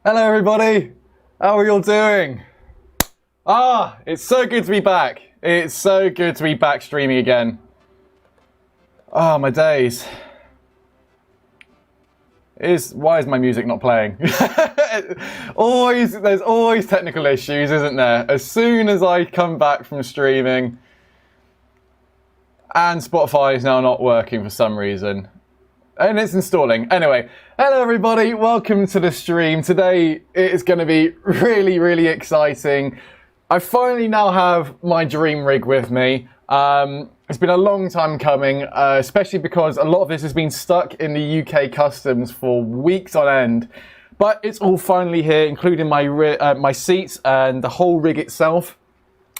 Hello everybody! How are you all doing? It's so good to be back. It's so good to be back streaming again. My days. Why is my music not playing? There's always technical issues, isn't there? As soon as I come back from streaming, and Spotify is now not working for some reason. And it's installing. Anyway, hello everybody, welcome to the stream. Today it is going to be really, really exciting. I finally now have my dream rig with me. It's been a long time coming, especially because a lot of this has been stuck in the UK customs for weeks on end. But it's all finally here, including my seats and the whole rig itself.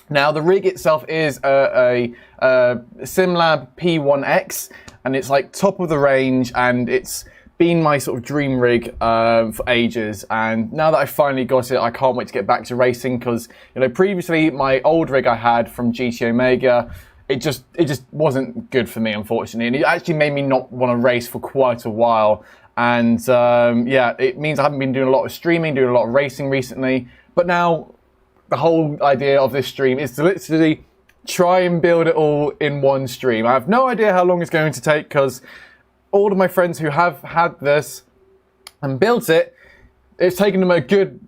Now, the rig itself is a SimLab P1X, and it's like top of the range, and it's been my sort of dream rig for ages. And now that I finally got it, I can't wait to get back to racing because, you know, previously my old rig I had from GT Omega, it just wasn't good for me, unfortunately, and it actually made me not want to race for quite a while. And yeah, it means I haven't been doing a lot of streaming, doing a lot of racing recently. But now, the whole idea of this stream is to literally try and build it all in one stream. I have no idea how long it's going to take because all of my friends who have had this and built it, it's taken them a good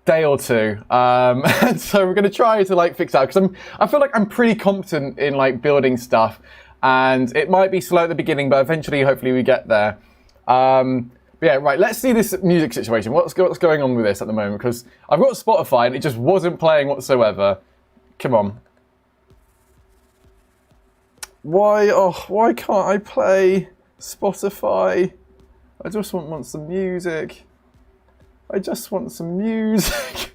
day or two. And so we're going to try to like fix that because I feel like I'm pretty competent in like building stuff, and it might be slow at the beginning, but eventually, hopefully, we get there. But yeah, right, let's see this music situation. What's going on with this at the moment? Because I've got Spotify and it just wasn't playing whatsoever. Come on. Why can't I play Spotify? I just want some music. I just want some music.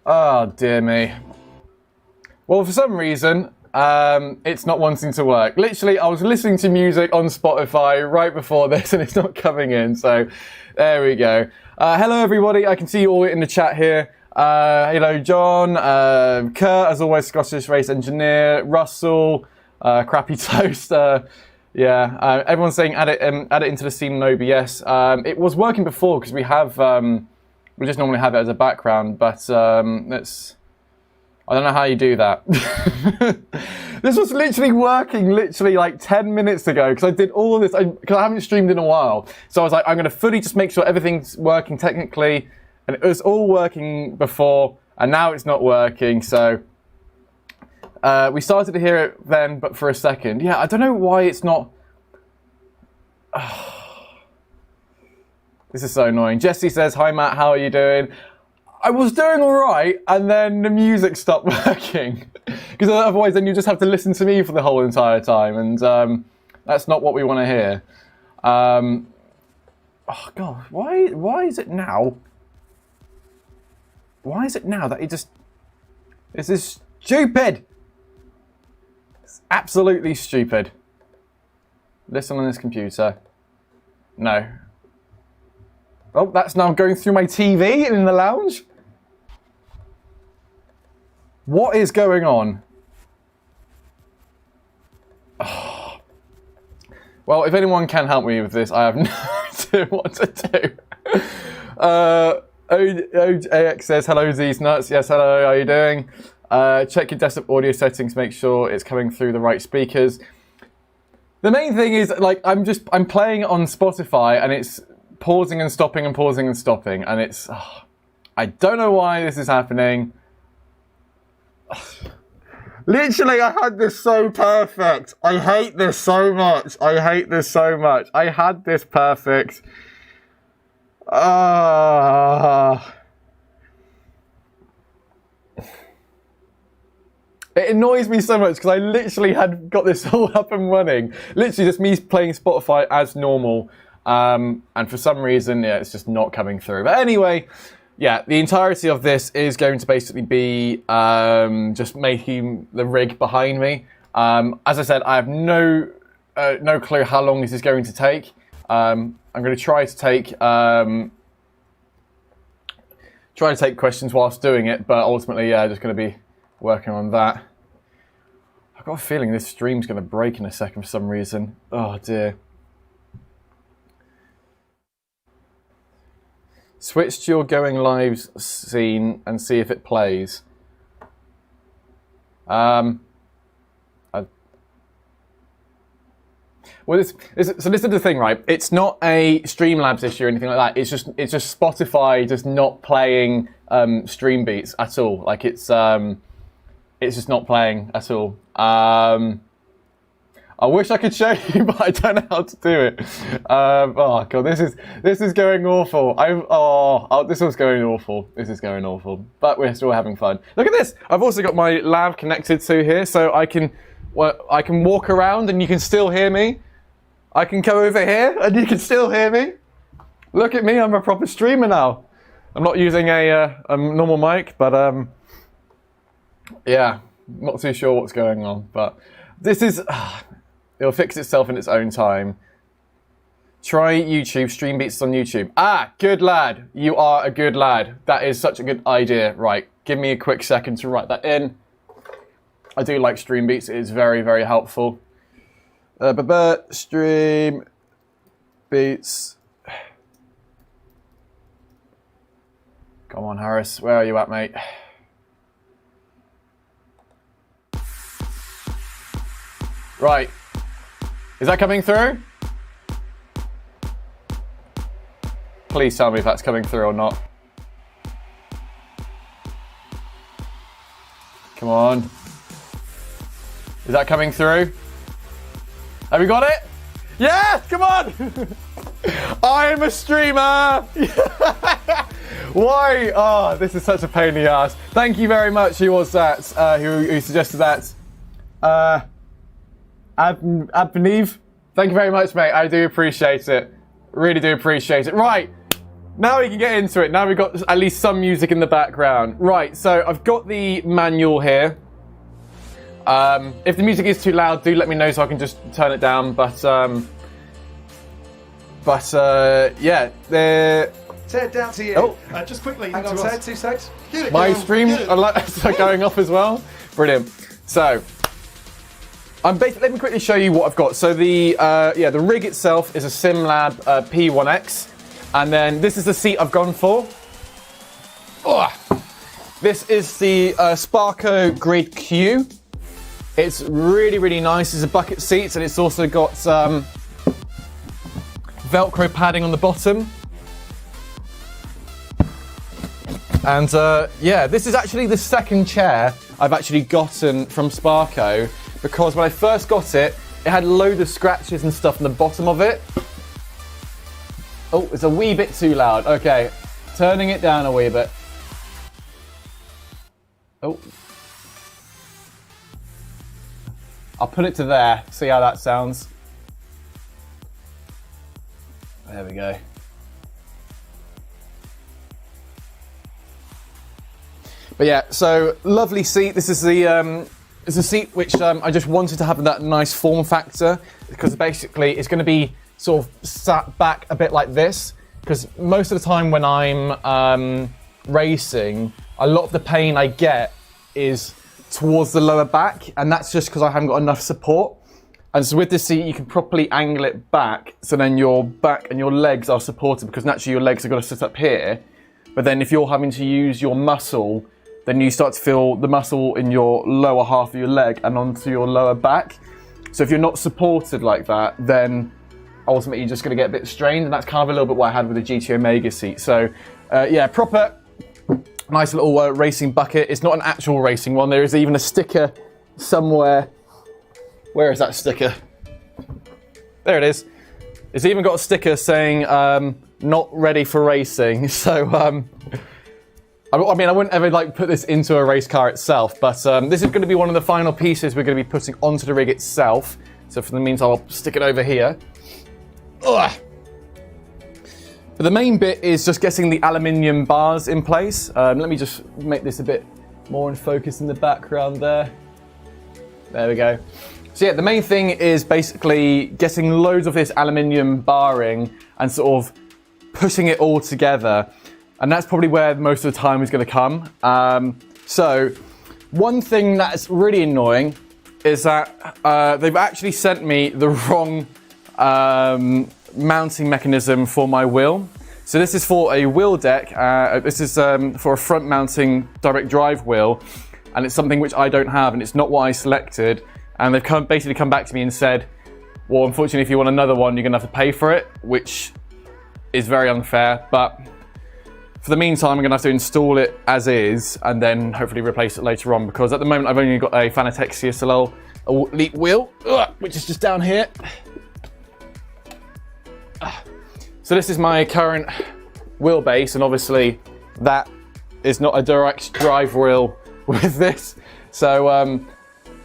Oh, dear me. Well, for some reason, it's not wanting to work. Literally, I was listening to music on Spotify right before this, and it's not coming in. So, there we go. Hello, everybody. I can see you all in the chat here. Hello, John. Kurt, as always, Scottish Race Engineer. Russell, Crappy Toast. Yeah, everyone's saying add it into the scene in OBS. It was working before because we just normally have it as a background, but I don't know how you do that. This was literally working like 10 minutes ago because I did all of this because I haven't streamed in a while. So I was like, I'm going to fully just make sure everything's working technically, and it was all working before, and now it's not working. So we started to hear it then, but for a second. Yeah, I don't know why it's not. This is so annoying. Jesse says, hi Matt, how are you doing? I was doing all right, and then the music stopped working. Because otherwise, then you just have to listen to me for the whole entire time, and that's not what we want to hear. Oh God, why is it now? Why is it now that it just? This is stupid. It's absolutely stupid. Listen on this computer. No. Oh, that's now going through my TV in the lounge? What is going on? Oh. Well, if anyone can help me with this, I have no idea what to do. AX says, hello, Z's Nuts. Yes, hello, how are you doing? Check your desktop audio settings, make sure it's coming through the right speakers. The main thing is, like, I'm playing it on Spotify, and it's pausing and stopping and pausing and stopping, and it's I don't know why this is happening. Literally, I had this so perfect. I hate this so much. I hate this so much. I had this perfect. It annoys me so much because I literally had got this all up and running. Literally just me playing Spotify as normal. And for some reason, yeah, it's just not coming through. But anyway, yeah, the entirety of this is going to basically be just making the rig behind me. As I said, I have no clue how long this is going to take. I'm going to try to take questions whilst doing it, but ultimately, yeah, just going to be working on that. got a feeling this stream's going to break in a second for some reason. Oh dear. Switch to your going live scene and see if it plays. Well, so this is the thing, right? It's not a Streamlabs issue or anything like that. It's just Spotify just not playing stream beats at all. Like it's just not playing at all. I wish I could show you, but I don't know how to do it. Oh god, this is going awful. This was going awful. This is going awful. But we're still having fun. Look at this. I've also got my lav connected to here, so I can walk around and you can still hear me. I can go over here and you can still hear me. Look at me, I'm a proper streamer now. I'm not using a normal mic, but yeah, not too sure what's going on. But this is. It'll fix itself in its own time. Try YouTube, stream beats on YouTube. Ah, good lad. You are a good lad. That is such a good idea. Right, give me a quick second to write that in. I do like stream beats. It is very, very helpful. Stream beats. Come on, Harris. Where are you at, mate? Right. Is that coming through? Please tell me if that's coming through or not. Come on. Is that coming through? Have we got it? Yes, come on! I'm a streamer! Why? Oh, this is such a pain in the ass. Thank you very much. Who was that? Who suggested that? Abneve, thank you very much, mate. I do appreciate it. Really do appreciate it. Right, now we can get into it. Now we've got at least some music in the background. Right, so I've got the manual here. If the music is too loud, do let me know so I can just turn it down. But yeah, Ted, down to you. Oh. Just quickly, hang on, Ted, 2 secs. My stream is going off as well. Brilliant. So. Let me quickly show you what I've got. So the rig itself is a SimLab P1X, and then this is the seat I've gone for. This is the Sparco Grid Q. It's really, really nice. It's a bucket seat, and it's also got Velcro padding on the bottom. And yeah, this is actually the second chair I've actually gotten from Sparco. Because when I first got it, it had a load of scratches and stuff on the bottom of it. Oh, it's a wee bit too loud. Okay, turning it down a wee bit. Oh. I'll put it to there, see how that sounds. There we go. But yeah, so lovely seat. This is the it's a seat which I just wanted to have that nice form factor, because basically it's going to be sort of sat back a bit like this, because most of the time when I'm racing, a lot of the pain I get is towards the lower back, and that's just because I haven't got enough support. And so with this seat, you can properly angle it back, so then your back and your legs are supported, because naturally your legs are going to sit up here. But then if you're having to use your muscle, then you start to feel the muscle in your lower half of your leg and onto your lower back. So if you're not supported like that, then ultimately you're just going to get a bit strained, and that's kind of a little bit what I had with the GT Omega seat. So yeah, proper nice little racing bucket. It's not an actual racing one. There is even a sticker somewhere. Where is that sticker? There it is. It's even got a sticker saying not ready for racing. So I mean, I wouldn't ever like put this into a race car itself, but this is going to be one of the final pieces we're going to be putting onto the rig itself. So for the meantime, I'll stick it over here. Ugh. But the main bit is just getting the aluminium bars in place. Let me just make this a bit more in focus in the background there. There we go. So yeah, the main thing is basically getting loads of this aluminium barring and sort of pushing it all together. And that's probably where most of the time is going to come. So one thing that's really annoying is that they've actually sent me the wrong mounting mechanism for my wheel. So this is for a wheel deck. This is for a front mounting direct drive wheel, and it's something which I don't have, and it's not what I selected. And they've basically come back to me and said, well, unfortunately, if you want another one, you're gonna have to pay for it, which is very unfair. But for the meantime, I'm gonna have to install it as is, and then hopefully replace it later on, because at the moment I've only got a Fanatec CSLL Elite wheel, which is just down here. So this is my current wheelbase, and obviously that is not a direct drive wheel with this. So,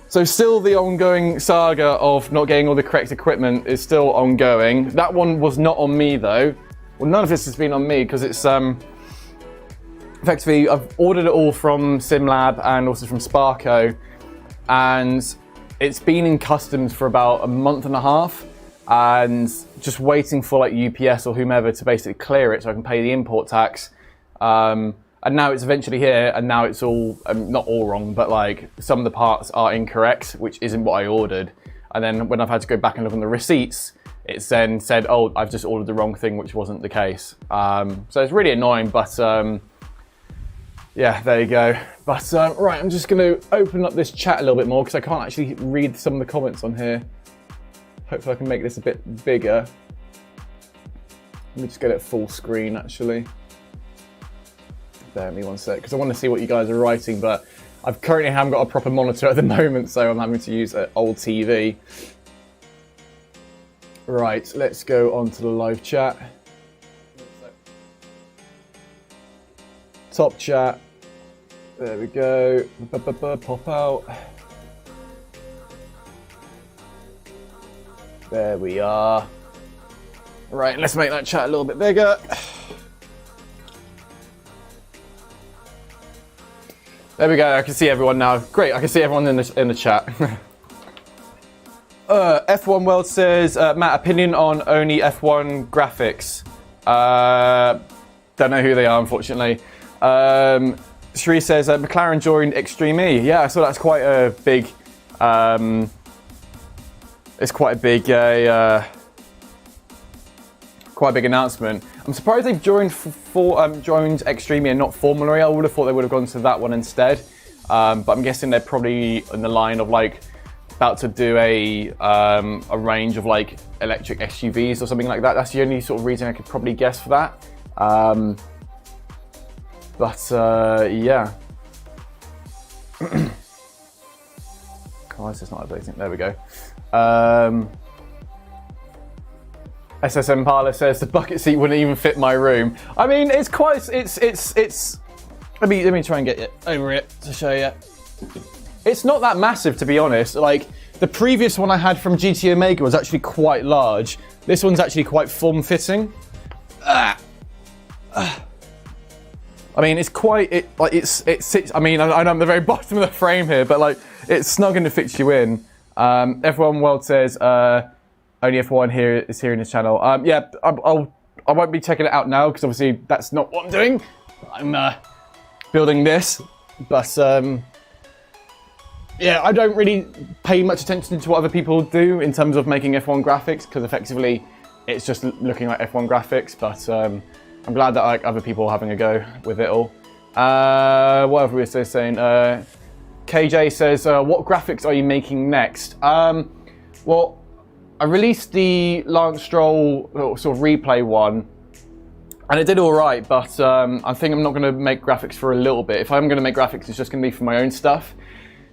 so still the ongoing saga of not getting all the correct equipment is still ongoing. That one was not on me though. Well, none of this has been on me because it's effectively I've ordered it all from SimLab and also from Sparco, and it's been in customs for about a month and a half. And just waiting for like UPS or whomever to basically clear it so I can pay the import tax. And now it's eventually here, and now it's all, not all wrong, but like some of the parts are incorrect, which isn't what I ordered. And then when I've had to go back and look on the receipts, it's then said, oh, I've just ordered the wrong thing, which wasn't the case. So it's really annoying, but yeah, there you go. But right, I'm just gonna open up this chat a little bit more because I can't actually read some of the comments on here. Hopefully I can make this a bit bigger. Let me just get it full screen actually. Bear with me one sec, because I want to see what you guys are writing, but I currently haven't got a proper monitor at the moment, so I'm having to use an old TV. Right, let's go on to the live chat. Top chat. There we go. Pop out. There we are. Right, let's make that chat a little bit bigger. There we go, I can see everyone now. Great, I can see everyone in the chat. F1 World says, Matt, opinion on only F1 graphics. Don't know who they are, unfortunately. Shree says, McLaren joined Extreme E. Yeah, so that's quite a big... it's quite a big announcement. I'm surprised they've joined joined Extreme E and not Formula E. I would have thought they would have gone to that one instead. But I'm guessing they're probably in the line of like about to do a range of like electric SUVs or something like that. That's the only sort of reason I could probably guess for that. Yeah. Why is this not updating? There we go. SSM Parlor says the bucket seat wouldn't even fit my room. I mean, it's quite. It's. Let me try and get it over it to show you. It's not that massive, to be honest. Like the previous one I had from GT Omega was actually quite large. This one's actually quite form-fitting. I mean, it's quite. It sits. I mean, I'm at the very bottom of the frame here, but like it's snug and it fits you in. F1 World says only F1 here is here in his channel. Yeah, I won't be checking it out now because obviously that's not what I'm doing. I'm building this, but yeah, I don't really pay much attention to what other people do in terms of making F1 graphics because effectively it's just looking like F1 graphics. But I'm glad that like other people are having a go with it all. What else were we saying? KJ says, what graphics are you making next? Well, I released the Lance Stroll sort of replay one, and it did all right, but I think I'm not going to make graphics for a little bit. If I'm going to make graphics, it's just going to be for my own stuff.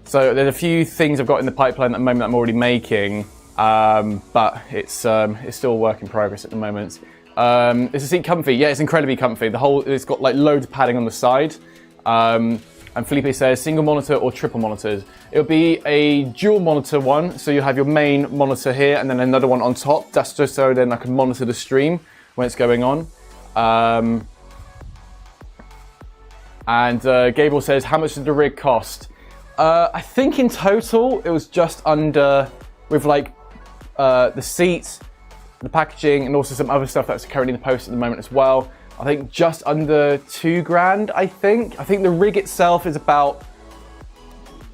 So there's a few things I've got in the pipeline at the moment that I'm already making, but it's still a work in progress at the moment. Is the seat comfy? Yeah, it's incredibly comfy. It's got like loads of padding on the side. And Felipe says, single monitor or triple monitors? It'll be a dual monitor one, so you have your main monitor here and then another one on top. That's just so then I can monitor the stream when it's going on. And Gable says, how much did the rig cost? I think in total it was just under, with like the seat, the packaging, and also some other stuff that's currently in the post at the moment as well. I think just under $2,000, I think. I think the rig itself is about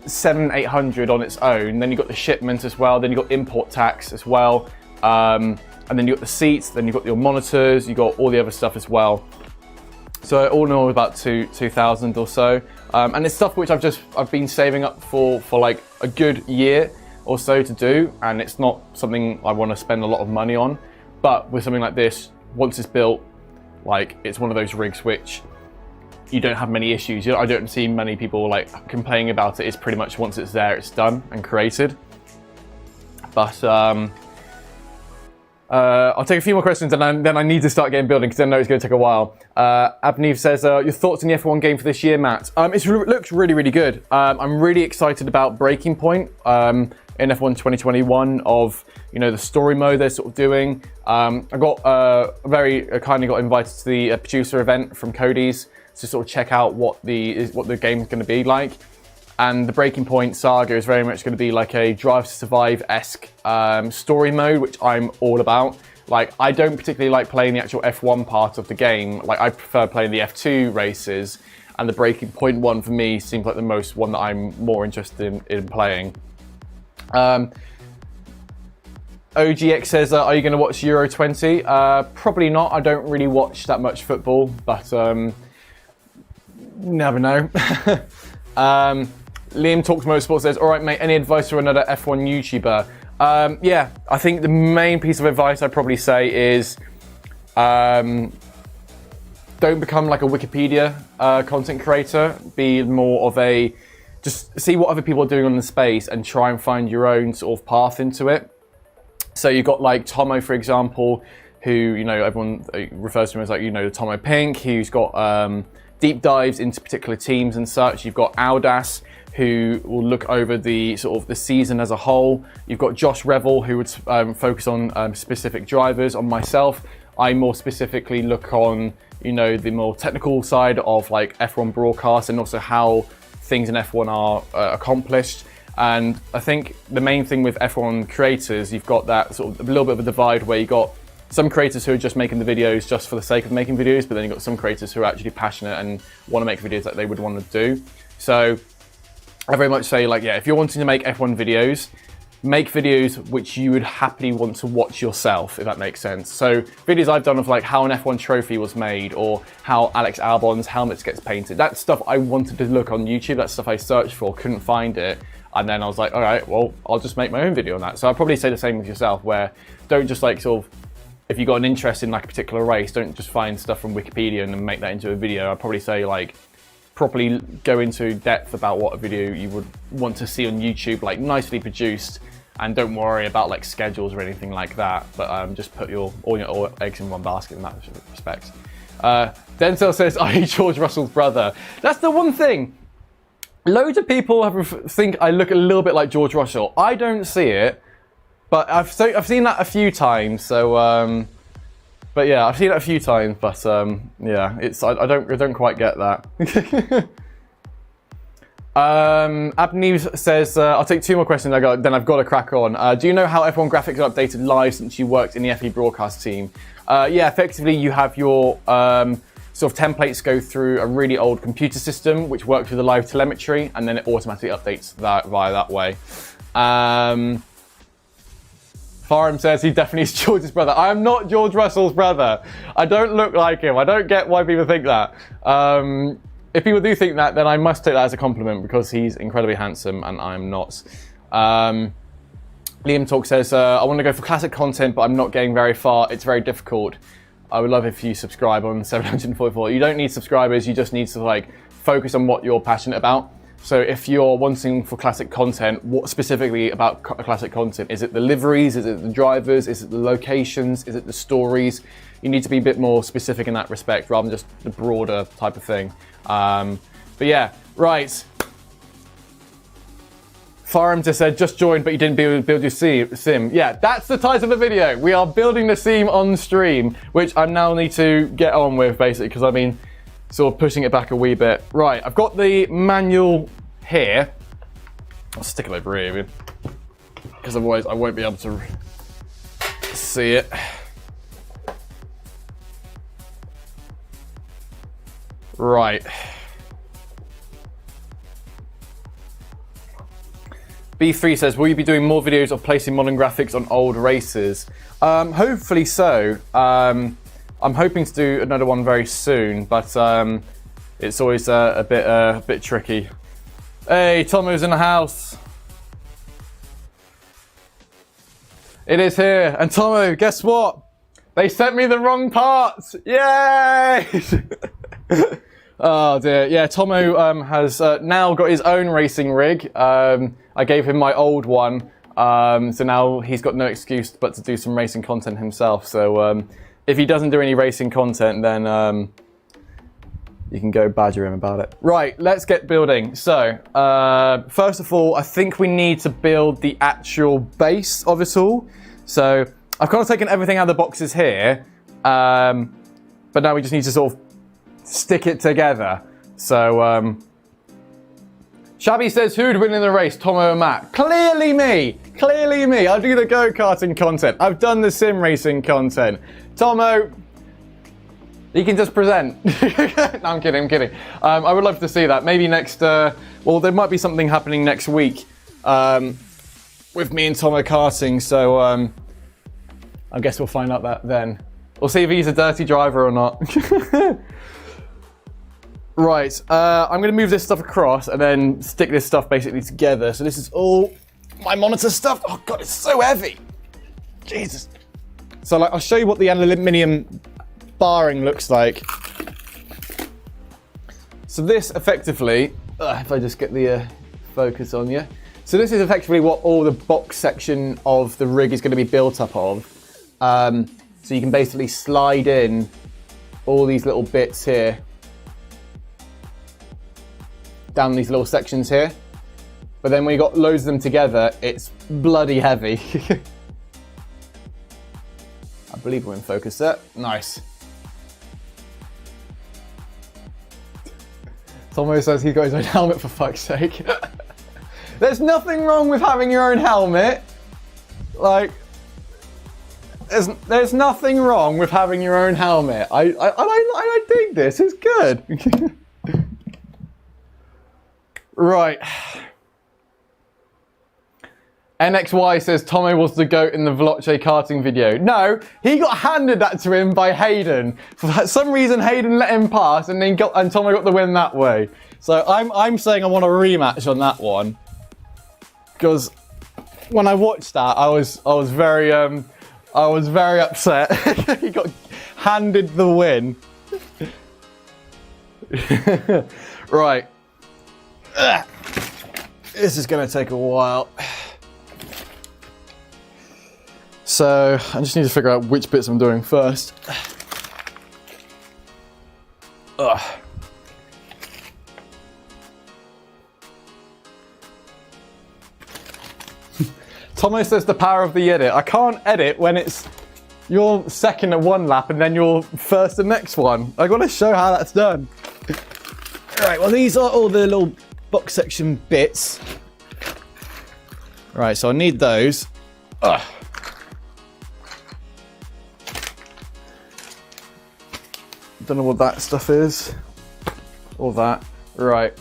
$700-800 on its own. Then you've got the shipment as well. Then you've got import tax as well. And then you've got the seats. Then you've got your monitors. You've got all the other stuff as well. So all in all, about 2,000 or so. And it's stuff which I've been saving up for like a good year or so to do. And it's not something I want to spend a lot of money on. But with something like this, once it's built, like it's one of those rigs which you don't have many issues. I don't see many people like complaining about it. It's pretty much once it's there, it's done and created. But I'll take a few more questions and then I need to start getting building because I know it's going to take a while. Abneev says, your thoughts on the F1 game for this year, Matt? It looks really, really good. I'm really excited about Breaking Point in F1 2021 of, the story mode they're sort of doing. I got kindly got invited to the producer event from Cody's to sort of check out what the game's going to be like. And the Breaking Point saga is very much going to be like a Drive to Survive-esque story mode, which I'm all about. Like, I don't particularly like playing the actual F1 part of the game. Like, I prefer playing the F2 races, and the Breaking Point one for me seems like the most one that I'm more interested in playing. OGX says, are you going to watch Euro 20? Probably not. I don't really watch that much football, but never know. Liam Talks Motorsport says, all right, mate, any advice for another F1 YouTuber? Yeah, I think the main piece of advice I'd probably say is don't become like a Wikipedia content creator. Be more of a, just see what other people are doing on the space and try and find your own sort of path into it. So you've got like Tomo, for example, who, everyone refers to him as like, Tomo Pink, who's got deep dives into particular teams and such. You've got Audas, who will look over the sort of the season as a whole. You've got Josh Revel, who would focus on specific drivers. On myself, I more specifically look on, the more technical side of like F1 broadcast and also how things in F1 are accomplished. And I think the main thing with F1 creators, you've got that sort of a little bit of a divide where you've got some creators who are just making the videos just for the sake of making videos, but then you've got some creators who are actually passionate and want to make videos that they would want to do. So I very much say, like, yeah, if you're wanting to make F1 videos, make videos which you would happily want to watch yourself, if that makes sense. So videos I've done of like how an F1 trophy was made or how Alex Albon's helmets gets painted. That's stuff I wanted to look on YouTube. That's stuff I searched for, couldn't find it. And then I was like, all right, well, I'll just make my own video on that. So I'd probably say the same with yourself, where don't just like sort of, if you've got an interest in like a particular race, don't just find stuff from Wikipedia and then make that into a video. I'd probably say like, properly go into depth about what a video you would want to see on YouTube, like nicely produced, and don't worry about like schedules or anything like that, but just put all your eggs in one basket in that respect. Denzel says, are you George Russell's brother? That's the one thing. Loads of people think I look a little bit like George Russell. I don't see it, but I've seen that a few times. So, but yeah, I've seen it a few times. But yeah, I don't quite get that. Abnews says, I'll take two more questions. Then I've got to crack on. Do you know how F1 graphics are updated live since you worked in the FE broadcast team? Yeah, effectively you have your sort of templates go through a really old computer system which works with the live telemetry, and then it automatically updates that via that way. Farum says he definitely is George's brother. I am not George Russell's brother. I don't look like him. I don't get why people think that. If people do think that, then I must take that as a compliment because he's incredibly handsome and I'm not. Liam Talk says, I want to go for classic content, but I'm not getting very far. It's very difficult. I would love if you subscribe on 744. You don't need subscribers. You just need to like focus on what you're passionate about. So if you're wanting for classic content, what specifically about classic content? Is it the liveries? Is it the drivers? Is it the locations? Is it the stories? You need to be a bit more specific in that respect rather than just the broader type of thing. But yeah, right. Farum just said, just joined, but you didn't build your sim. Yeah, that's the title of the video. We are building the sim on stream, which I now need to get on with, basically, because I've been sort of pushing it back a wee bit. Right, I've got the manual here. I'll stick it over here, because otherwise I won't be able to see it. Right. B3 says, will you be doing more videos of placing modern graphics on old races? Hopefully so. I'm hoping to do another one very soon, but it's always a bit tricky. Hey, Tomo's in the house. It is here. And Tomo, guess what? They sent me the wrong parts. Yay! Oh dear. Yeah, Tomo has now got his own racing rig. I gave him my old one. So now he's got no excuse but to do some racing content himself. So if he doesn't do any racing content, then you can go badger him about it. Right, let's get building. So first of all, I think we need to build the actual base of it all. So I've kind of taken everything out of the boxes here, but now we just need to sort of stick it together. So Shabby says, who'd win in the race, Tomo or Matt? Clearly me. Clearly me. I do the go-karting content. I've done the sim racing content. Tomo, you can just present. No, I'm kidding, I'm kidding. I would love to see that. Maybe next, well, there might be something happening next week with me and Tomo karting, so I guess we'll find out that then. We'll see if he's a dirty driver or not. Right, I'm going to move this stuff across and then stick this stuff basically together. So this is all my monitor stuff. Oh God, it's so heavy. Jesus. So like, I'll show you what the aluminium barring looks like. So this effectively, if I just get the focus on you. So this is effectively what all the box section of the rig is going to be built up of. So you can basically slide in all these little bits here, down these little sections here. But then when you got loads of them together, it's bloody heavy. I believe we're in focus there. Nice. Tomo says he got his own helmet for fuck's sake. There's nothing wrong with having your own helmet. Like, there's nothing wrong with having your own helmet. I dig this. It's good. Right. NXY says Tomo was the GOAT in the Veloce karting video. No, he got handed that to him by Hayden. For some reason, Hayden let him pass, and then Tomo got the win that way. So I'm saying I want a rematch on that one, because when I watched that, I was very upset. He got handed the win. Right. This is going to take a while. So I just need to figure out which bits I'm doing first. Ugh. Tomo says the power of the edit. I can't edit when it's you're second at one lap and then you're first the next one. I got to show how that's done. Right, well these are all the little box section bits. Right, so I need those. Ugh. Don't know what that stuff is. Or that. Right.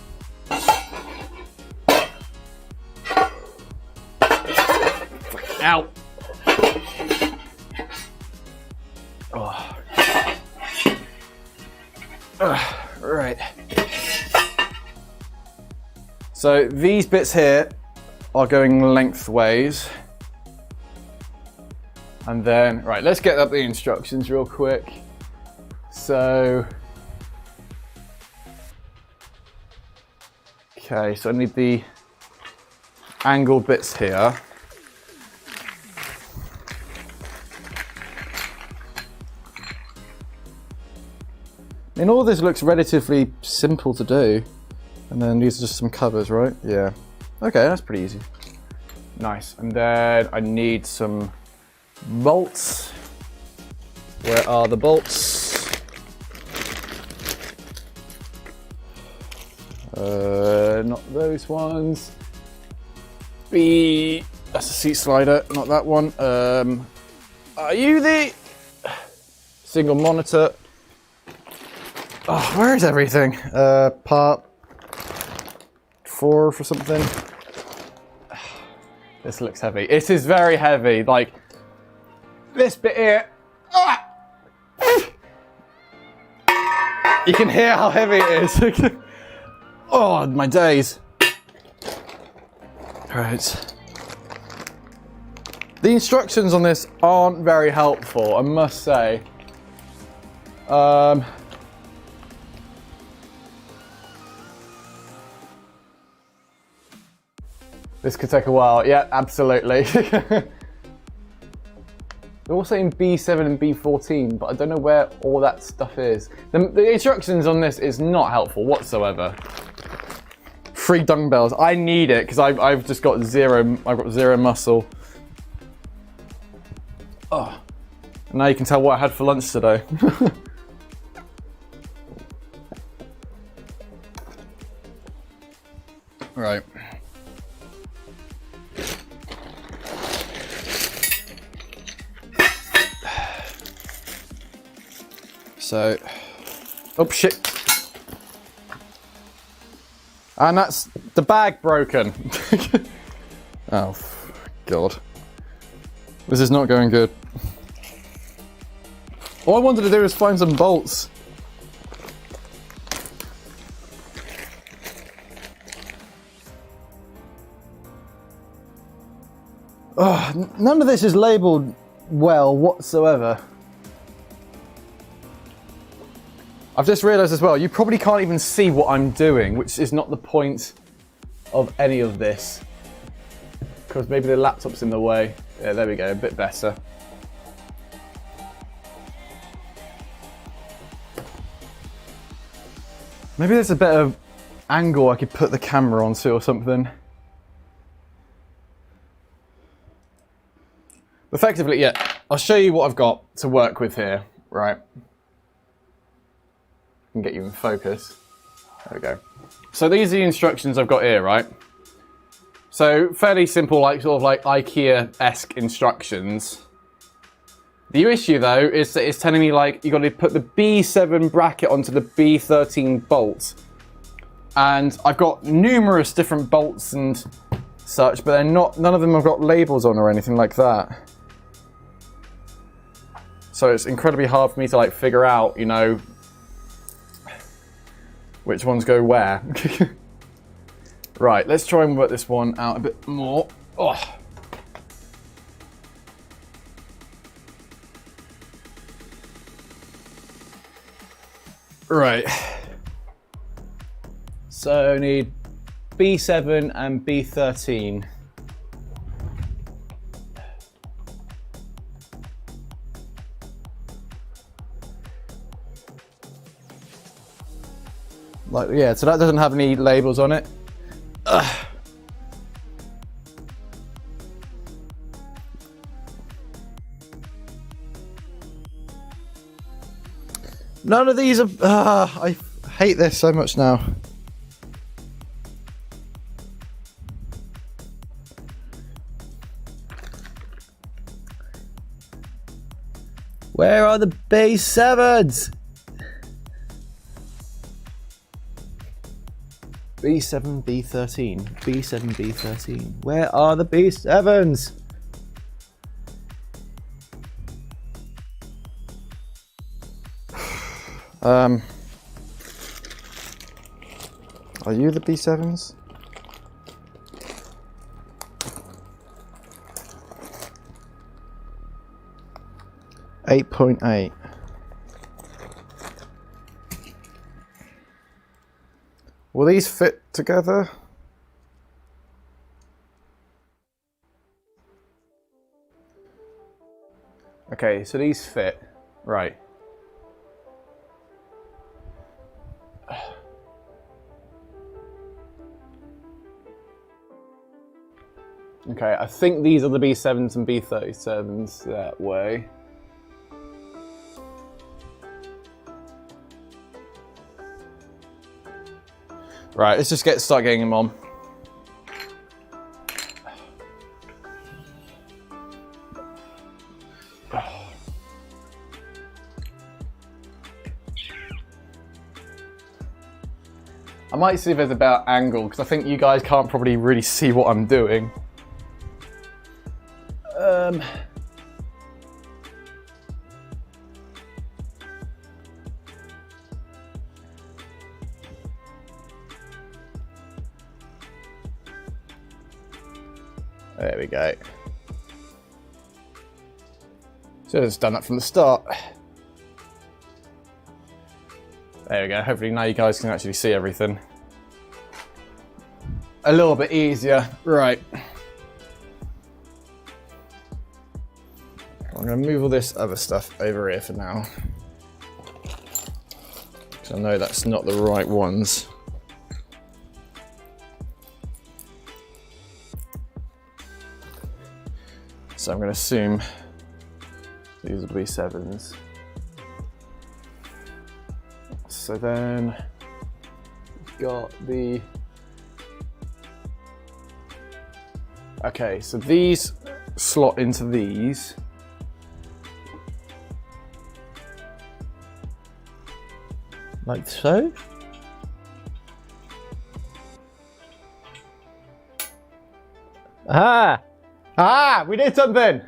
Ow. Oh. Right. So these bits here are going lengthways. And then, right, let's get up the instructions real quick. So, okay, so I need the angled bits here. I mean, all this looks relatively simple to do. And then these are just some covers, right? Yeah. Okay, that's pretty easy. Nice. And then I need some bolts. Where are the bolts? Not those ones. That's a seat slider, not that one. Are you the single monitor? Oh, where is everything? Part 4 for something. This looks heavy. It is very heavy. Like, this bit here. Ah! You can hear how heavy it is. Oh, my days. Right. The instructions on this aren't very helpful, I must say. This could take a while. Yeah, absolutely. They're also in B7 and B14, but I don't know where all that stuff is. The instructions on this is not helpful whatsoever. 3 dumbbells. I need it because I've just got zero. I've got zero muscle. Oh, and now you can tell what I had for lunch today. Right. So, oh shit. And that's the bag broken. Oh, God. This is not going good. All I wanted to do was find some bolts. Ugh, none of this is labelled well whatsoever. I've just realised as well, you probably can't even see what I'm doing, which is not the point of any of this. Because maybe the laptop's in the way. Yeah, there we go, a bit better. Maybe there's a better angle I could put the camera onto or something. Effectively, yeah, I'll show you what I've got to work with here, right? Can get you in focus. There we go. So these are the instructions I've got here, right? So fairly simple, like sort of like IKEA-esque instructions. The issue though is that it's telling me like you got to put the B7 bracket onto the B13 bolt, and I've got numerous different bolts and such, but they're not. None of them have got labels on or anything like that. So it's incredibly hard for me to like figure out, you know, which ones go where. Right, let's try and work this one out a bit more. Oh. Right. So I need B7 and B13. Like, yeah, so that doesn't have any labels on it. Ugh. None of these are... I hate this so much now. Where are the B7s? B7, B13, B7, B13. Where are the B7s? Are you the B7s? .8. Will these fit together? Okay, so these fit, right. Okay, I think these are the B7s and B37s that way. Right, let's just start getting them on. I might see if there's a better angle, because I think you guys can't probably really see what I'm doing. There we go. Should have just done that from the start. There we go. Hopefully now you guys can actually see everything. A little bit easier. Right. I'm going to move all this other stuff over here for now. Because I know that's not the right ones. So I'm going to assume these will be 7s. So then we've got the... Okay, so these slot into these. Like so. Ah! Ah! We did something!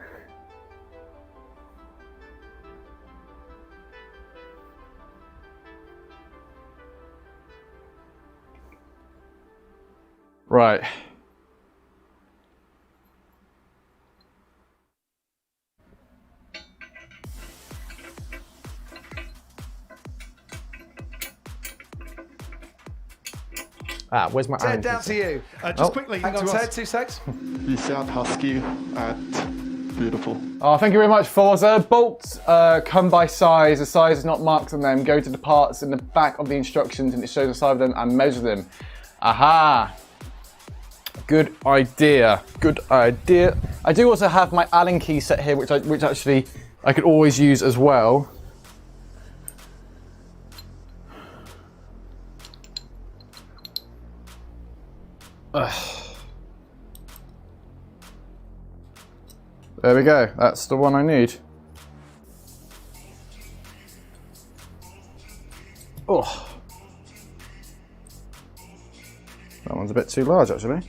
Right. Ah, where's my Ted, down to you. Just quickly, hang on, Ted, 2 secs. You sound husky and beautiful. Oh, thank you very much, Forza. Bolts come by size. The size is not marked on them. Go to the parts in the back of the instructions and it shows the size of them and measure them. Aha! Good idea. Good idea. I do also have my Allen key set here, which actually I could always use as well. There we go. That's the one I need. Oh, that one's a bit too large, actually.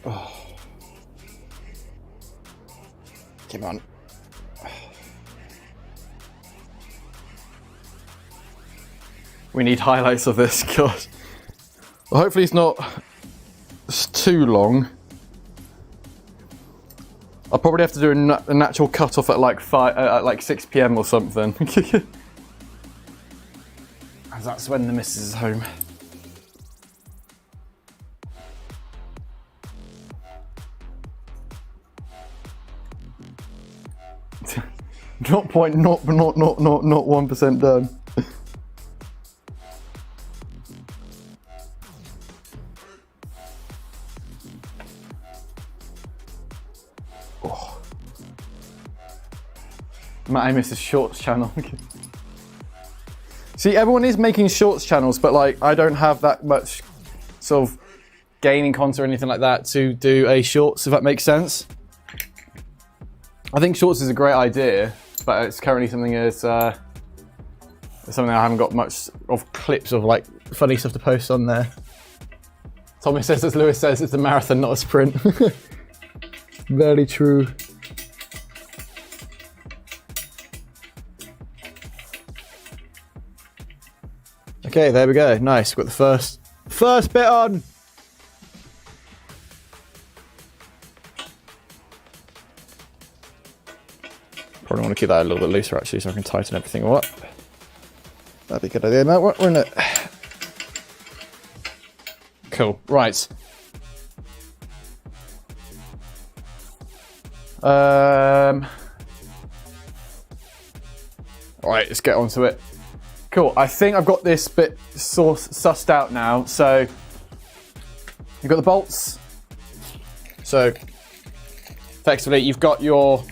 Oh. Come on. We need highlights of this, God. Well, hopefully it's not too long. I'll probably have to do a natural cut off at like 6 PM or something. As that's when the missus is home. Not 1% done. Oh. Matt, I missed his shorts channel. See, everyone is making shorts channels, but like I don't have that much sort of gaming content or anything like that to do a shorts, if that makes sense. I think shorts is a great idea, but it's currently something something I haven't got much of clips of like funny stuff to post on there. Tommy says, as Lewis says, it's a marathon, not a sprint. Very true. Okay, there we go. Nice. Got the first bit on. Probably want to keep that a little bit looser actually, so I can tighten everything up. That'd be a good idea, Matt. We're in it. Cool. Right. All right, let's get onto it. Cool. I think I've got this bit sussed out now. So you've got the bolts. So effectively, you've got your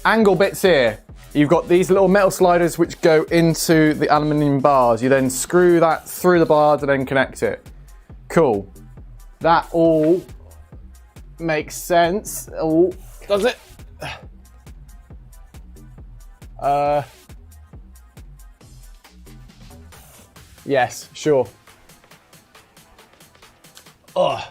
angle bits here. You've got these little metal sliders which go into the aluminium bars. You then screw that through the bars and then connect it. Cool. That all makes sense. Oh, does it? Yes, sure. Oh.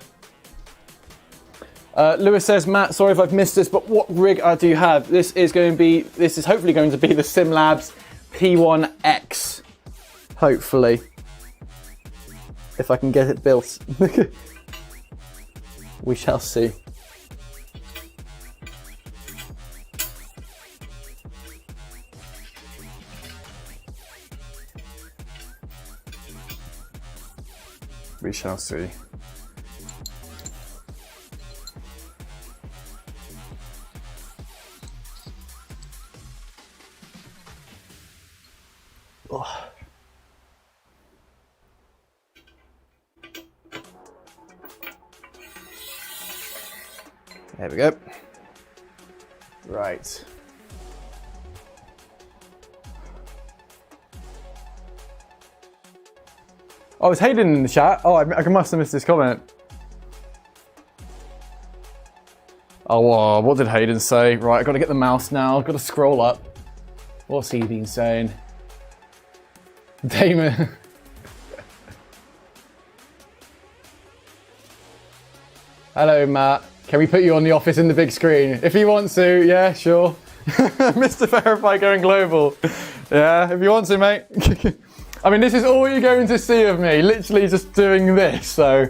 Lewis says, Matt, sorry if I've missed this, but what rig do you have? This is hopefully going to be the SimLabs P1X. Hopefully. If I can get it built. We shall see. We shall see. Oh. There we go. Right. Oh, it's Hayden in the chat. Oh, I must have missed this comment. Oh, what did Hayden say? Right, I've got to get the mouse now. I've got to scroll up. What's he been saying? Damon. Hello, Matt. Can we put you on The Office in the big screen? If you want to, yeah, sure. Mr. Verify going global. Yeah, if you want to, mate. I mean, this is all you're going to see of me, literally just doing this, so.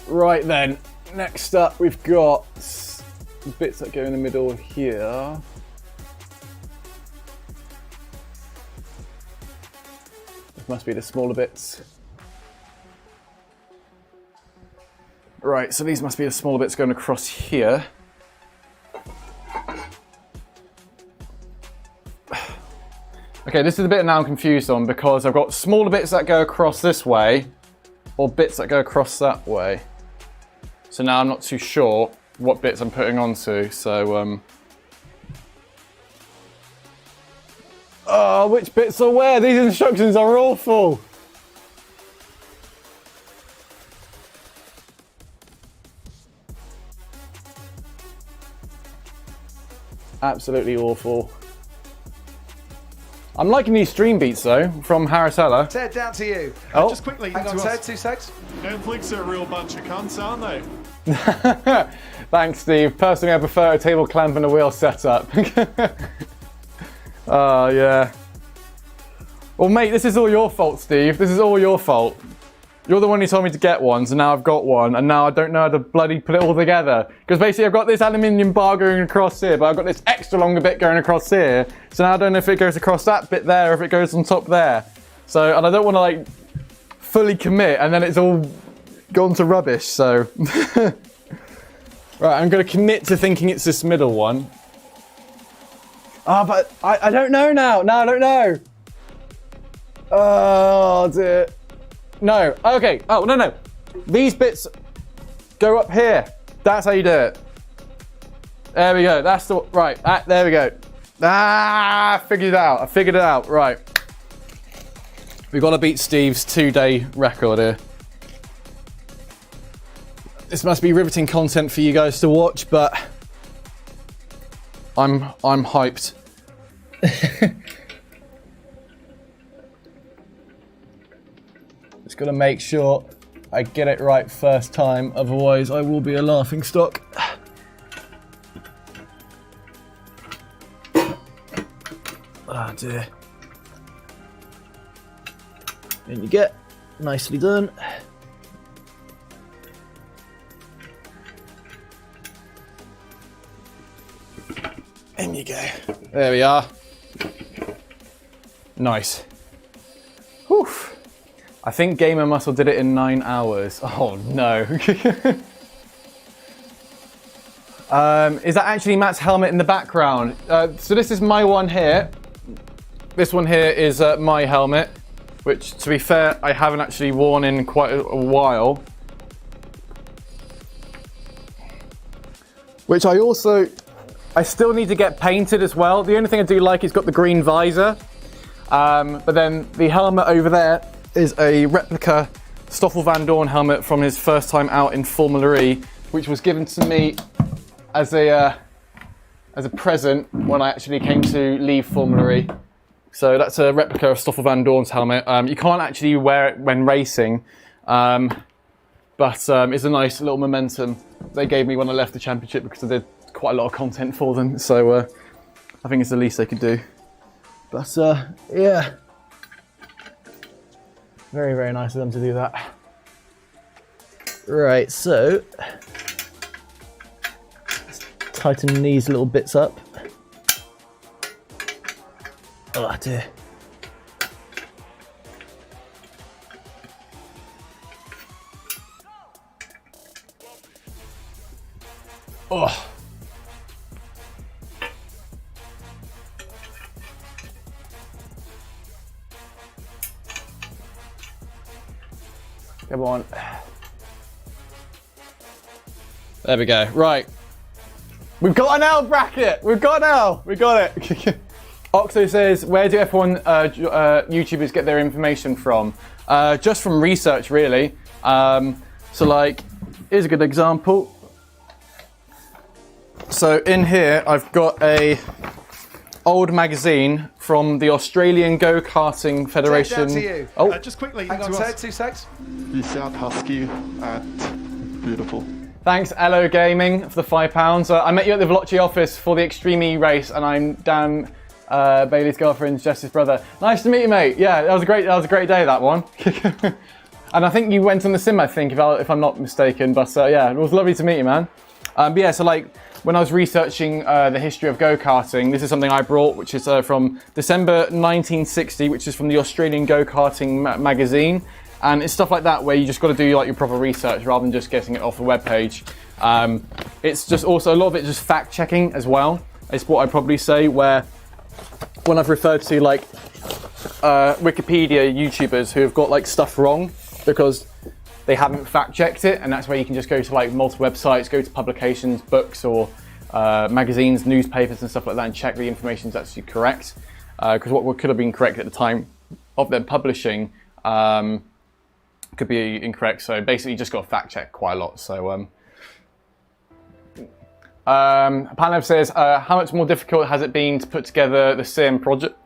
Right then, next up we've got bits that go in the middle here. This must be the smaller bits. Right, so these must be the smaller bits going across here. Okay, this is the bit now I'm confused on because I've got smaller bits that go across this way or bits that go across that way. So now I'm not too sure what bits I'm putting onto, so oh, which bits are where? These instructions are awful. Absolutely awful. I'm liking these stream beats though, from Haritella. Ted, down to you. Oh. Just quickly, hang on, Ted, 2 secs. Netflix are a real bunch of cunts, aren't they? Thanks, Steve. Personally, I prefer a table clamp and a wheel setup. Oh, yeah. Well, mate, this is all your fault, Steve. This is all your fault. You're the one who told me to get one, so now I've got one, and now I don't know how to bloody put it all together. Because basically I've got this aluminium bar going across here, but I've got this extra longer bit going across here. So now I don't know if it goes across that bit there, or if it goes on top there. So, and I don't want to like fully commit, and then it's all gone to rubbish, so. Right, I'm going to commit to thinking it's this middle one. Ah, but I don't know now. No, I don't know. Oh, dear. No. Okay. Oh, no. These bits go up here. That's how you do it. There we go. That's the... Right. There we go. I figured it out. I figured it out. Right. We've got to beat Steve's 2-day record here. This must be riveting content for you guys to watch, but I'm hyped. Just got to make sure I get it right first time, otherwise I will be a laughing stock. Oh dear. In you get. Nicely done. In you go. There we are. Nice. Whew. I think Gamer Muscle did it in 9 hours. Oh no. Is that actually Matt's helmet in the background? So this is my one here. This one here is my helmet, which to be fair, I haven't actually worn in quite a while. Which I still need to get painted as well. The only thing I do like is got the green visor. But then the helmet over there is a replica Stoffel Van Dorn helmet from his first time out in Formula E, which was given to me as a present when I actually came to leave Formula E. So that's a replica of Stoffel Van Dorn's helmet. You can't actually wear it when racing, but it's a nice little momentum they gave me when I left the championship because I did quite a lot of content for them. So I think it's the least they could do. But yeah, very, very nice of them to do that. Right, so let's tighten these little bits up. Oh dear. Oh. Come on. There we go. Right. We've got an L bracket. We've got an L. We got it. Oxo says, where do F1 YouTubers get their information from? Just from research, really. So like, here's a good example. So in here, I've got a old magazine from the Australian Go-Karting Federation. Down to you. Oh, Just quickly, Hang on, to Ted, us. 2 secs. We said husky and beautiful. thanks, Elo Gaming, for the £5. I met you at the Veloci office for the Extreme E race, and I'm Dan Bailey's girlfriend, Jess's brother. Nice to meet you, mate. Yeah, that was a great day, that one. And I think you went on the sim, I think, if I'm not mistaken. But yeah, it was lovely to meet you, man. But yeah, so like, when I was researching the history of go-karting, this is something I brought, which is from December 1960, which is from the Australian Go-Karting magazine. And it's stuff like that where you just got to do like your proper research rather than just getting it off the webpage. It's just also, a lot of it just fact-checking as well. It's what I'd probably say, where when I've referred to like Wikipedia YouTubers who have got like stuff wrong because they haven't fact-checked it, and that's where you can just go to like multiple websites, go to publications, books, or magazines, newspapers and stuff like that, and check the information is actually correct. Because what could have been correct at the time of them publishing could be incorrect. So basically, you just got to fact-check quite a lot. So Panav says, how much more difficult has it been to put together the sim project?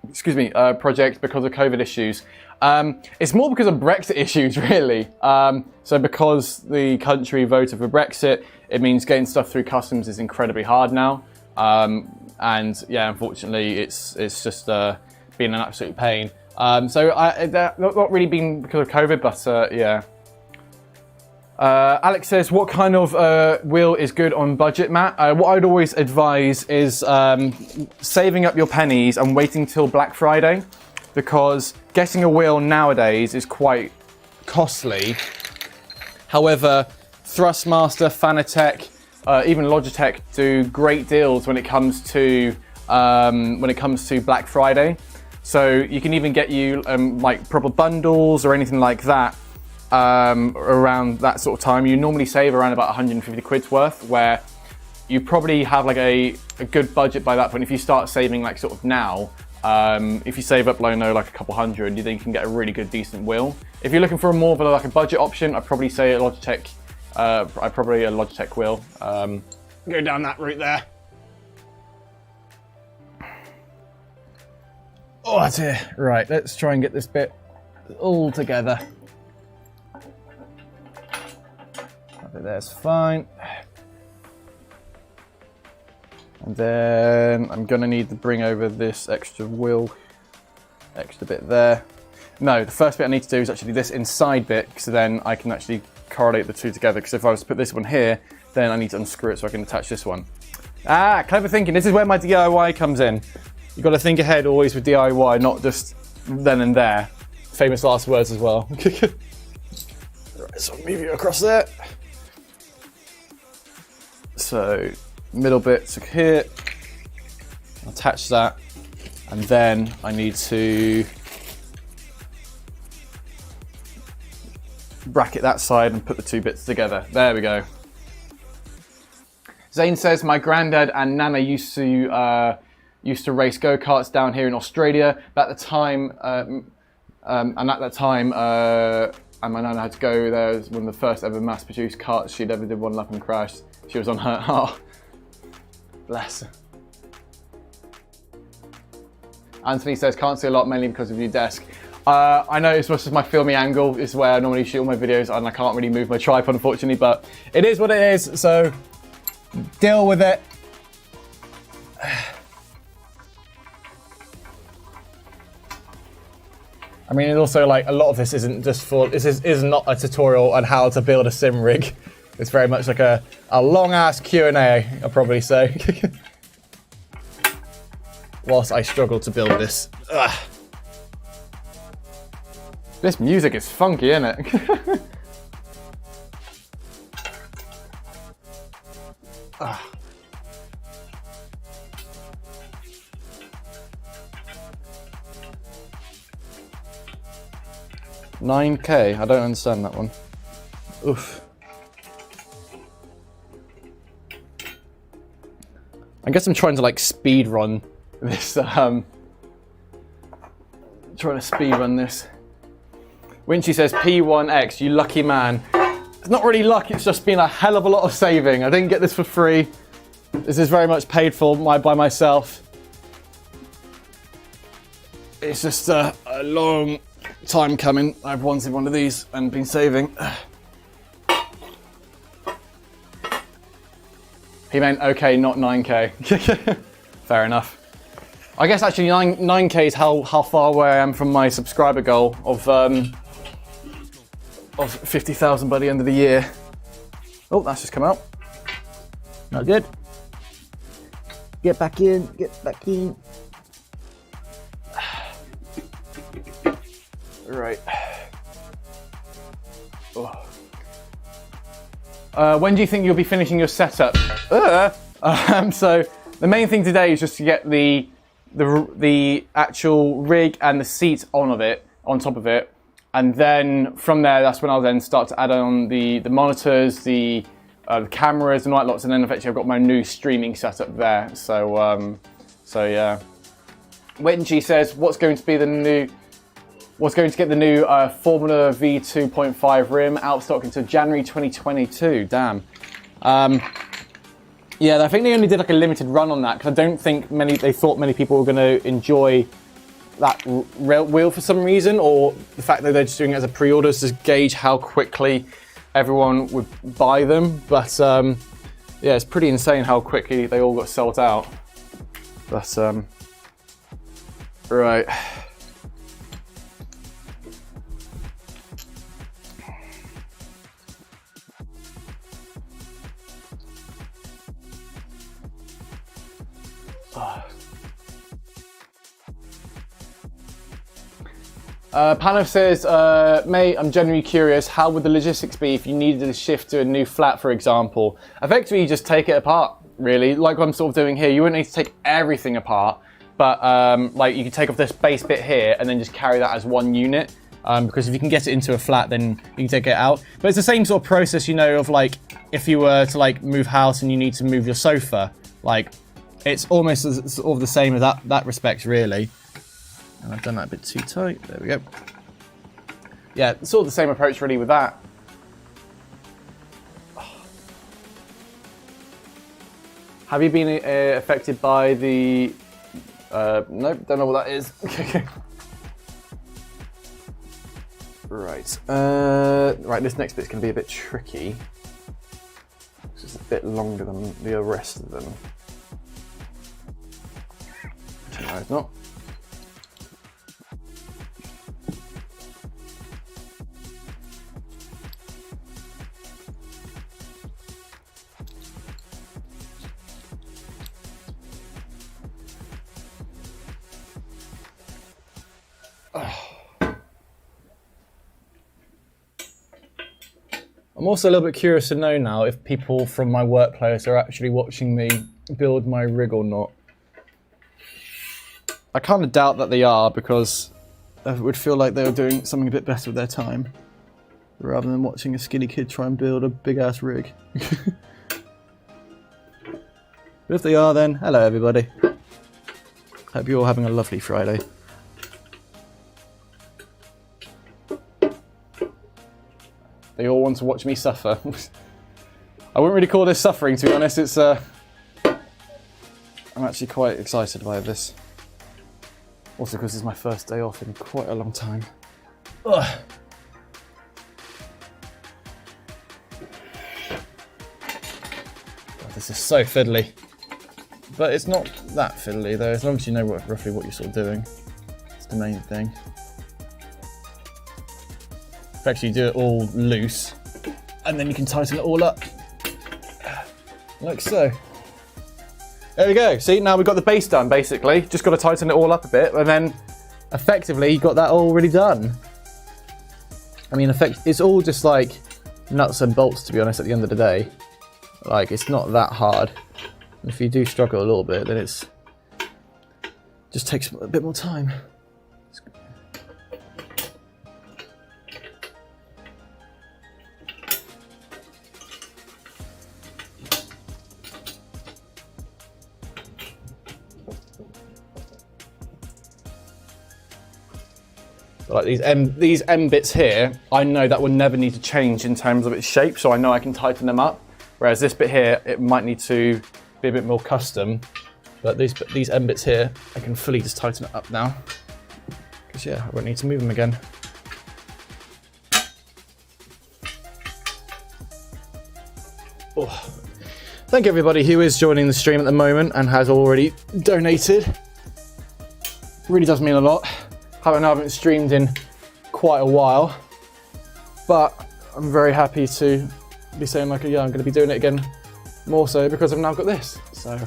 Project because of COVID issues. It's more because of Brexit issues, really. So because the country voted for Brexit, it means getting stuff through customs is incredibly hard now. And yeah, unfortunately, it's just been an absolute pain. So not really been because of COVID, but yeah. Alex says, what kind of wheel is good on budget, Matt? What I'd always advise is saving up your pennies and waiting till Black Friday, because getting a wheel nowadays is quite costly. However, Thrustmaster, Fanatec, even Logitech do great deals when it comes to Black Friday. So you can even get you like proper bundles or anything like that around that sort of time. You normally save around about 150 quid's worth, where you probably have like a good budget by that point. If you start saving like sort of now, if you save up, I know, like a couple hundred, you then can get a really good, decent wheel. If you're looking for more of like a budget option, I'd probably say a Logitech. Probably a Logitech wheel. Go down that route there. Oh dear. Right, let's try and get this bit all together. That bit there's fine. And then I'm gonna need to bring over this extra bit there. No, the first bit I need to do is actually this inside bit, so then I can actually correlate the two together. Because if I was to put this one here, then I need to unscrew it so I can attach this one. Ah, clever thinking. This is where my DIY comes in. You've got to think ahead always with DIY, not just then and there. Famous last words as well. Right, so I'll move you across there. So, middle bit to here. Attach that. And then I need to bracket that side and put the two bits together. There we go. Zane says, my granddad and nana used to race go-karts down here in Australia. But at the time, and my nana had to go there. It was one of the first ever mass-produced carts she'd ever did one lap and crashed. She was on her, oh, bless her. Anthony says, can't see a lot, mainly because of your desk. I know it's just my filmy angle is where I normally shoot all my videos, and I can't really move my tripod, unfortunately, but it is what it is, so deal with it. I mean, also, like, a lot of this isn't just for, this is not a tutorial on how to build a sim rig. It's very much like a long-ass Q&A, I'll probably say. Whilst I struggle to build this. Ugh. This music is funky, isn't it? Ugh. $9K? I don't understand that one. Oof. I guess I'm trying to like speed run this. Trying to speed run this. Winchy says P1X, you lucky man. It's not really luck, it's just been a hell of a lot of saving. I didn't get this for free. This is very much paid for by myself. It's just a long time coming. I've wanted one of these and been saving. He meant okay, not 9K. Fair enough. I guess actually 9K is how far away I am from my subscriber goal of 50,000 by the end of the year. Oh, that's just come out. Not good. Get back in, get back in. Right. Oh. When do you think you'll be finishing your setup? So the main thing today is just to get the actual rig and the seat on top of it, and then from there, that's when I'll then start to add on the monitors, the cameras, and all that lots, and then eventually I've got my new streaming setup there. So yeah. Wenji says, what's going to get the new Formula V 2.5 rim out of stock until January 2022? Damn. Yeah, I think they only did like a limited run on that because I don't think they thought many people were going to enjoy that wheel for some reason, or the fact that they're just doing it as a pre-order to gauge how quickly everyone would buy them. But yeah, it's pretty insane how quickly they all got sold out. But right. Pano says, mate, I'm genuinely curious, how would the logistics be if you needed to shift to a new flat, for example? Effectively, you just take it apart, really, like I'm sort of doing here. You wouldn't need to take everything apart, but like you could take off this base bit here and then just carry that as one unit, because if you can get it into a flat, then you can take it out. But it's the same sort of process, you know, of like, if you were to like move house and you need to move your sofa, like, it's almost sort of the same as that respect, really. And I've done that a bit too tight. There we go. Yeah, it's sort of the same approach really with that. Have you been affected by the... nope, don't know what that is. Right. Right, this next bit's going to be a bit tricky. It's just a bit longer than the rest of them. No, it's not. I'm also a little bit curious to know now if people from my workplace are actually watching me build my rig or not. I kind of doubt that they are, because I would feel like they were doing something a bit better with their time, rather than watching a skinny kid try and build a big-ass rig. But if they are, then hello everybody. Hope you're all having a lovely Friday. They all want to watch me suffer. I wouldn't really call this suffering, to be honest. It's I'm actually quite excited by this. Also because it's my first day off in quite a long time. Ugh. God, this is so fiddly. But it's not that fiddly though, as long as you know roughly what you're sort of doing. It's the main thing. If you actually do it all loose, and then you can tighten it all up. Like so. There we go. See, now we've got the base done, basically. Just got to tighten it all up a bit, and then effectively you got that already done. I mean, it's all just like nuts and bolts, to be honest, at the end of the day. Like, it's not that hard. If you do struggle a little bit, then it's just takes a bit more time. Like these M bits here, I know that will never need to change in terms of its shape, so I know I can tighten them up. Whereas this bit here, it might need to be a bit more custom. But these M bits here, I can fully just tighten it up now. Because yeah, I won't need to move them again. Oh. Thank everybody who is joining the stream at the moment and has already donated. Really does mean a lot. I haven't streamed in quite a while, but I'm very happy to be saying like, yeah, I'm going to be doing it again more so because I've now got this. So,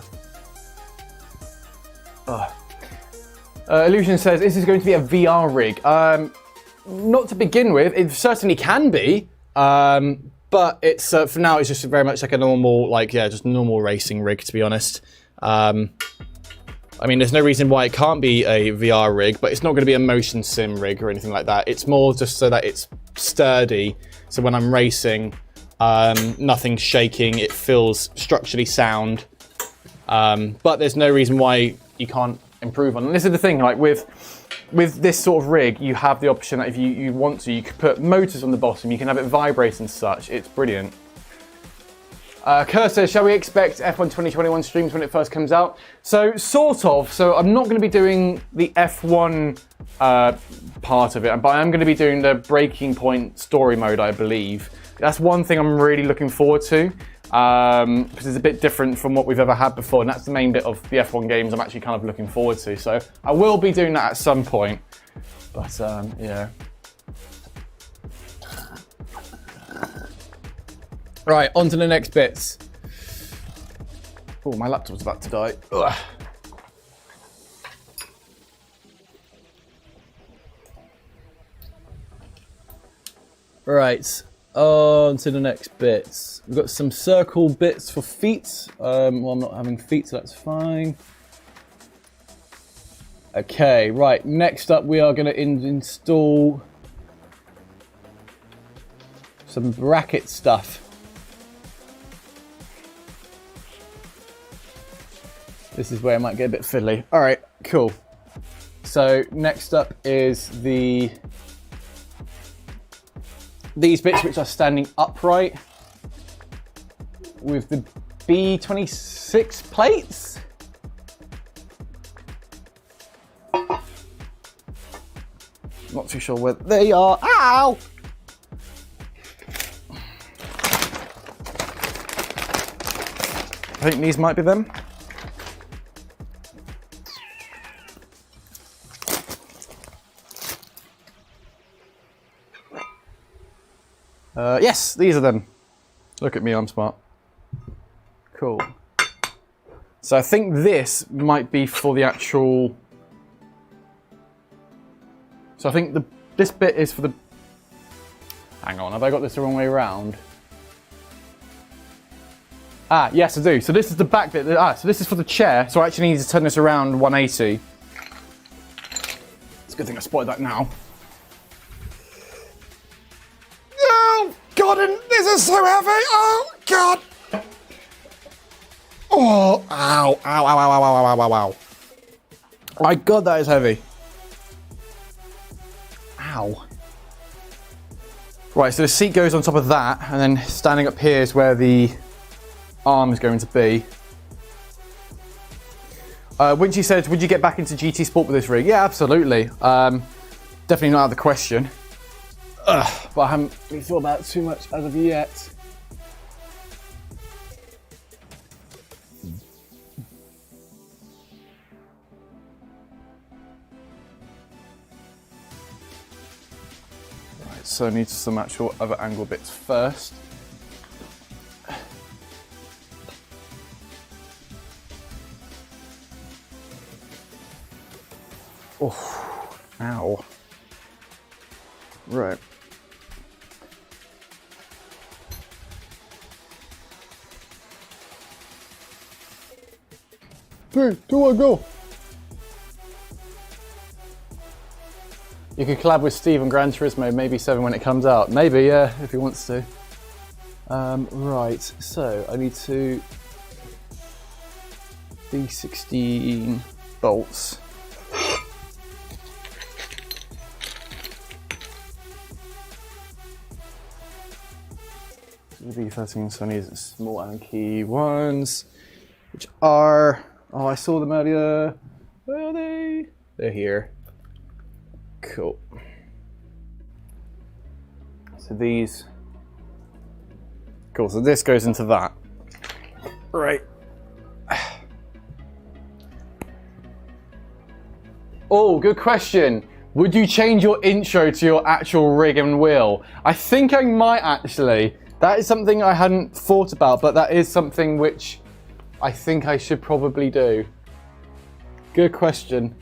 Illusion says, is this going to be a VR rig? Not to begin with, it certainly can be, but it's for now it's just very much like a normal, just normal racing rig, to be honest. I mean, there's no reason why it can't be a VR rig, but it's not going to be a motion sim rig or anything like that. It's more just so that it's sturdy. So when I'm racing, nothing's shaking. It feels structurally sound. But there's no reason why you can't improve on it. And this is the thing, like with this sort of rig, you have the option that if you want to, you could put motors on the bottom. You can have it vibrate and such. It's brilliant. Kerr says, shall we expect F1 2021 streams when it first comes out? So, sort of. So, I'm not going to be doing the F1 part of it, but I am going to be doing the Breaking Point story mode, I believe. That's one thing I'm really looking forward to, because it's a bit different from what we've ever had before, and that's the main bit of the F1 games I'm actually kind of looking forward to. So, I will be doing that at some point, but yeah. Right, on to the next bits. Oh, my laptop's about to die. Ugh. Right, on to the next bits. We've got some circle bits for feet. Well, I'm not having feet, so that's fine. Okay, right, next up we are going to install some bracket stuff. This is where it might get a bit fiddly. All right, cool. So next up is these bits which are standing upright with the B26 plates. Not too sure where they are. Ow! I think these might be them. Yes, these are them. Look at me, I'm smart. Cool. So I think this might be for the actual... So I think this bit is for the... Hang on, have I got this the wrong way around? Ah, yes, I do. So this is the back bit. So this is for the chair. So I actually need to turn this around 180. It's a good thing I spotted that now. God, this is so heavy! Oh, God! Oh, ow, ow, ow, ow, ow, ow, ow, ow, ow. My God, that is heavy. Ow. Right, so the seat goes on top of that, and then standing up here is where the arm is going to be. Winchy said, would you get back into GT Sport with this rig? Yeah, absolutely. Definitely not out of the question. But I haven't really thought about it too much as of yet. Right, so I need some actual other angle bits first. Oh, ow. Right. Three, two, one, go. You could collab with Steve on Gran Turismo, maybe 7 when it comes out. Maybe, yeah, if he wants to. Right, so I need to D16 bolts. B13, so I need small Allen key ones, which are, oh, I saw them earlier. Where are they? They're here. Cool. So these, cool, so this goes into that. Right. Oh, good question. Would you change your intro to your actual rig and wheel? I think I might actually. That is something I hadn't thought about, but that is something which I think I should probably do. Good question.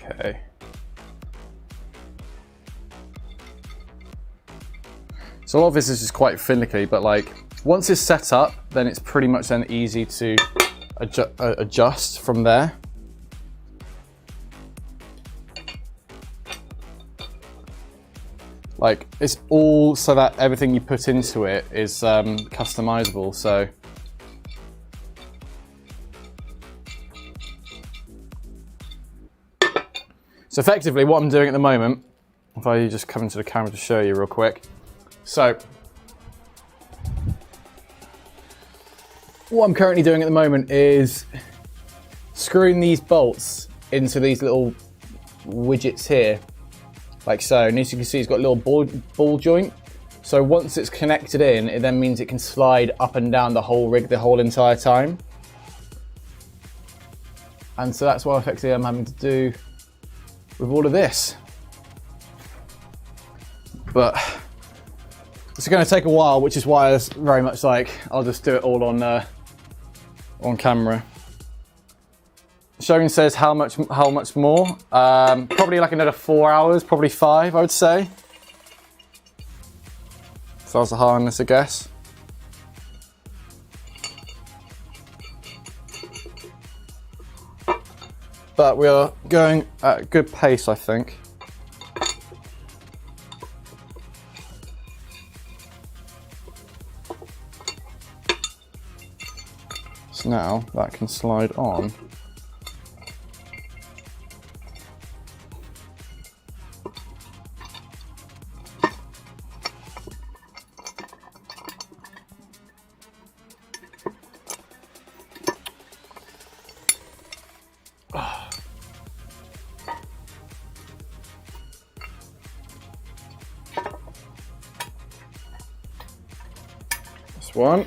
Okay. So a lot of this is just quite finicky, but like once it's set up, then it's pretty much then easy to adjust from there. Like it's all so that everything you put into it is customizable. So effectively what I'm doing at the moment, if I just come into the camera to show you real quick. So what I'm currently doing at the moment is screwing these bolts into these little widgets here, like so. And as you can see, it's got a little ball joint. So once it's connected in, it then means it can slide up and down the whole rig the whole entire time. And so that's what effectively I'm having to do with all of this. But it's going to take a while, which is why it's very much like I'll just do it all on camera. Shogun says how much more? Probably like another 4 hours, probably 5, I would say. If I was to harness a guess. But we are going at a good pace, I think. So now that can slide on. That's one.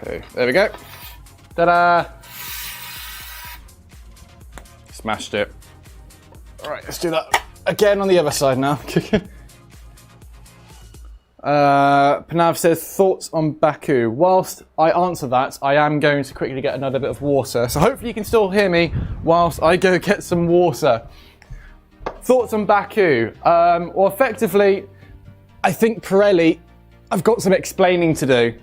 Two. There we go. Ta-da! Smashed it. All right, let's do that again on the other side now. Panav says, thoughts on Baku? Whilst I answer that, I am going to quickly get another bit of water. So hopefully you can still hear me whilst I go get some water. Thoughts on Baku? Well, effectively, I think Pirelli, I've got some explaining to do.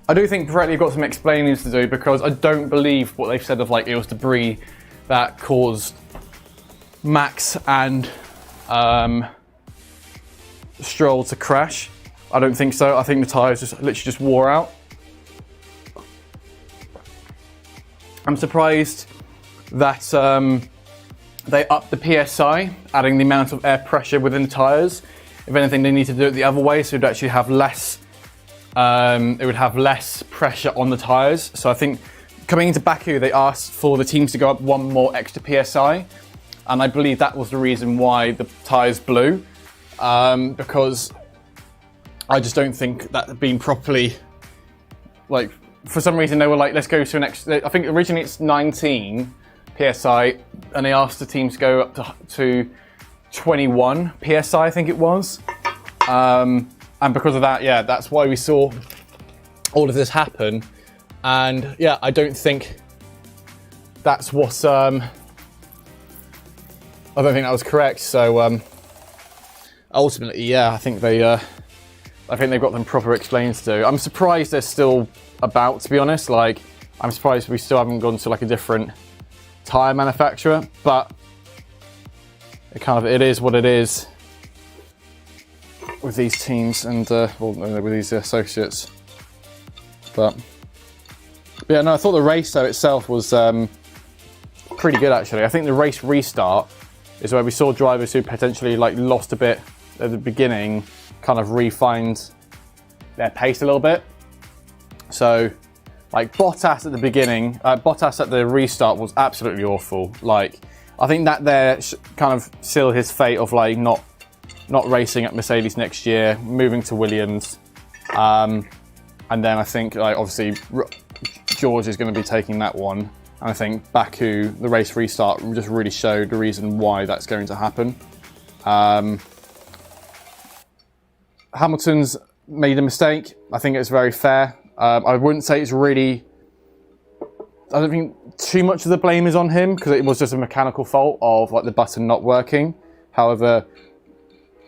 I do think Pirelli have got some explaining to do because I don't believe what they've said of like it was debris that caused Max and Stroll to crash. I don't think so. I think the tyres literally just wore out. I'm surprised that they upped the PSI, adding the amount of air pressure within the tyres. If anything, they need to do it the other way so it'd actually have less. It would have less pressure on the tyres. So I think coming into Baku, they asked for the teams to go up one more extra PSI. And I believe that was the reason why the tyres blew. Because I just don't think that had been properly, like, for some reason they were like, let's go to an extra, I think originally it's 19 PSI and they asked the teams to go up to 21 PSI, I think it was. And because of that, yeah, that's why we saw all of this happen. And yeah, I don't think that's what, I don't think that was correct. So ultimately, yeah, I think they've got them proper explains to do. I'm surprised they're still about, to be honest. Like, I'm surprised we still haven't gone to like a different tyre manufacturer, but it is what it is with these teams and with these associates. But yeah, no, I thought the race though itself was pretty good actually. I think the race restart is where we saw drivers who potentially like lost a bit at the beginning kind of refined their pace a little bit. So like Bottas at the beginning, Bottas at the restart was absolutely awful. Like I think that there kind of sealed his fate of like not racing at Mercedes next year, moving to Williams. And then I think like obviously George is going to be taking that one. And I think Baku, the race restart, just really showed the reason why that's going to happen. Hamilton's made a mistake. I think it's very fair. I wouldn't say it's really, I don't think too much of the blame is on him because it was just a mechanical fault of like the button not working. However,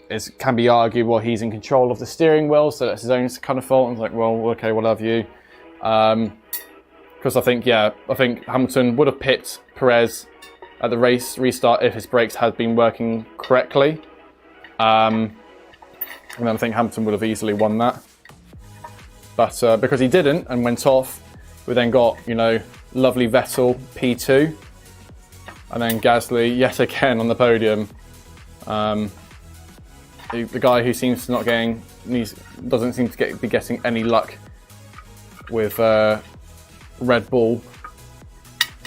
it can be argued, well, he's in control of the steering wheel, so that's his own kind of fault. And it's like, well, okay, we'll have you. Because I think Hamilton would have pipped Perez at the race restart if his brakes had been working correctly. And then I think Hamilton would have easily won that. But because he didn't and went off, we then got, lovely Vettel P2. And then Gasly yet again on the podium. The guy who seems to doesn't seem to be getting any luck with Red Bull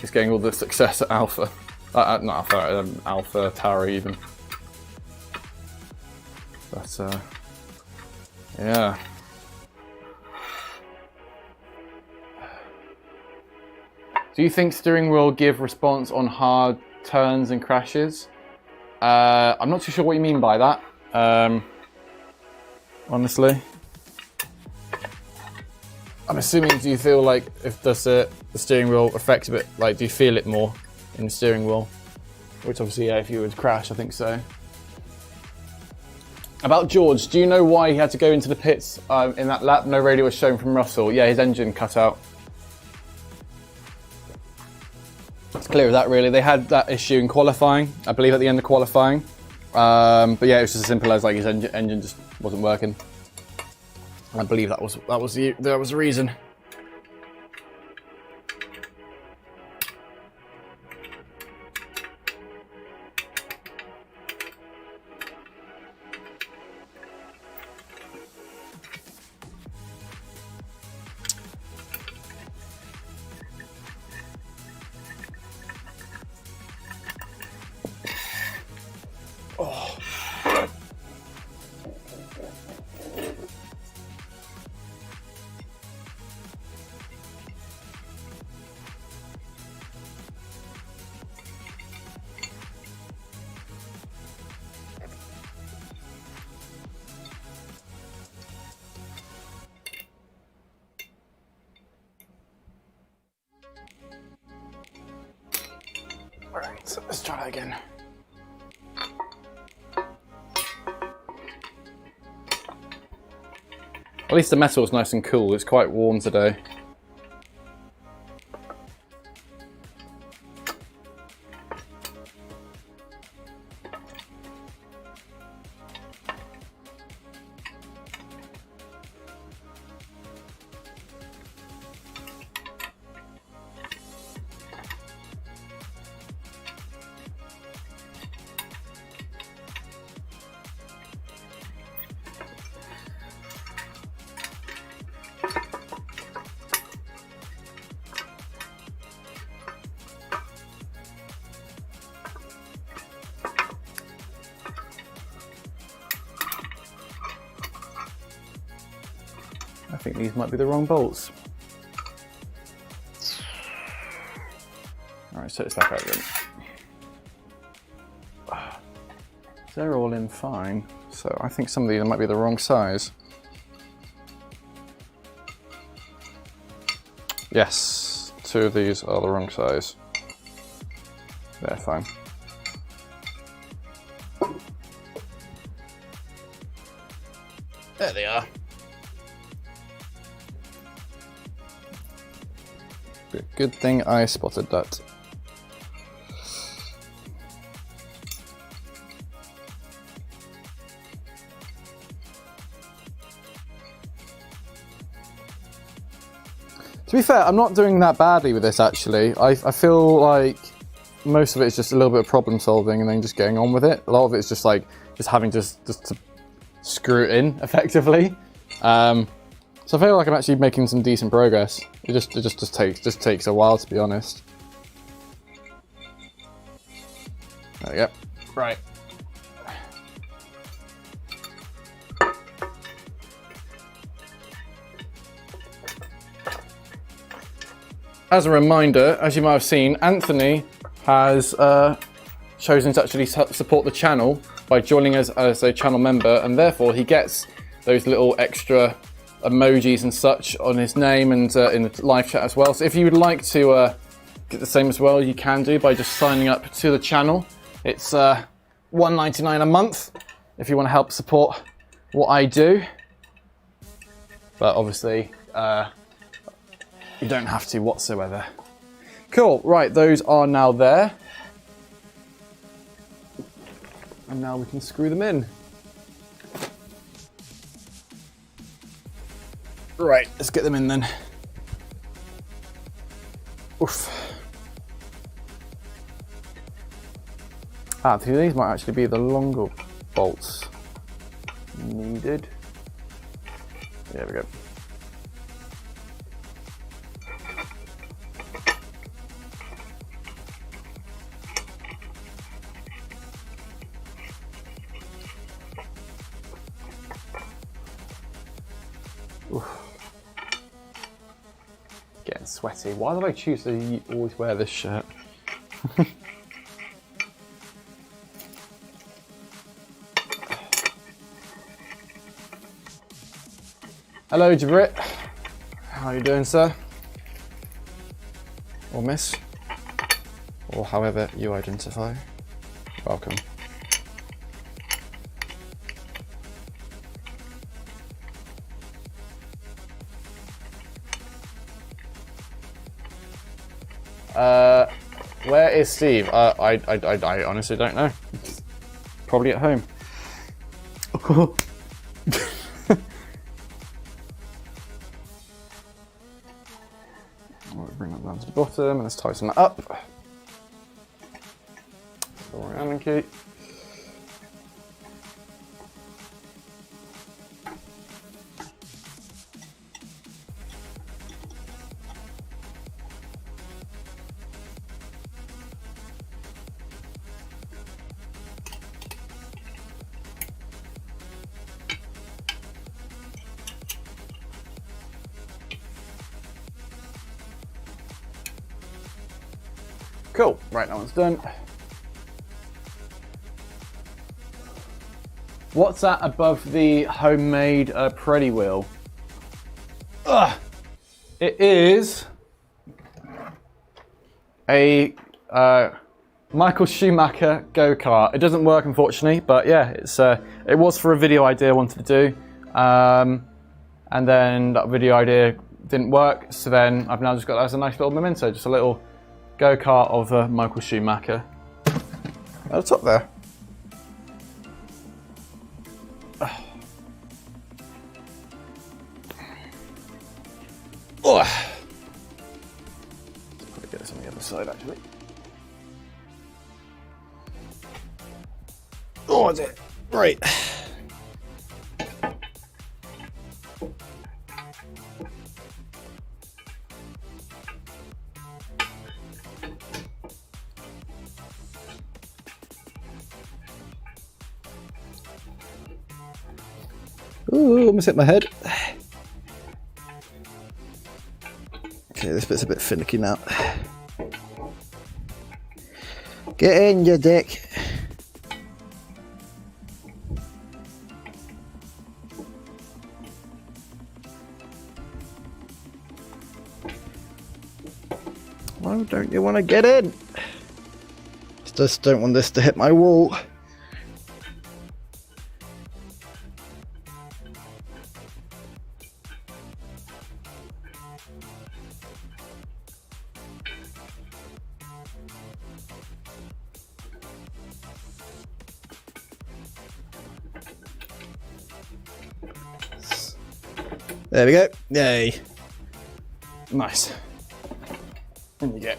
is getting all the success at Alpha. Not Alpha, Alpha Tauri even. But yeah. Do you think steering wheel give response on hard turns and crashes? I'm not too sure what you mean by that. Honestly, I'm assuming, do you feel like if the steering wheel affects a bit, like do you feel it more in the steering wheel? Which obviously, yeah, if you would crash, I think so. About George, do you know why he had to go into the pits in that lap? No radio was shown from Russell. Yeah, his engine cut out. It's clear of that really. They had that issue in qualifying, I believe at the end of qualifying. But yeah, it was just as simple as like his engine just wasn't working. I believe that was the reason. Right, so let's try that again. At least the metal is nice and cool. It's quite warm today. I think these might be the wrong bolts. Alright, set this back out again. They're all in fine, so I think some of these might be the wrong size. Yes, 2 of these are the wrong size. They're fine. There they are. Good thing I spotted that. To be fair, I'm not doing that badly with this actually. I feel like most of it is just a little bit of problem solving and then just getting on with it. A lot of it is just like having just to screw it in effectively. So I feel like I'm actually making some decent progress. It just takes a while, to be honest. There we go. Right. As a reminder, as you might have seen, Anthony has chosen to actually support the channel by joining us as a channel member, and therefore he gets those little extra emojis and such on his name and in the live chat as well. So if you would like to get the same as well, you can do by just signing up to the channel. It's $1.99 a month if you want to help support what I do. But obviously, you don't have to whatsoever. Cool, right, those are now there. And now we can screw them in. Right, let's get them in then. Oof. Ah, these might actually be the longer bolts needed. There we go. Oof. Getting sweaty. Why did I choose to always wear this shirt? Hello, Jabrit. How are you doing, sir? Or miss? Or however you identify. Welcome. Where is Steve? I honestly don't know. Probably at home. I'll bring that down to the bottom and let's tighten that up. Allen key. Cool, right, that one's done. What's that above the homemade Preddy wheel? Ugh. It is a Michael Schumacher go-kart. It doesn't work, unfortunately, but yeah, it was for a video idea I wanted to do. And then that video idea didn't work, so then I've now just got that as a nice little memento, just a little go-kart of Michael Schumacher. At the top there. Oh. Probably get this on the other side, actually. Oh, is it? Right. Ooh, almost hit my head. Okay, this bit's a bit finicky now. Get in, you dick. Why don't you want to get in? Just don't want this to hit my wall. There we go. Yay. Nice. In you get.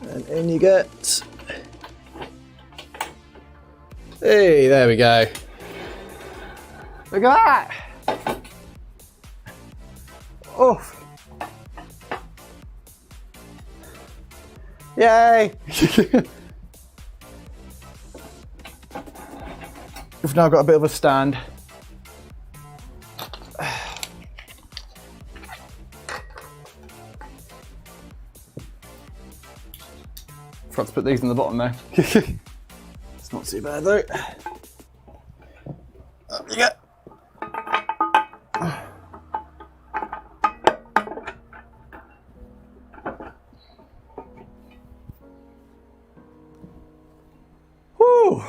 And in you get. Hey, there we go. Look at that! Oh! Yay! We've now got a bit of a stand. Forgot to put these in the bottom there. It's not too bad though. Up you go. Whew.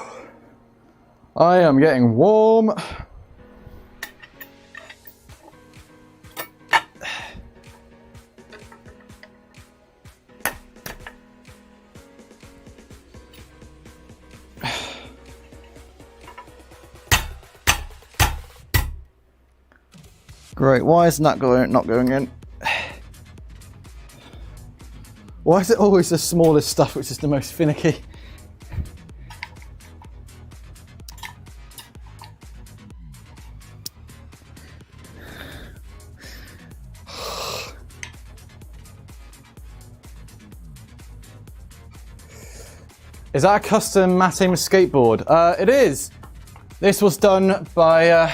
I am getting warm. Great, why isn't that not going in? Why is it always the smallest stuff which is the most finicky? Is that a custom Matteo skateboard? It is. This was done by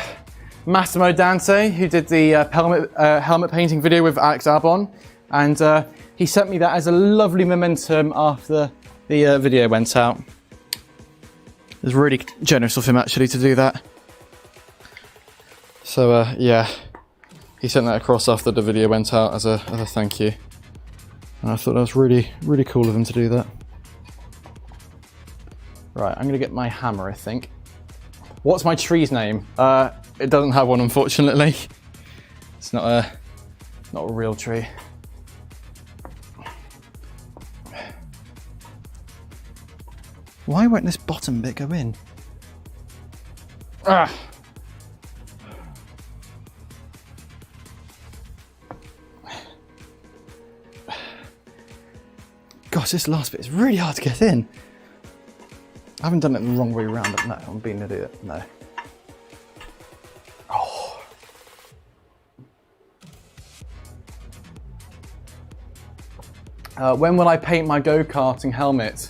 Massimo Dante, who did the helmet painting video with Alex Arbon, and he sent me that as a lovely momentum after the video went out. It was really generous of him actually to do that. So yeah, he sent that across after the video went out as a thank you, and I thought that was really cool of him to do that. Right, I'm gonna get my hammer, I think. What's my tree's name? It doesn't have one, unfortunately. It's not a real tree. Why won't this bottom bit go in? Ah. Gosh, this last bit is really hard to get in. I haven't done it the wrong way around, but no, I'm being an idiot. No. Oh. When will I paint my go-karting helmet?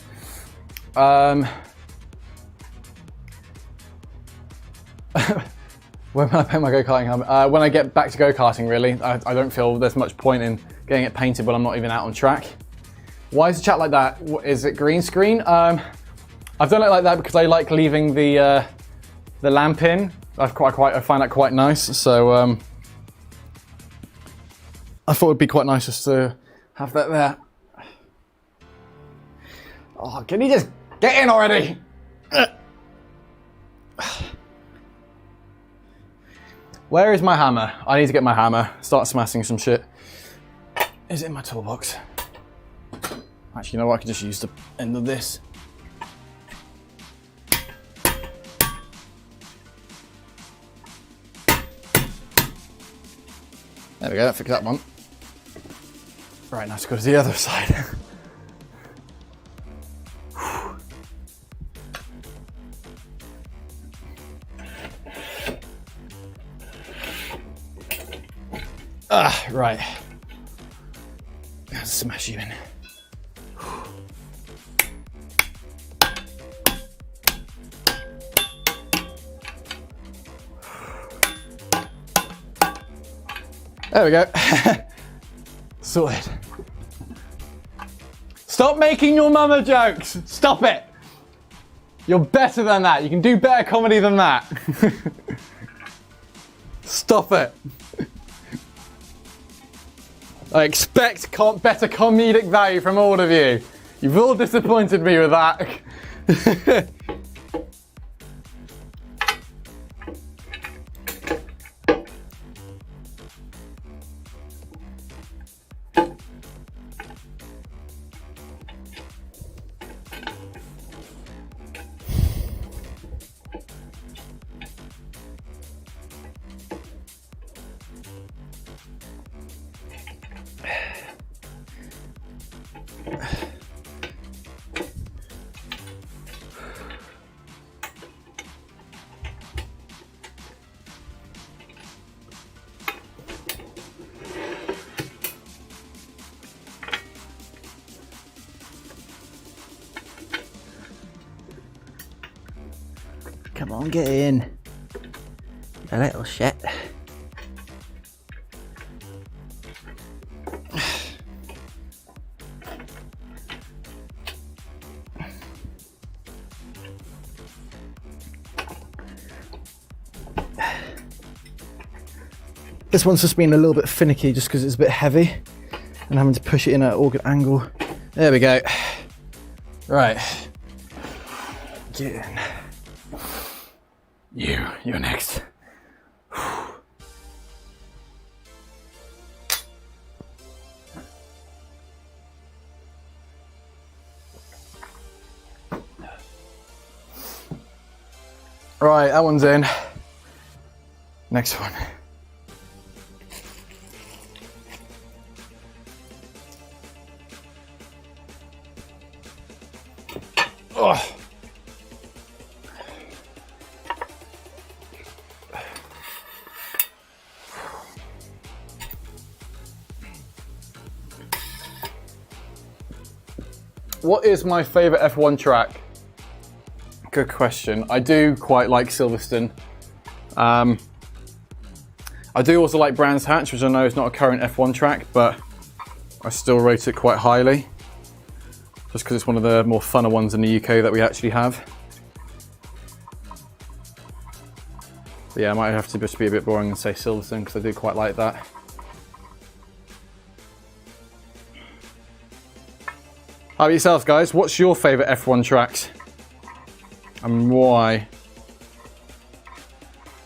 When will I paint my go-karting helmet? When I get back to go-karting, really. I don't feel there's much point in getting it painted when I'm not even out on track. Why is the chat like that? Is it green screen? I've done it like that because I like leaving the lamp in. I find that quite nice. So I thought it'd be quite nice just to have that there. Oh, can you just get in already? Where is my hammer? I need to get my hammer. Start smashing some shit. Is it in my toolbox? Actually, you know what? I could just use the end of this. There we go, that fixed that one. Right, now to go to the other side. Right. Let's smash you in. There we go. Sorted. Stop making your mama jokes. Stop it. You're better than that. You can do better comedy than that. Stop it. I expect better comedic value from all of you. You've all disappointed me with that. Come on, get in. You little shit. This one's just been a little bit finicky just because it's a bit heavy and having to push it in at an awkward angle. There we go. Right. Get in. You're next. Right, that one's in. Next one. Oh. What is my favourite F1 track? Good question. I do quite like Silverstone. I do also like Brands Hatch, which I know is not a current F1 track, but I still rate it quite highly. Just because it's one of the more funner ones in the UK that we actually have. But yeah, I might have to just be a bit boring and say Silverstone, because I do quite like that. How about yourselves, guys? What's your favourite F1 tracks? And why?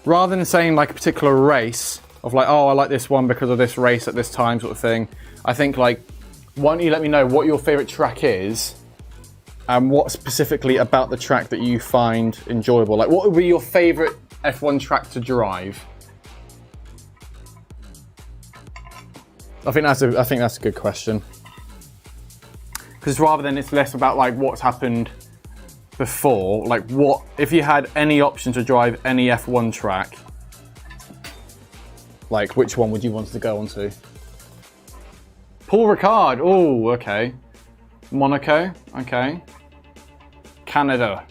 Rather than saying like a particular race, of like, oh, I like this one because of this race at this time sort of thing, I think like, why don't you let me know what your favourite track is and what specifically about the track that you find enjoyable? Like, what would be your favourite F1 track to drive? I think that's a good question. Because rather than it's less about like what's happened before, like what if you had any option to drive any F1 track, like which one would you want to go on to? Paul Ricard, oh, okay. Monaco, okay. Canada.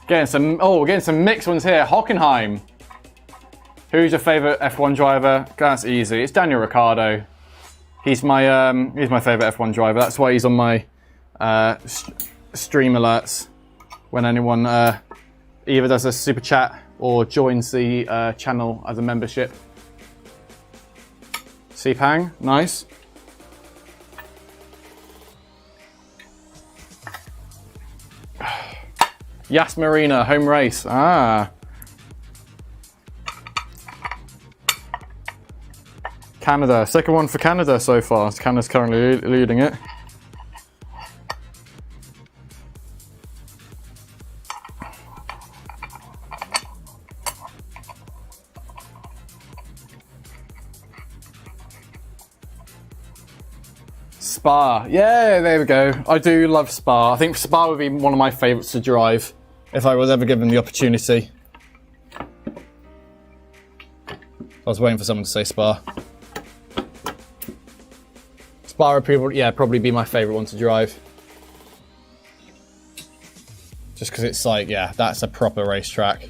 Getting some mixed ones here. Hockenheim. Who's your favourite F1 driver? That's easy. It's Daniel Ricciardo. He's my favourite F1 driver. That's why he's on my stream alerts when anyone either does a super chat or joins the channel as a membership. Sepang, nice. Yas Marina, home race. Ah. Canada, second one for Canada so far. Canada's currently leading it. Spa, yeah, there we go. I do love Spa. I think Spa would be one of my favourites to drive if I was ever given the opportunity. I was waiting for someone to say Spa. Spa would probably be my favourite one to drive. Just because it's like, yeah, that's a proper racetrack.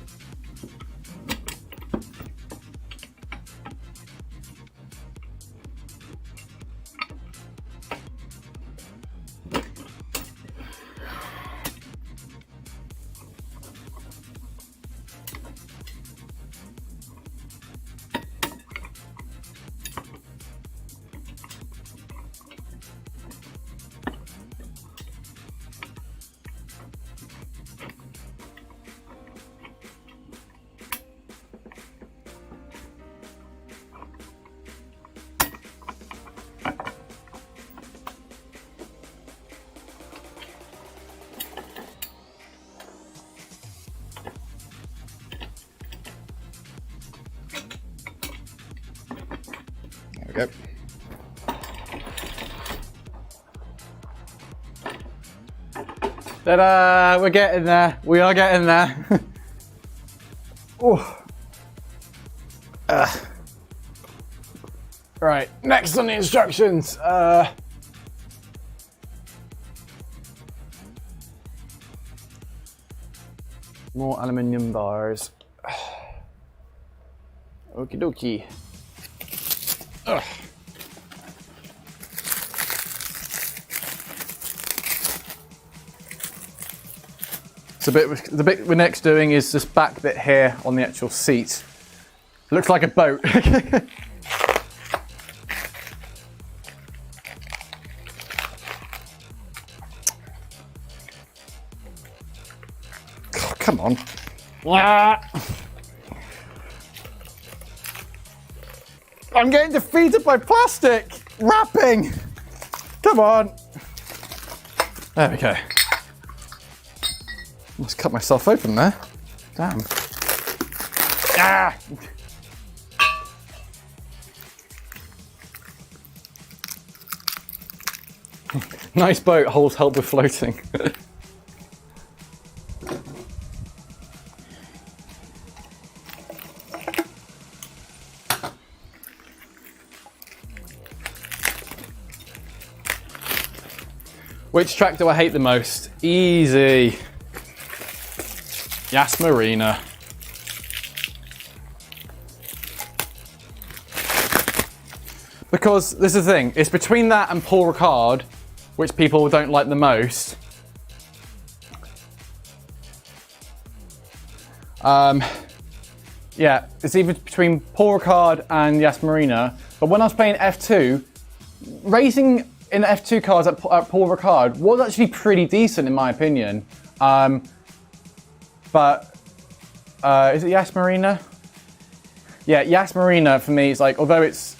There we go. Ta-da! We're getting there. We are getting there. Right, next on the instructions. More aluminium bars. Okie dokie. Ugh. So the bit we're next doing is this back bit here on the actual seat. Looks like a boat. Oh, come on. I'm getting defeated by plastic wrapping. Come on. There we go. Almost cut myself open there. Damn. Ah. Nice boat. Holes help with floating. Which track do I hate the most? Easy. Yas Marina. Because this is the thing, it's between that and Paul Ricard, which people don't like the most. Yeah, it's either between Paul Ricard and Yas Marina, but when I was playing F2, racing in F2 cars at Paul Ricard was actually pretty decent in my opinion. But is it Yas Marina? Yeah, Yas Marina for me is like, although it's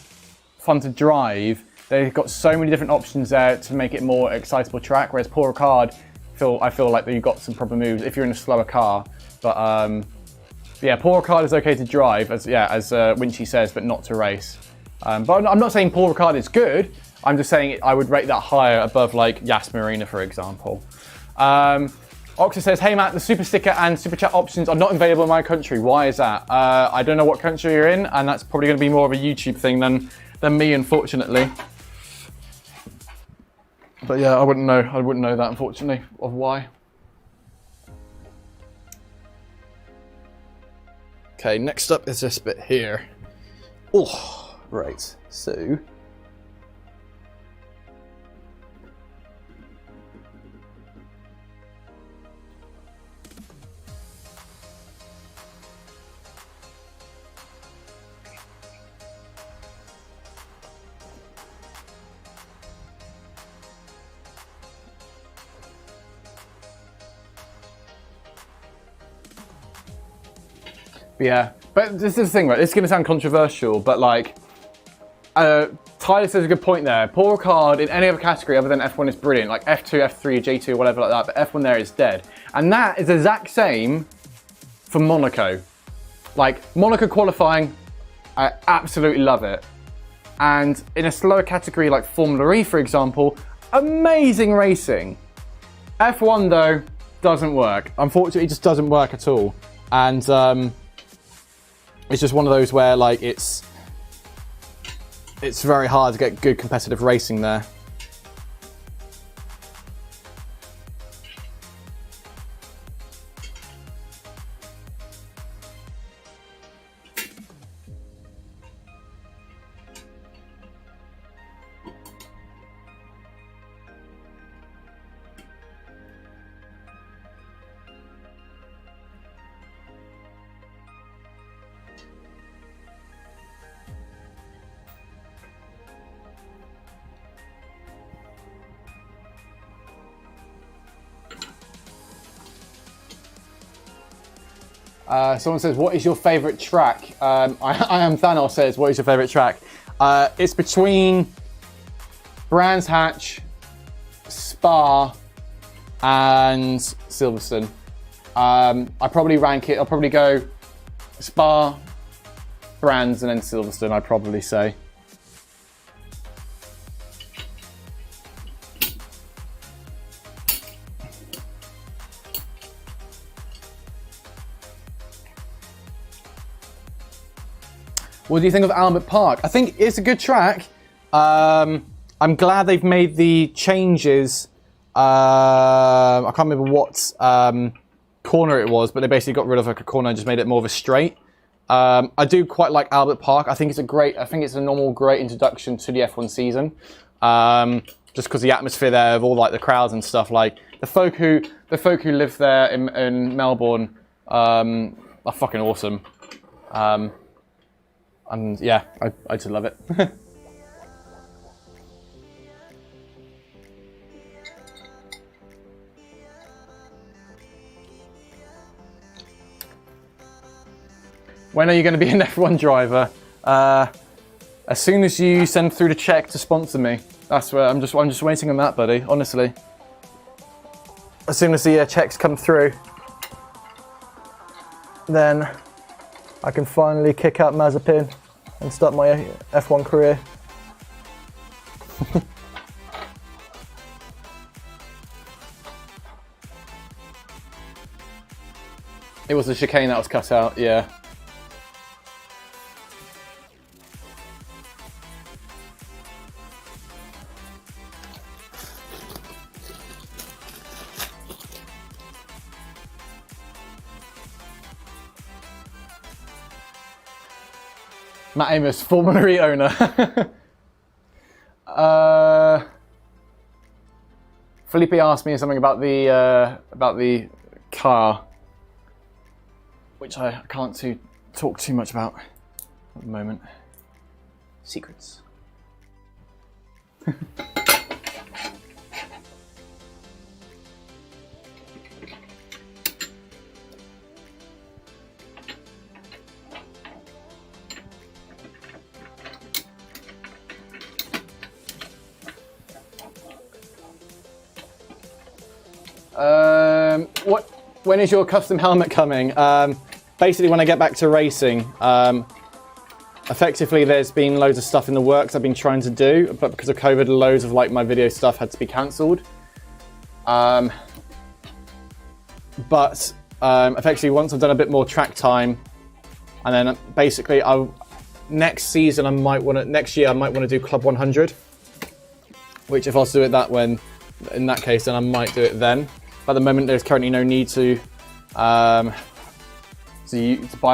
fun to drive, they've got so many different options there to make it a more excitable track, whereas Paul Ricard, I feel like you've got some proper moves if you're in a slower car. But yeah, Paul Ricard is okay to drive, as Winchy says, but not to race. But I'm not saying Paul Ricard is good, I'm just saying I would rate that higher above like Yas Marina, for example. Oxa says, hey Matt, the super sticker and super chat options are not available in my country. Why is that? I don't know what country you're in, and that's probably going to be more of a YouTube thing than me, unfortunately. But yeah, I wouldn't know that, unfortunately, of why. Okay, next up is this bit here. Oh, right, so Yeah, but this is the thing, right? It's going to sound controversial, but like, Tyler says a good point there. Paul Ricard in any other category other than F1 is brilliant, like F2, F3, J2, whatever like that, but F1 there is dead. And that is the exact same for Monaco. Like, Monaco qualifying, I absolutely love it. And in a slower category like Formula E, for example, amazing racing. F1 though, doesn't work. Unfortunately, it just doesn't work at all. And it's just one of those where like it's very hard to get good competitive racing there. Someone says, what is your favourite track? I am Thanos says, what is your favourite track? It's between Brands Hatch, Spa, and Silverstone. I probably rank it, I'll probably go Spa, Brands, and then Silverstone, I'd probably say. What do you think of Albert Park? I think it's a good track. I'm glad they've made the changes. I can't remember what corner it was, but they basically got rid of like a corner and just made it more of a straight. I do quite like Albert Park. I think it's a normal great introduction to the F1 season. Just because the atmosphere there of all like the crowds and stuff, like the folk who live there in Melbourne are fucking awesome. And yeah, I just love it. When are you going to be an F1 driver? As soon as you send through the check to sponsor me. That's where I'm just waiting on that, buddy. Honestly. As soon as the checks come through, then I can finally kick out Mazepin and start my F1 career. It was the chicane that was cut out, yeah. Matt Amos, Formula E owner. Felipe asked me something about the car, which I can't talk too much about at the moment. Secrets. When is your custom helmet coming? Basically, when I get back to racing. Effectively, there's been loads of stuff in the works I've been trying to do, but because of COVID, loads of like my video stuff had to be cancelled. But effectively, once I've done a bit more track time, and then basically, next year I might want to do Club 100. Which, if I was to do it in that case, then I might do it then. But at the moment, there's currently no need to buy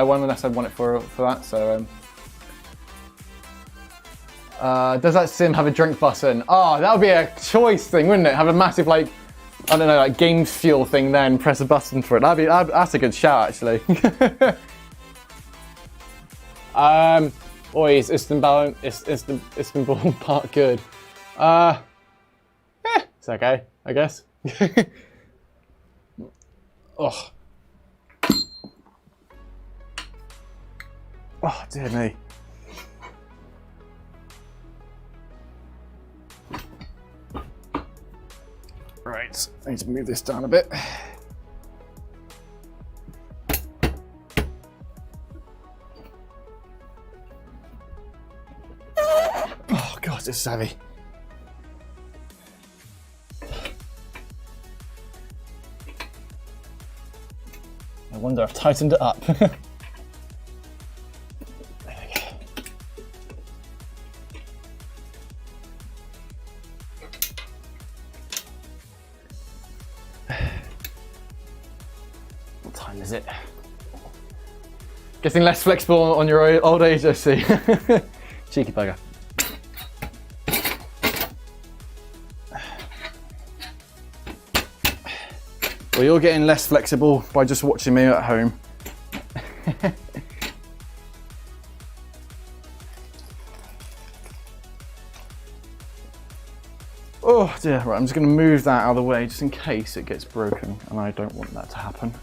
one unless I want it for that. So, does that sim have a drink button? Oh, that would be a choice thing, wouldn't it? Have a massive like, I don't know, like game fuel thing there and press a button for it. That's a good shout, actually. Is Istanbul Park good? It's okay, I guess. Oh. Oh, dear me. Right, I need to move this down a bit. Oh God, this is heavy. I wonder I've tightened it up. There we go. What time is it? Getting less flexible on your old age, I see. Cheeky bugger. Well, you're getting less flexible by just watching me at home. Oh dear, right, I'm just going to move that out of the way just in case it gets broken, and I don't want that to happen.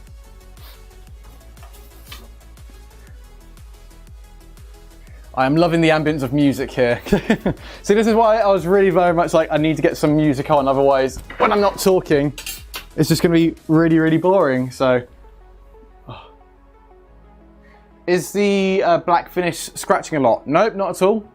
I am loving the ambience of music here. See, this is why I was really very much like, I need to get some music on, otherwise when I'm not talking, it's just going to be really, really boring. So, oh. Is the black finish scratching a lot? Nope, not at all.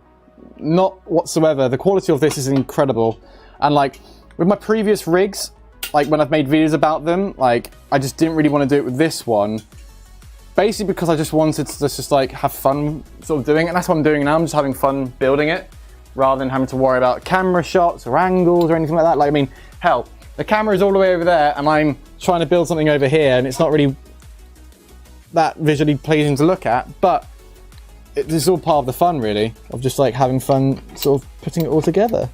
Not whatsoever. The quality of this is incredible. And like with my previous rigs, like when I've made videos about them, like I just didn't really want to do it with this one. Basically because I just wanted to just like have fun sort of doing it. And that's what I'm doing now. I'm just having fun building it rather than having to worry about camera shots or angles or anything like that. Like, I mean, hell, the camera is all the way over there and I'm trying to build something over here and it's not really that visually pleasing to look at, but this is all part of the fun really, of just like having fun sort of putting it all together.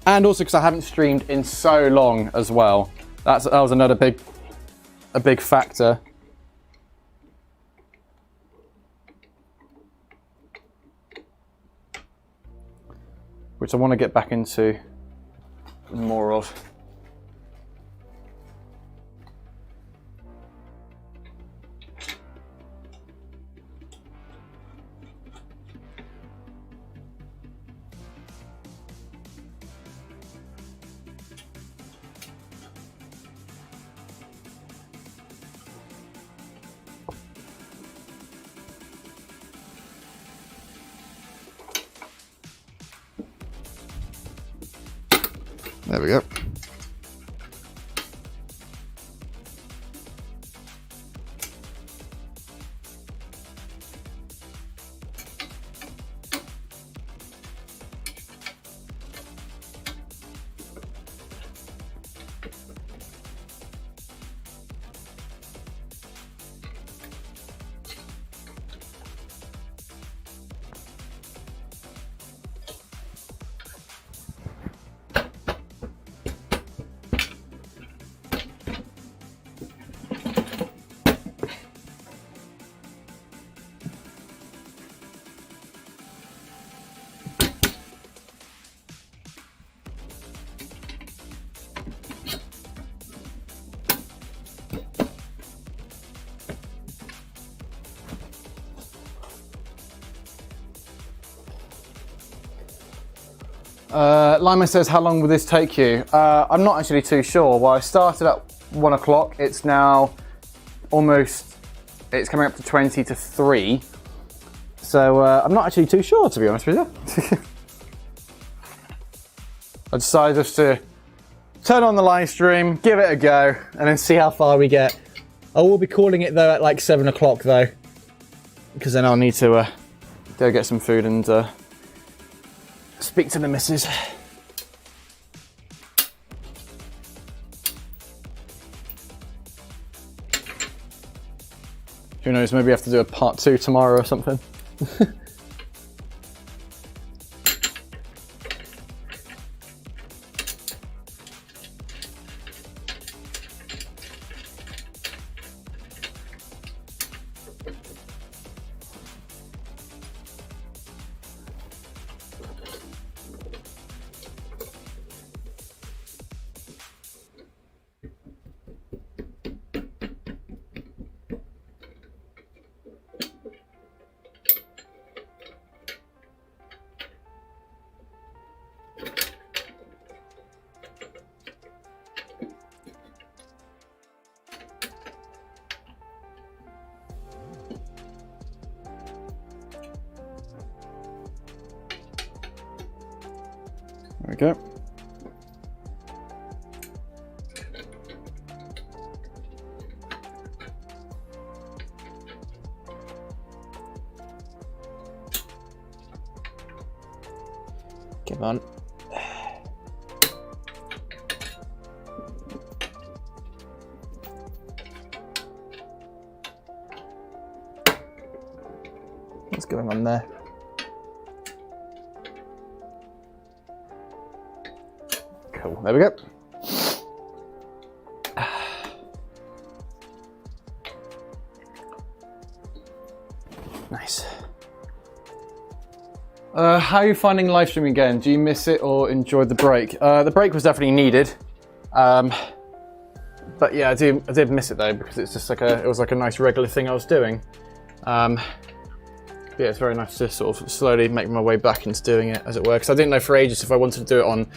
And also because I haven't streamed in so long as well. That was another big factor. Which I want to get back into more of. There we go. Lyman says, how long will this take you? I'm not actually too sure. Well, I started at 1 o'clock. It's now it's coming up to 20 to 3. So I'm not actually too sure, to be honest with you. I decided just to turn on the live stream, give it a go, and then see how far we get. I will be calling it though at like 7 o'clock though, because then I'll need to go get some food and speak to the missus. Who knows, maybe I have to do a part 2 tomorrow or something. There we go. Come on. What's going on there? Cool, there we go. Nice. How are you finding live streaming again? Do you miss it or enjoy the break? The break was definitely needed. But yeah, I did miss it though, because it's just like it was like a nice regular thing I was doing. Yeah, it's very nice to sort of slowly make my way back into doing it, as it were, because I didn't know for ages if I wanted to do it on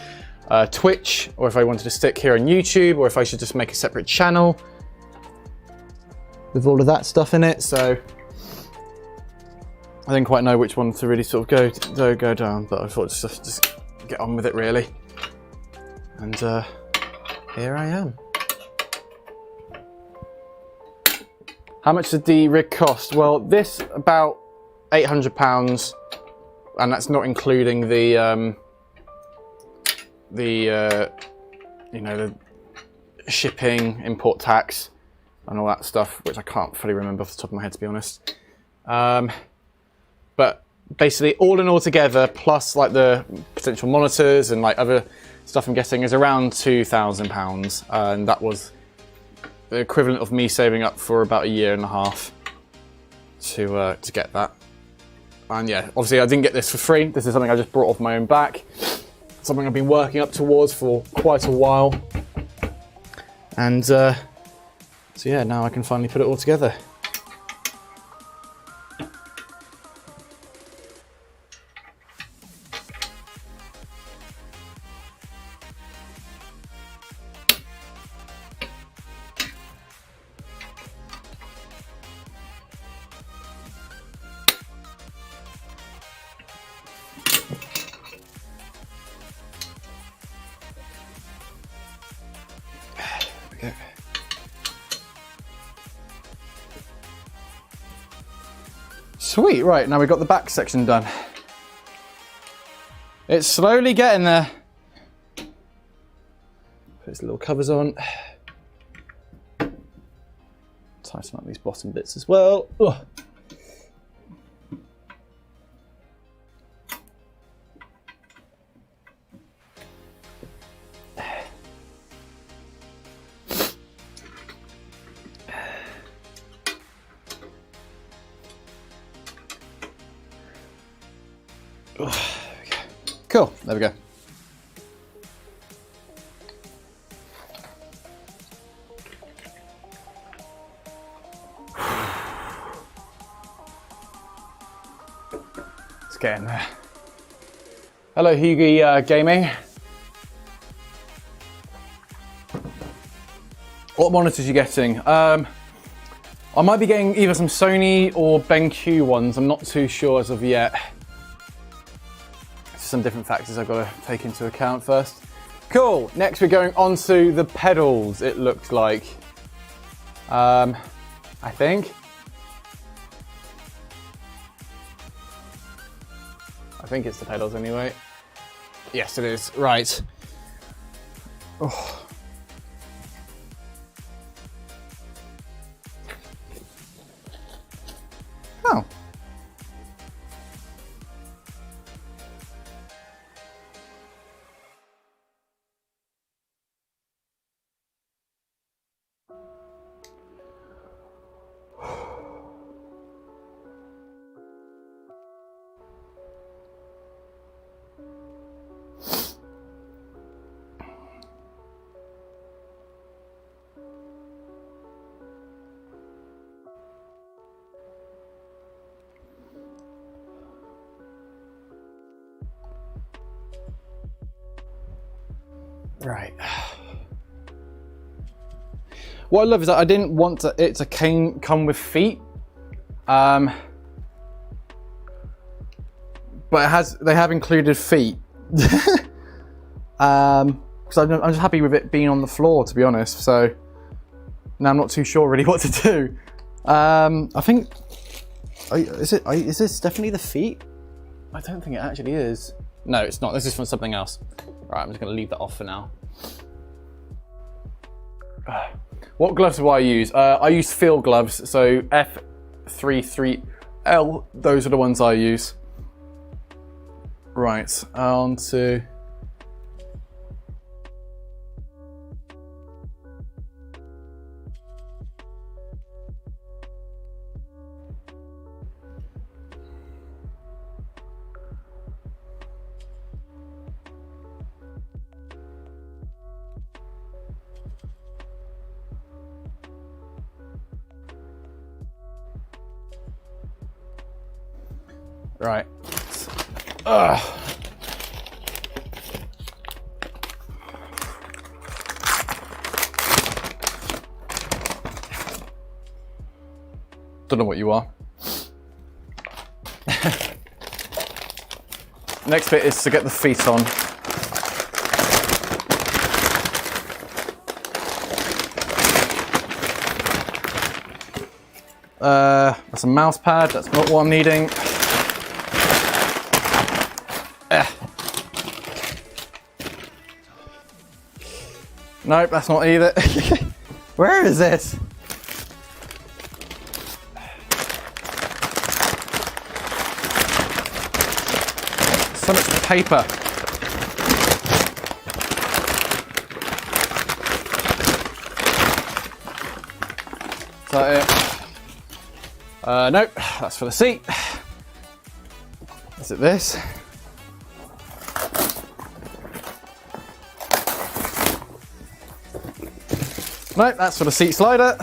Twitch, or if I wanted to stick here on YouTube, or if I should just make a separate channel with all of that stuff in it. So I didn't quite know which one to really sort of go down, but I thought just get on with it really. And here I am. How much did the rig cost? Well, this about £800, and that's not including the you know, the shipping, import tax, and all that stuff, which I can't fully remember off the top of my head, to be honest. But basically, all in all together, plus like the potential monitors and like other stuff I'm guessing, is around £2,000, and that was the equivalent of me saving up for about a year and a half to get that. And yeah, obviously I didn't get this for free. This is something I just brought off my own back. Something I've been working up towards for quite a while. And so yeah, now I can finally put it all together. Okay. Sweet, right, now we've got the back section done. It's slowly getting there. Put these little covers on. Tighten up these bottom bits as well. Ugh. Cool, there we go. It's getting there. Hello, Hughie Gaming. What monitors are you getting? I might be getting either some Sony or BenQ ones. I'm not too sure as of yet. Some different factors I've got to take into account first. Cool, next we're going on to the pedals, it looks like. I think it's the pedals anyway. Yes, it is, right. Oh. Oh. Right. What I love is that I didn't want it to come with feet, but they have included feet. because I'm just happy with it being on the floor, to be honest. So now I'm not too sure really what to do. I think, is this definitely the feet? I don't think it actually is. No, it's not. This is from something else. Right, I'm just going to leave that off for now. What gloves do I use? I use field gloves, so F33L. Those are the ones I use. Right, on to... Right. Don't know what you are. Next bit is to get the feet on. That's a mouse pad, that's not what I'm needing. Nope, that's not either. Where is it? So much paper. Is that it? Nope, that's for the seat. Is it this? Nope, that's for the seat slider.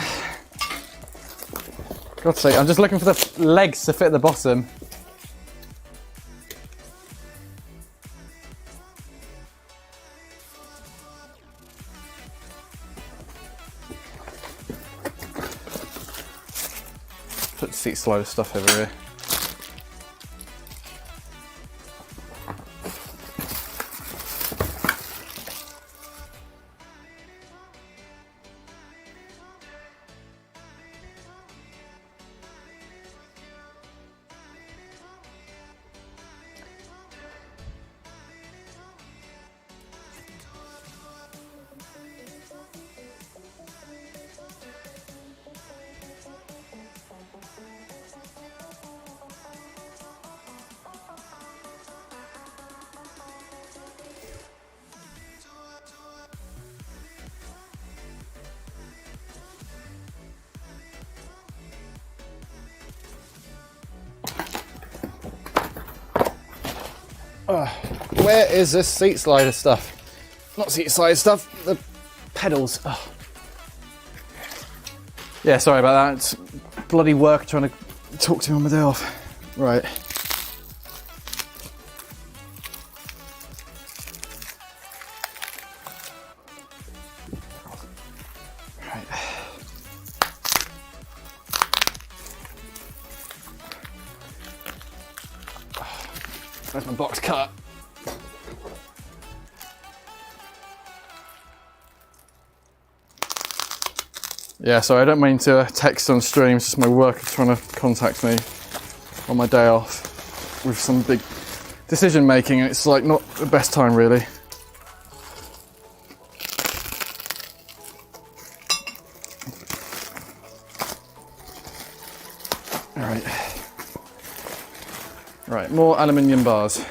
God's sake, I'm just looking for the legs to fit at the bottom. Put the seat slider stuff over here. Where is this seat slider stuff? Not seat slider stuff, the pedals. Oh. Yeah, sorry about that. It's bloody work trying to talk to me on my day off. Right. Where's my box cut? Yeah, sorry, I don't mean to text on stream, it's just my work trying to contact me on my day off with some big decision making, and it's like not the best time really. Alright. Right, more aluminium bars.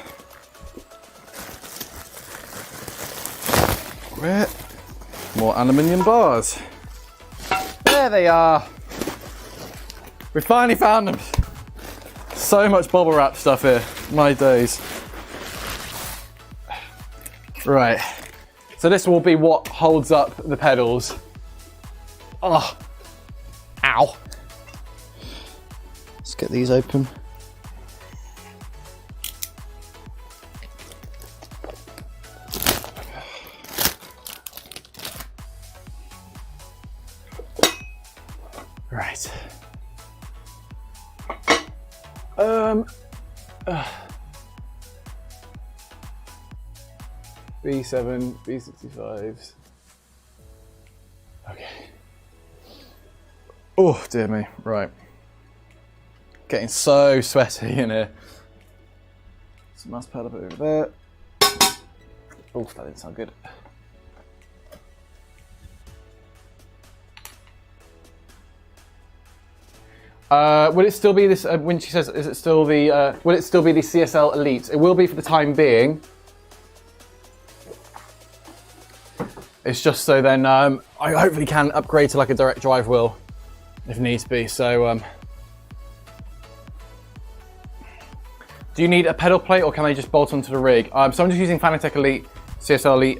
Where? More aluminium bars. There they are. We finally found them. So much bubble wrap stuff here. My days. Right. So this will be what holds up the pedals. Oh. Ow. Let's get these open. Right. B7, B65s. Okay. Oh, dear me. Right. Getting so sweaty in here. Some mouse pad up over there. Oh, that didn't sound good. Will it still be this? When she says, "Is it still the?" Will it still be the CSL Elite? It will be for the time being. It's just so then I hopefully can upgrade to like a direct drive wheel if needs be. So, do you need a pedal plate or can I just bolt onto the rig? So I'm just using Fanatec Elite, CSL Elite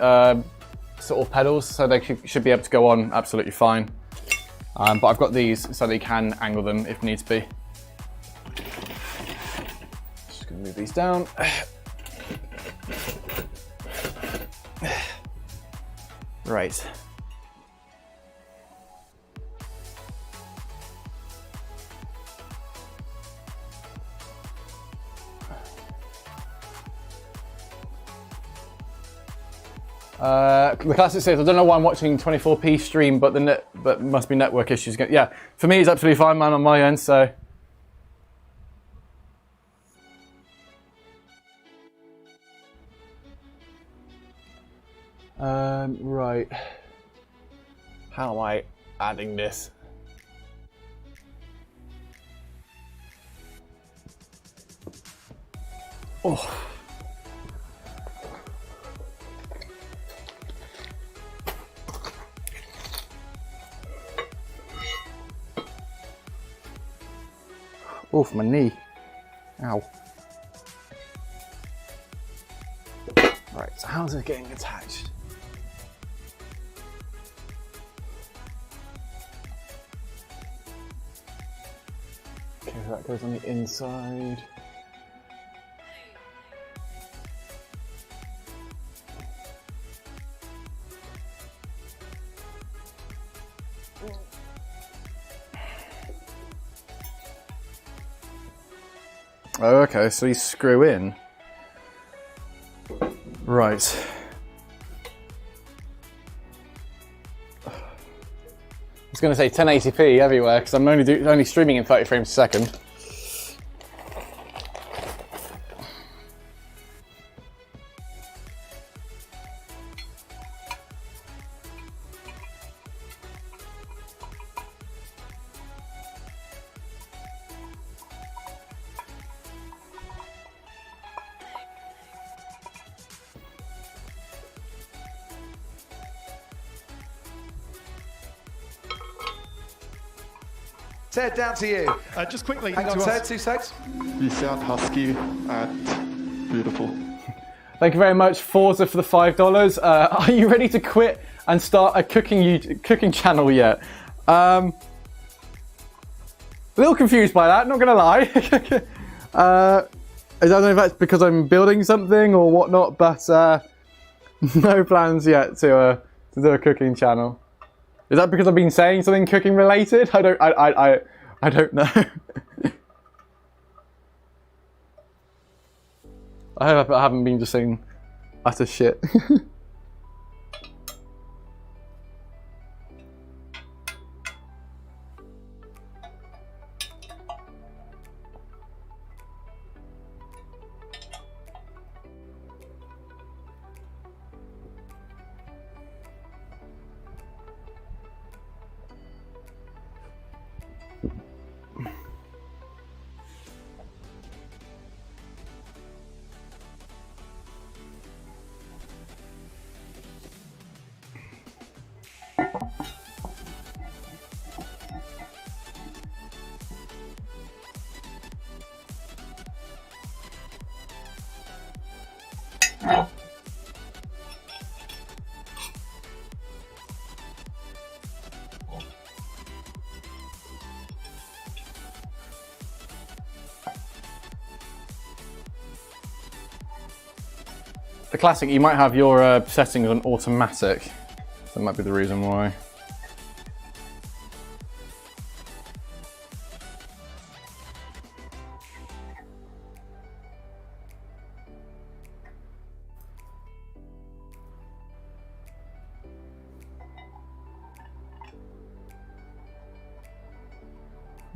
sort of pedals, so they should be able to go on absolutely fine. But I've got these so they can angle them if needs be. Just gonna move these down. Right. The classic says, I don't know why I'm watching 24p stream, but must be network issues. Yeah, for me it's absolutely fine, man, on my end. So. Right. How am I adding this? Oh. Oof, my knee. Ow. Right, so how's it getting attached? Okay, so that goes on the inside. Oh, okay, so you screw in. Right. I was going to say 1080p everywhere because I'm only streaming in 30 frames a second. Ted, down to you. Just quickly, Hang on, Ted, 2 secs. You sound husky and beautiful. Thank you very much, Forza, for the $5. Are you ready to quit and start a cooking channel yet? A little confused by that, not gonna lie. I don't know if that's because I'm building something or whatnot, but no plans yet to do a cooking channel. Is that because I've been saying something cooking related? I don't know. I hope I haven't been just saying utter shit. The classic, you might have your settings on automatic. That might be the reason why.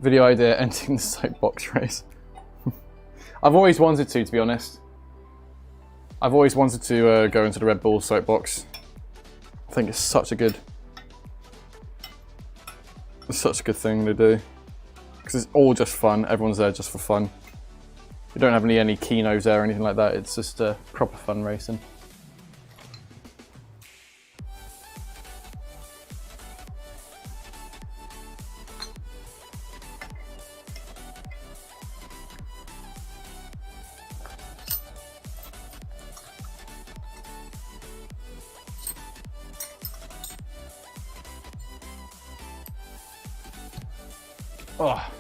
Video idea, entering the soapbox race. I've always wanted to be honest. I've always wanted to go into the Red Bull soapbox. I think it's such a good thing to do. Because it's all just fun, everyone's there just for fun. You don't have any keynotes there or anything like that, it's just proper fun racing. Oh.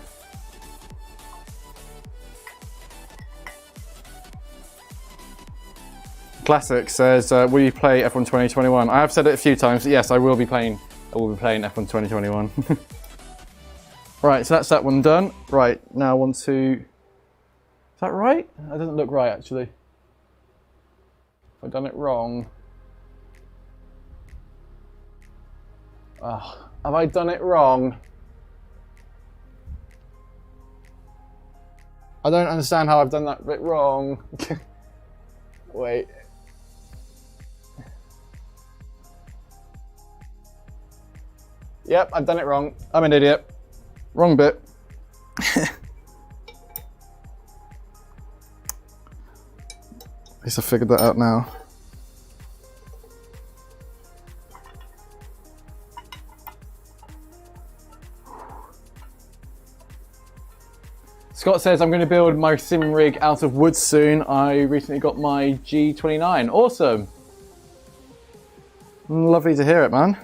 Classic says, will you play F1 2021? I have said it a few times. Yes, I will be playing F1 2021. Right, so that's that one done. Right, now I want to... Is that right? That doesn't look right, actually. I've done it wrong. Oh, have I done it wrong? I don't understand how I've done that bit wrong. Wait. Yep, I've done it wrong. I'm an idiot. Wrong bit. At least I figured that out now. Scott says, I'm going to build my sim rig out of wood soon. I recently got my G29. Awesome. Lovely to hear it, man.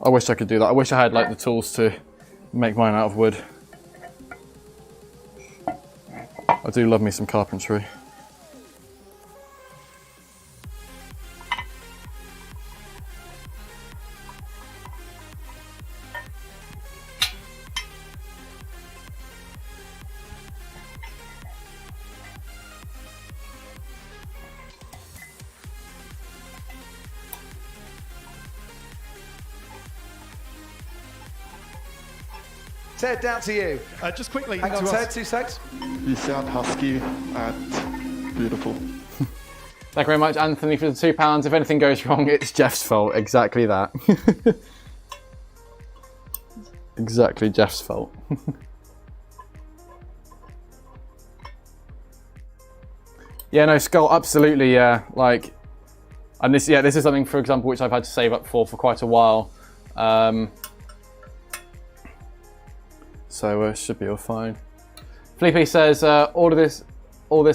I wish I could do that. I wish I had like the tools to make mine out of wood. I do love me some carpentry. Ted, down to you. Just quickly, Hang on, to Ted, us. 2 secs. You sound husky and beautiful. Thank you very much, Anthony, for the £2. If anything goes wrong, it's Jeff's fault. Exactly that. Exactly Jeff's fault. Yeah, no, Skull, absolutely, yeah. Like, and this is something, for example, which I've had to save up for quite a while. So should be all fine. Felipe says, all this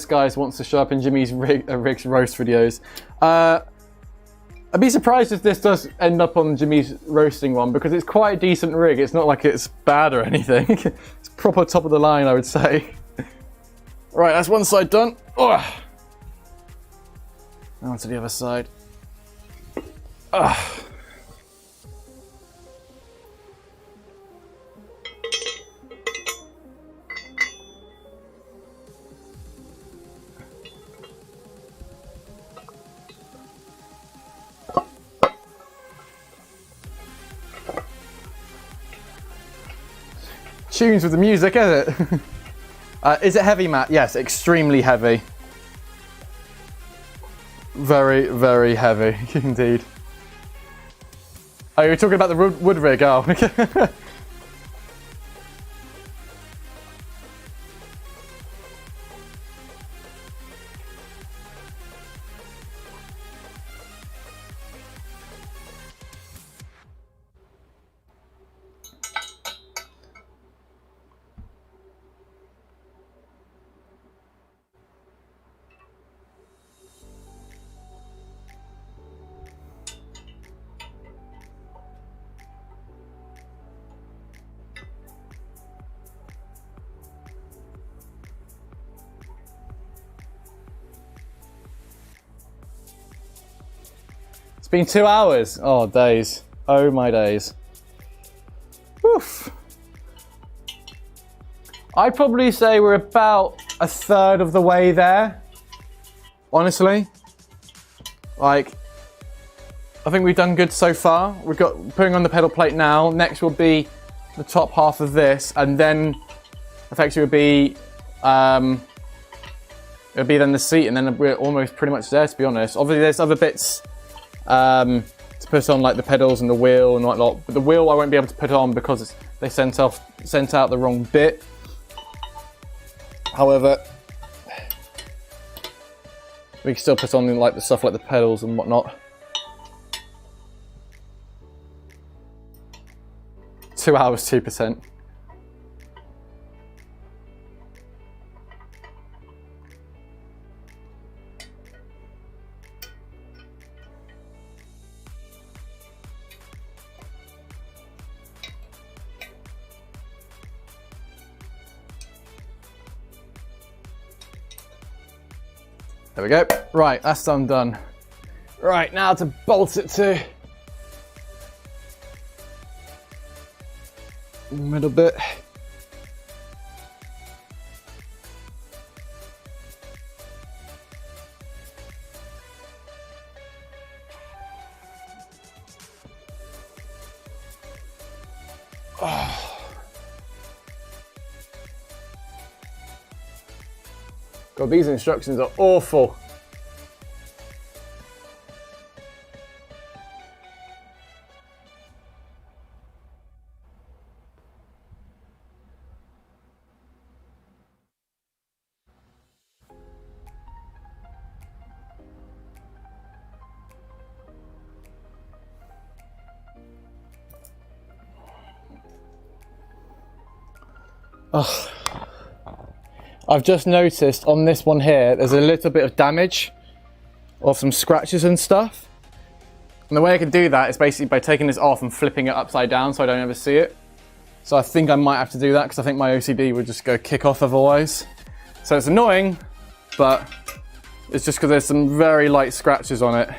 guys wants to show up in Jimmy's Rig's roast videos. I'd be surprised if this does end up on Jimmy's roasting one, because it's quite a decent rig. It's not like it's bad or anything. It's proper top of the line, I would say. Right, that's one side done. Now on to the other side. Tunes with the music, is it? Is it heavy, Matt? Yes, extremely heavy. Very, very heavy, indeed. Oh, you're talking about the wood rig? Oh. It's been 2 hours. Oh, days. Oh, my days. Oof. I'd probably say we're about a third of the way there. Honestly. Like, I think we've done good so far. We've got putting on the pedal plate now. Next will be the top half of this, and then effectively it would be then the seat, and then we're almost pretty much there, to be honest. Obviously, there's other bits to put on, like the pedals and the wheel and whatnot. But the wheel I won't be able to put on because they sent out the wrong bit. However, we can still put on like the stuff like the pedals and whatnot. 2 hours, 2%. There we go. Right, that's done. Right, now to bolt it to the middle bit. God, these instructions are awful. Oh. I've just noticed on this one here, there's a little bit of damage or some scratches and stuff. And the way I can do that is basically by taking this off and flipping it upside down so I don't ever see it. So I think I might have to do that because I think my OCD would just go kick off otherwise. So it's annoying, but it's just because there's some very light scratches on it.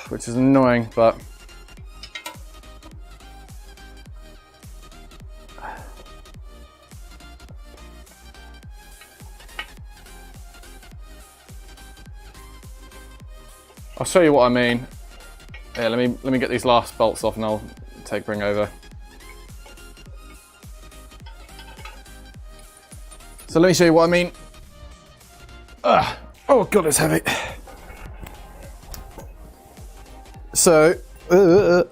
Which is annoying, but I'll show you what I mean. Yeah, let me get these last bolts off and I'll bring over. So let me show you what I mean. Oh god, it's heavy. So, if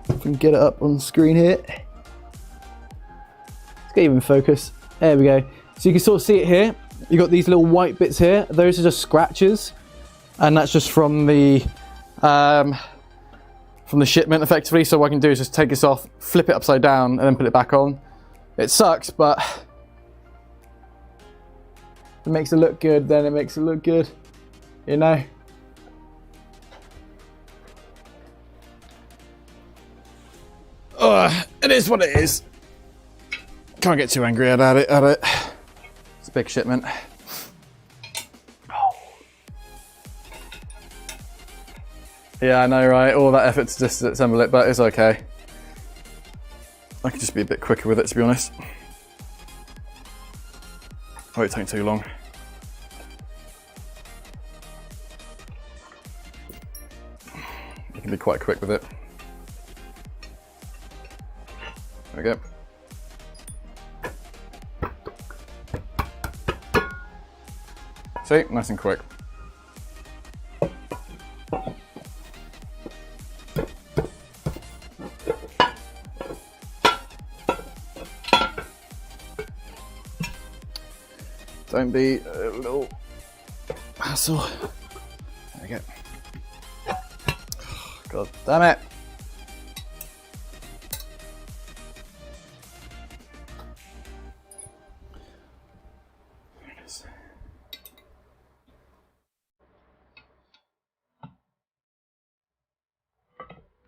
we can get it up on the screen here. Let's get even focus. There we go. So you can sort of see it here. You've got these little white bits here. Those are just scratches. And that's just from the shipment, effectively. So what I can do is just take this off, flip it upside down, and then put it back on. It sucks, but if it makes it look good, then it makes it look good, you know. It is what it is. Can't get too angry at it. It's a big shipment. Yeah, I know, right? All that effort to just assemble it, but it's okay. I could just be a bit quicker with it, to be honest. Won't take too long. You can be quite quick with it. There we go. See, nice and quick. Don't be a little hassle. There we go. God damn it. There it is.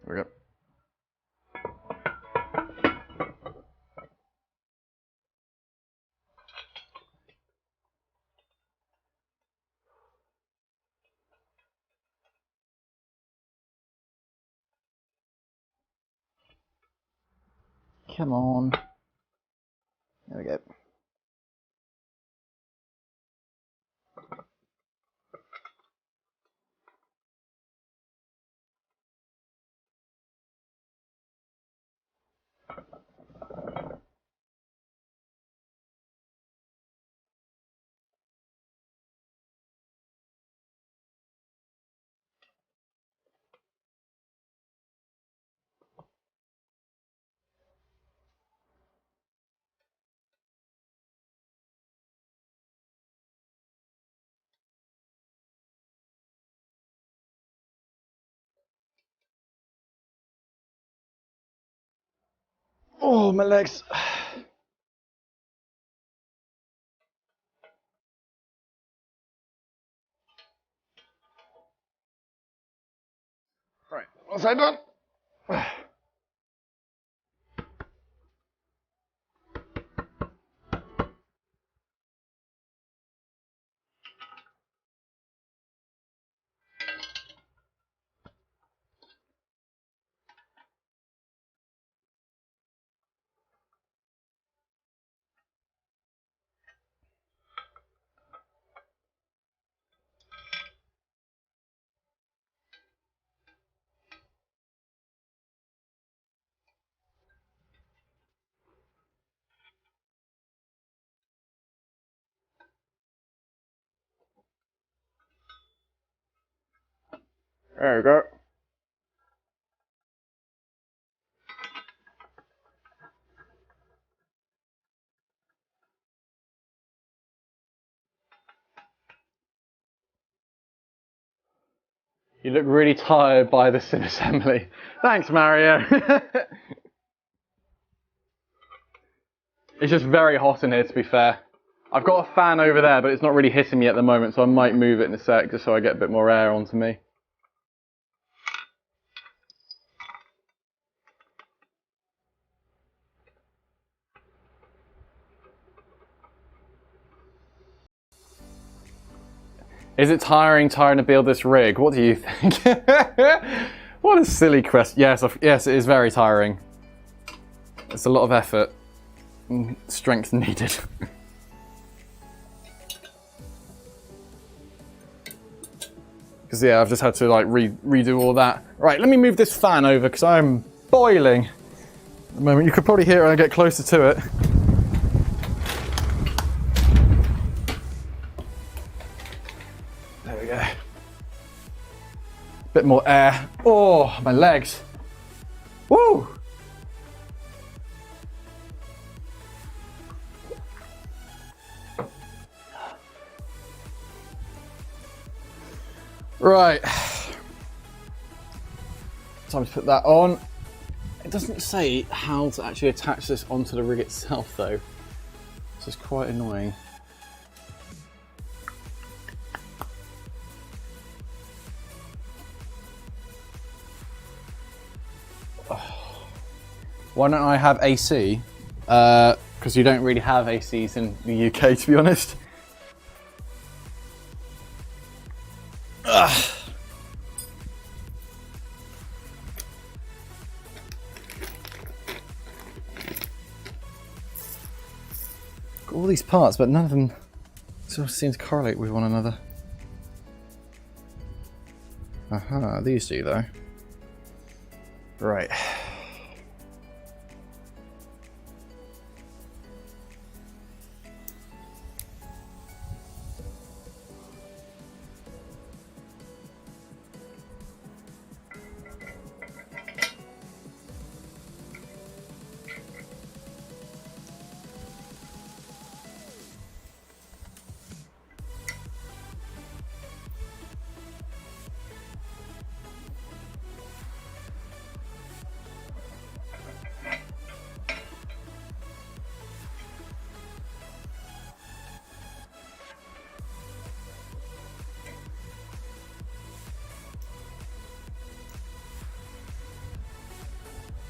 There we go. Come on. There we go. Oh, my legs. Right, what's that done? There we go. You look really tired by the sim assembly. Thanks, Mario. It's just very hot in here, to be fair. I've got a fan over there, but it's not really hitting me at the moment, so I might move it in a sec just so I get a bit more air onto me. Is it tiring to build this rig? What do you think? What a silly question. Yes, it is very tiring. It's a lot of effort and strength needed. Because yeah, I've just had to like redo all that. Right, let me move this fan over because I'm boiling at the moment. You could probably hear it when I get closer to it. There we go. Bit more air. Oh, my legs. Woo! Right. Time to put that on. It doesn't say how to actually attach this onto the rig itself though. This is quite annoying. Why don't I have AC? Because you don't really have ACs in the UK, to be honest. Ugh. Got all these parts, but none of them sort of seem to correlate with one another. Aha, these do though. Right.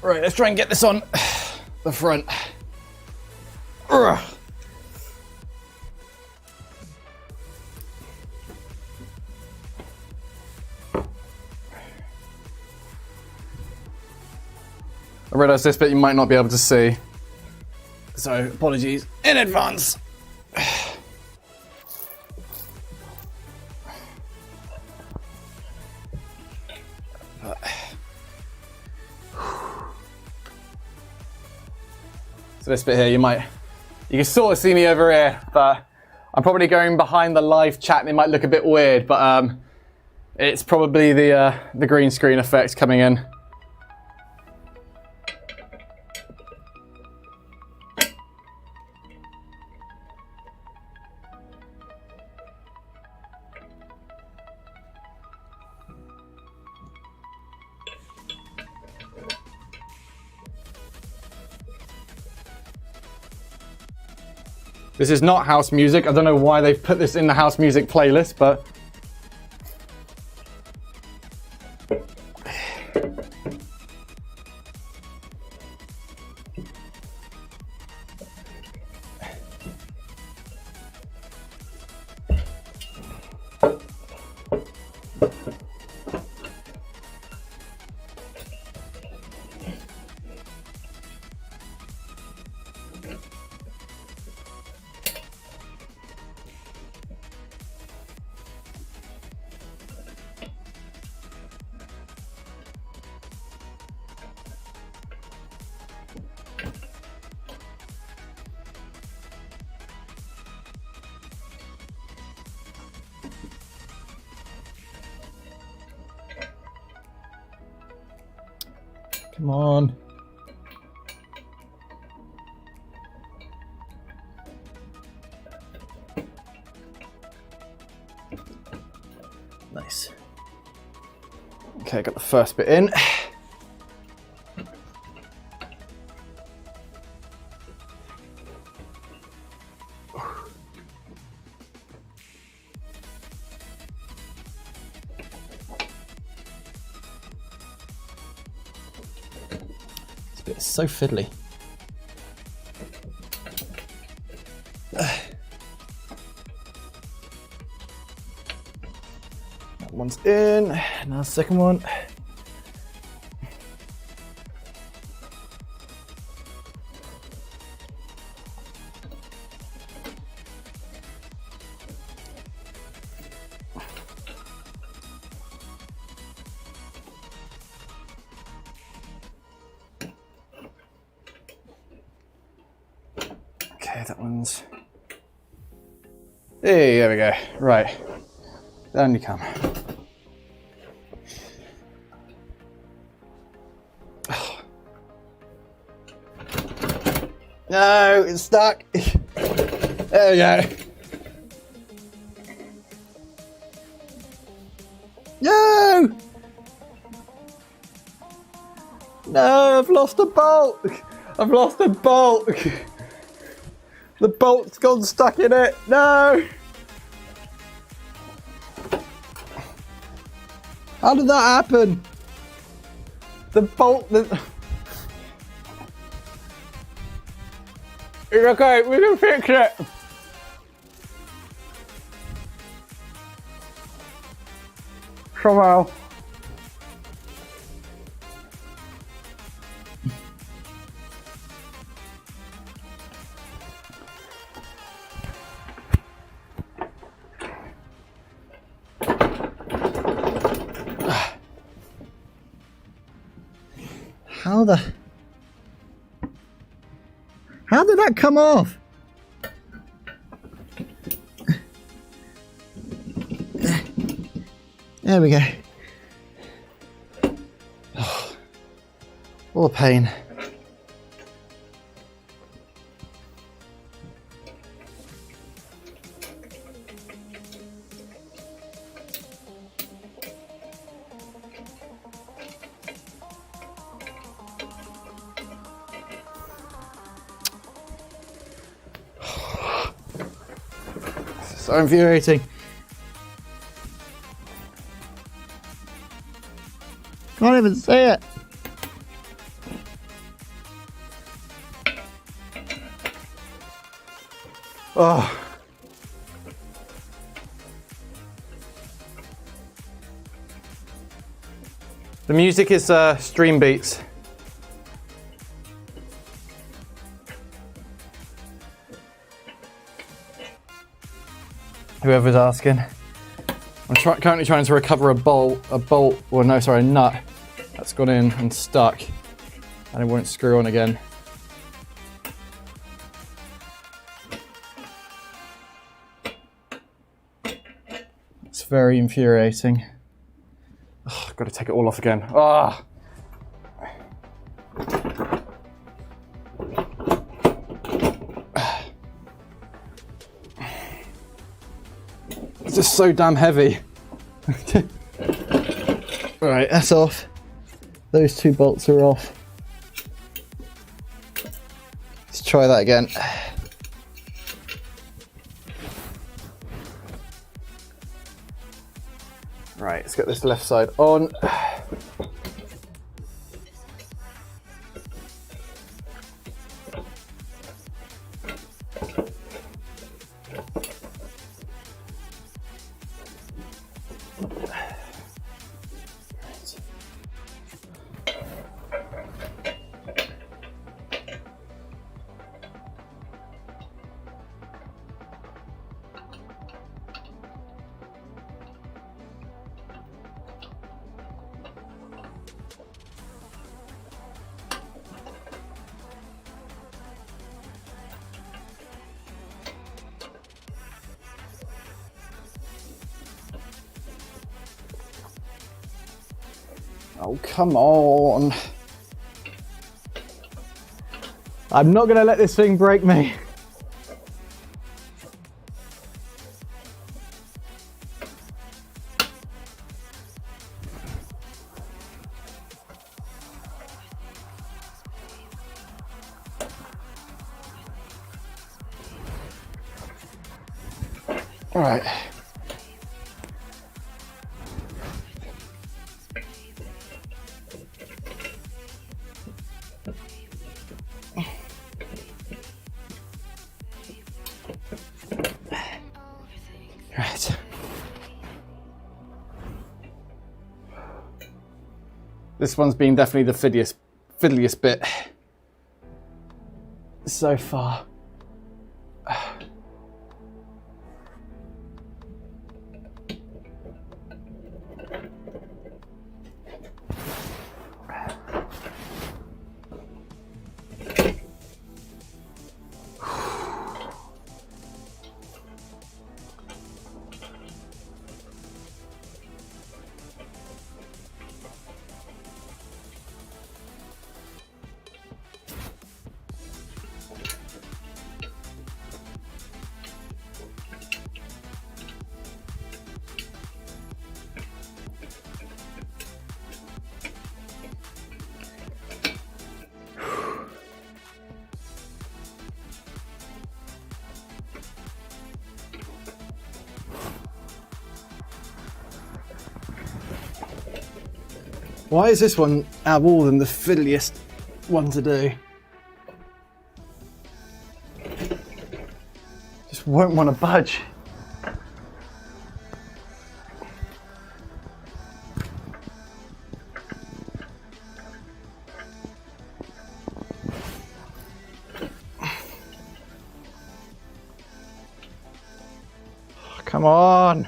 Right, let's try and get this on the front. Ugh. I realise this bit you might not be able to see, so apologies in advance. So this bit here, you can sort of see me over here, but I'm probably going behind the live chat and it might look a bit weird, but it's probably the green screen effect coming in. This is not house music. I don't know why they've put this in the house music playlist, but... Come on. Nice. Okay, got the first bit in. It's so fiddly. That one's in. Now the second one. Okay, that one's... Hey, there we go. Right. Down you come. Oh. No, it's stuck. There we go. No! No, I've lost a bolt. I've lost a bolt. The bolt's gone stuck in it. No! How did that happen? The bolt... It's okay, we can fix it. Somehow. How did that come off? There we go. Oh, what a pain. So infuriating. Can't even see it. Oh. The music is Stream Beats. Whoever's asking. I'm currently trying to recover a nut that's gone in and stuck, and it won't screw on again. It's very infuriating. Oh, I've got to take it all off again. Ah. It's just so damn heavy. Right, that's off. Those two bolts are off. Let's try that again. Right, let's get this left side on. Oh, come on. I'm not going to let this thing break me. All right. Right. This one's been definitely the fiddliest bit so far. Why is this one out of all of them the fiddliest one to do? Just won't want to budge. Come on.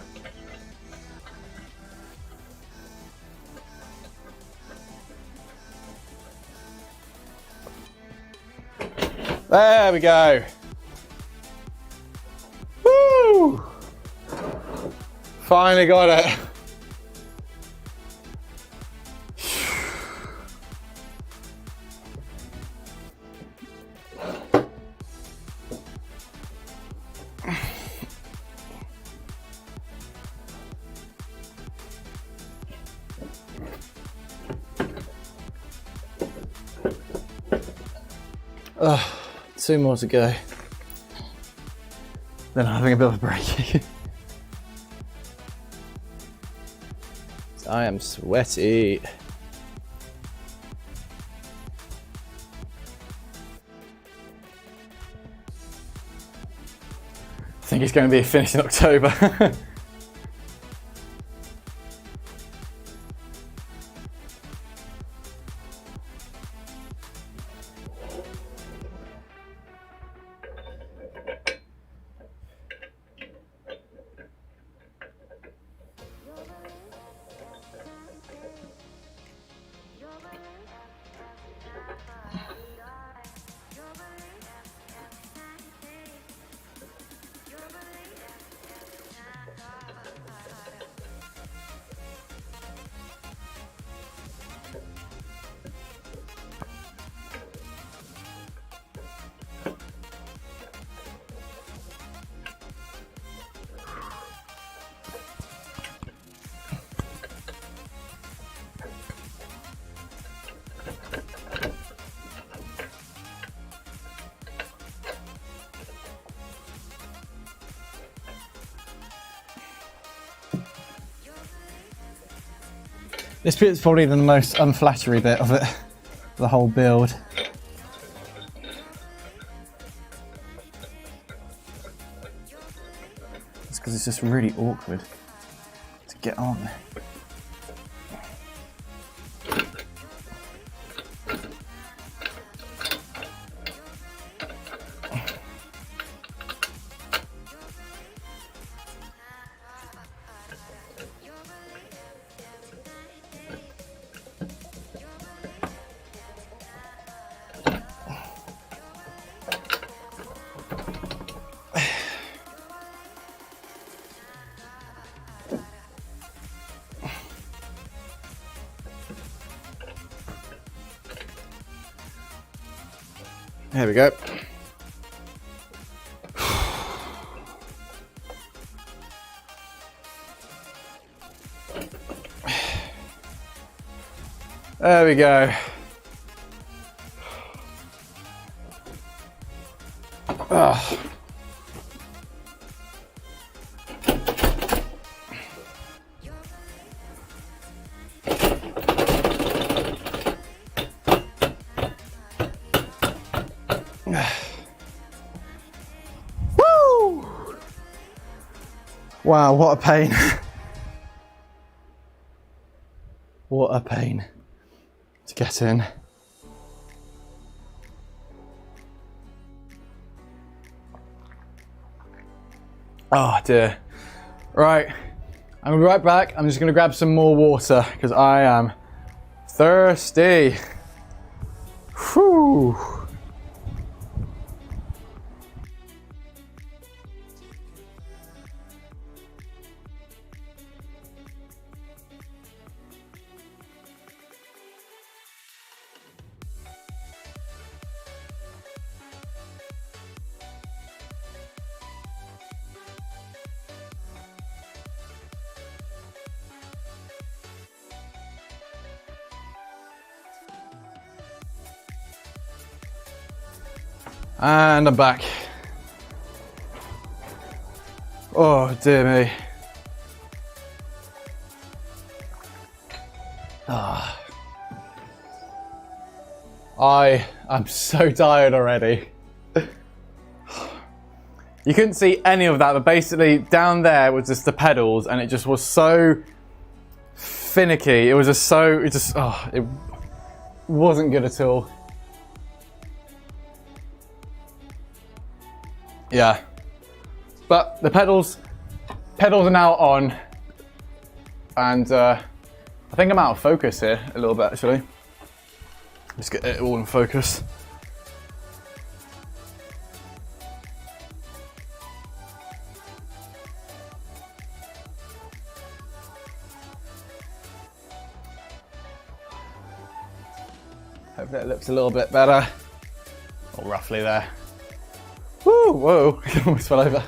There we go. Woo! Finally got it. Oh, 2 more to go. Then I'm having a bit of a break. I am sweaty. I think it's going to be finished in October. This bit is probably the most unflattery bit of it, the whole build. It's because it's just really awkward to get on. There we go. There we go. Ugh. Woo! Wow, what a pain. What a pain to get in. Oh dear. Right, I'm gonna be right back. I'm just gonna grab some more water because I am thirsty. Whew. And I'm back. Oh dear me. Ah. I am so tired already. You couldn't see any of that, but basically down there was just the pedals and it just was so finicky. It was just so, it wasn't good at all. Yeah, but the pedals are now on, and I think I'm out of focus here a little bit actually. Let's get it all in focus. Hope that looks a little bit better, or roughly there. Woo, whoa, I almost fell over.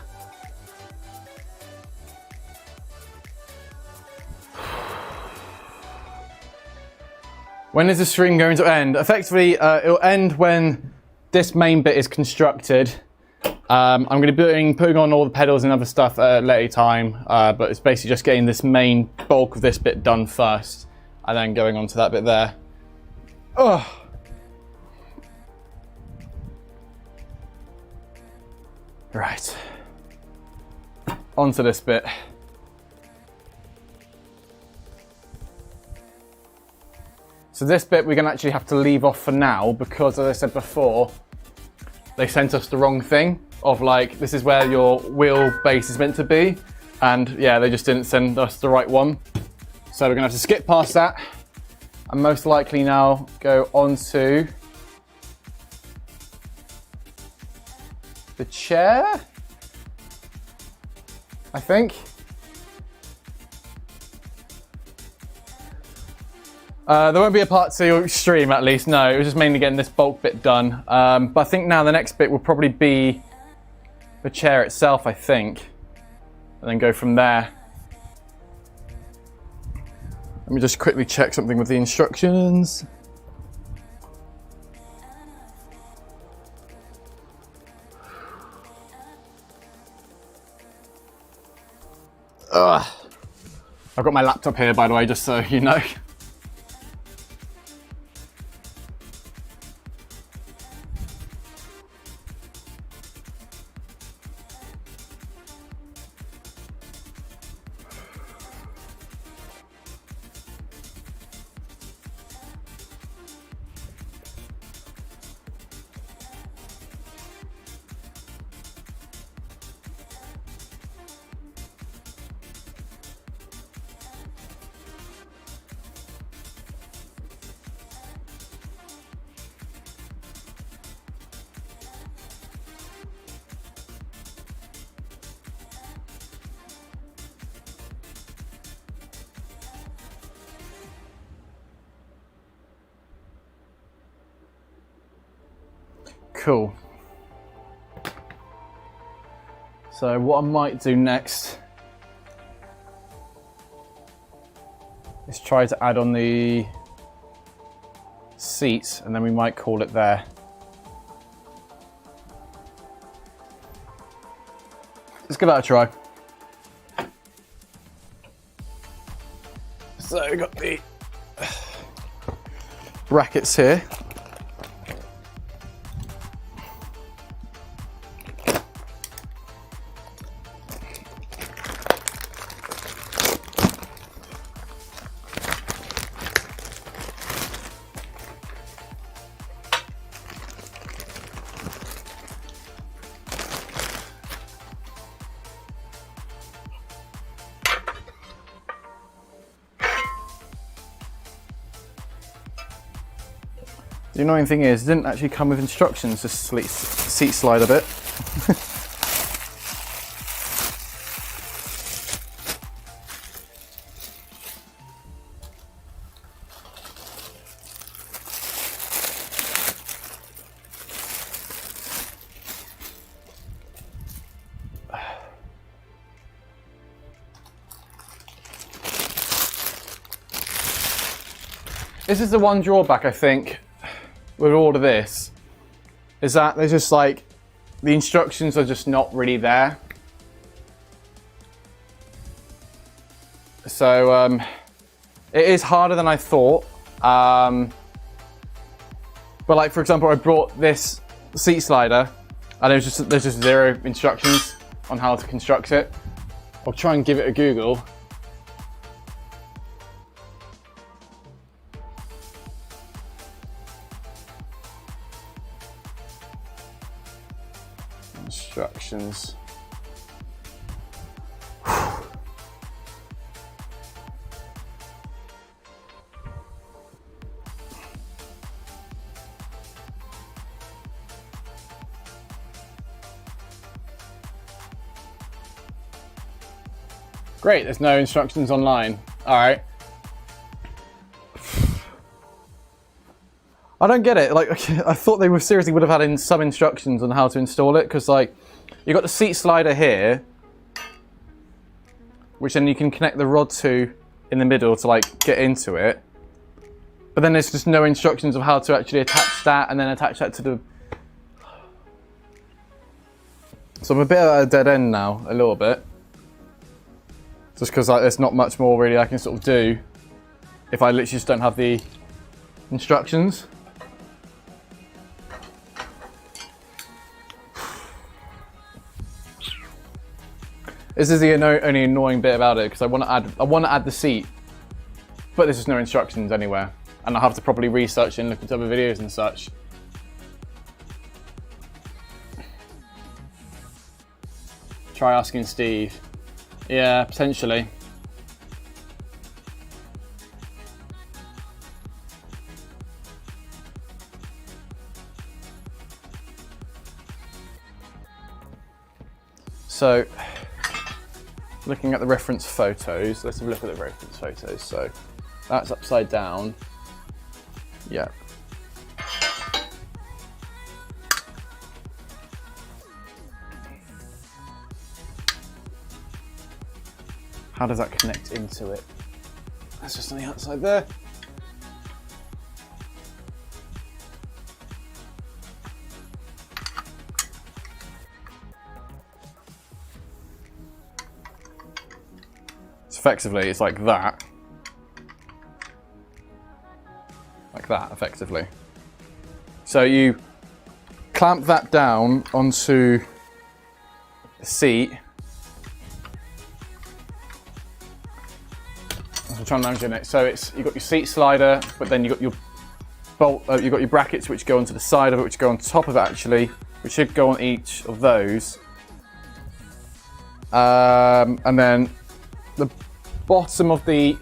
When is the stream going to end? Effectively, it'll end when this main bit is constructed. I'm going to be putting on all the pedals and other stuff at a later time, but it's basically just getting this main bulk of this bit done first, and then going on to that bit there. Oh. Right, onto this bit. So this bit we're gonna actually have to leave off for now because, as I said before, they sent us the wrong thing of like, this is where your wheel base is meant to be. And yeah, they just didn't send us the right one. So we're gonna have to skip past that and most likely now go onto the chair, I think. There won't be a part 2 stream at least, no. It was just mainly getting this bulk bit done. But I think now the next bit will probably be the chair itself, I think. And then go from there. Let me just quickly check something with the instructions. I've got my laptop here, by the way, just so you know. cool. So what I might do next is try to add on the seats, and then we might call it there. Let's give that a try. So we've got the brackets here. The annoying thing is, it didn't actually come with instructions, this seat slider bit. This is the one drawback, I think, with all of this, is that there's just like, the instructions are just not really there. So it is harder than I thought. But like, for example, I brought this seat slider and there's just zero instructions on how to construct it. I'll try and give it a Google. Instructions. Great, there's no instructions online. All right. I don't get it. Like, I thought they would have had in some instructions on how to install it, because like, you've got the seat slider here, which then you can connect the rod to in the middle to like get into it. But then there's just no instructions of how to actually attach that and then attach that to the... So I'm a bit at a dead end now, a little bit. Just because like, there's not much more really I can sort of do if I literally just don't have the instructions. This is the only annoying bit about it, because I want to add the seat, but there's just no instructions anywhere, and I have to properly research and look at other videos and such. Try asking Steve. Yeah, potentially. So, looking at the reference photos, let's have a look at the reference photos. So, that's upside down. Yeah. How does that connect into it? That's just on the outside there. Effectively, it's like that. Like that, effectively. So you clamp that down onto the seat. I'm trying to imagine it. So you've got your seat slider, but then you've got your bolt, you've got your brackets which go onto the side of it, which go on top of it actually, which should go on each of those. And then the bottom of the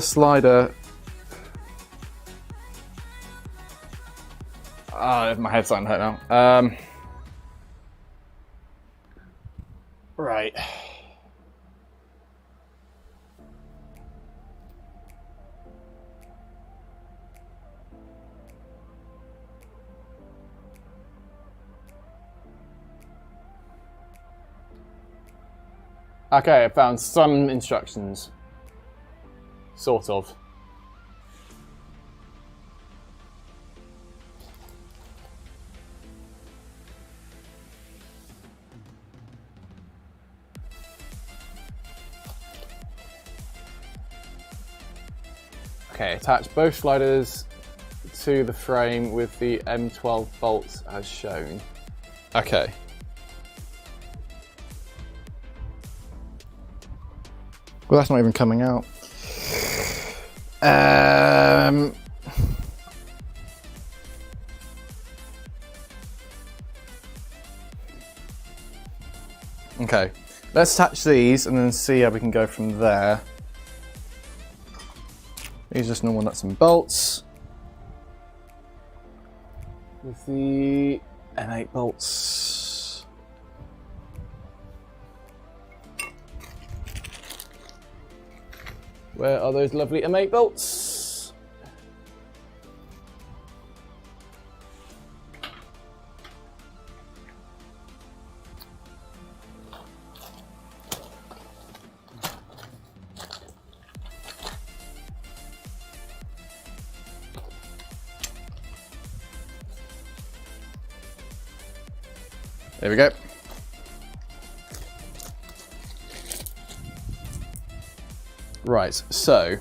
slider. My head's starting to hurt now. Right. Okay, I found some instructions. Sort of. Okay, attach both sliders to the frame with the M12 bolts as shown. Okay. Well, that's not even coming out. Okay, let's attach these and then see how we can go from there. These are just normal nuts and bolts. With the M8 bolts. Where are those lovely M8 bolts? There we go. Right, so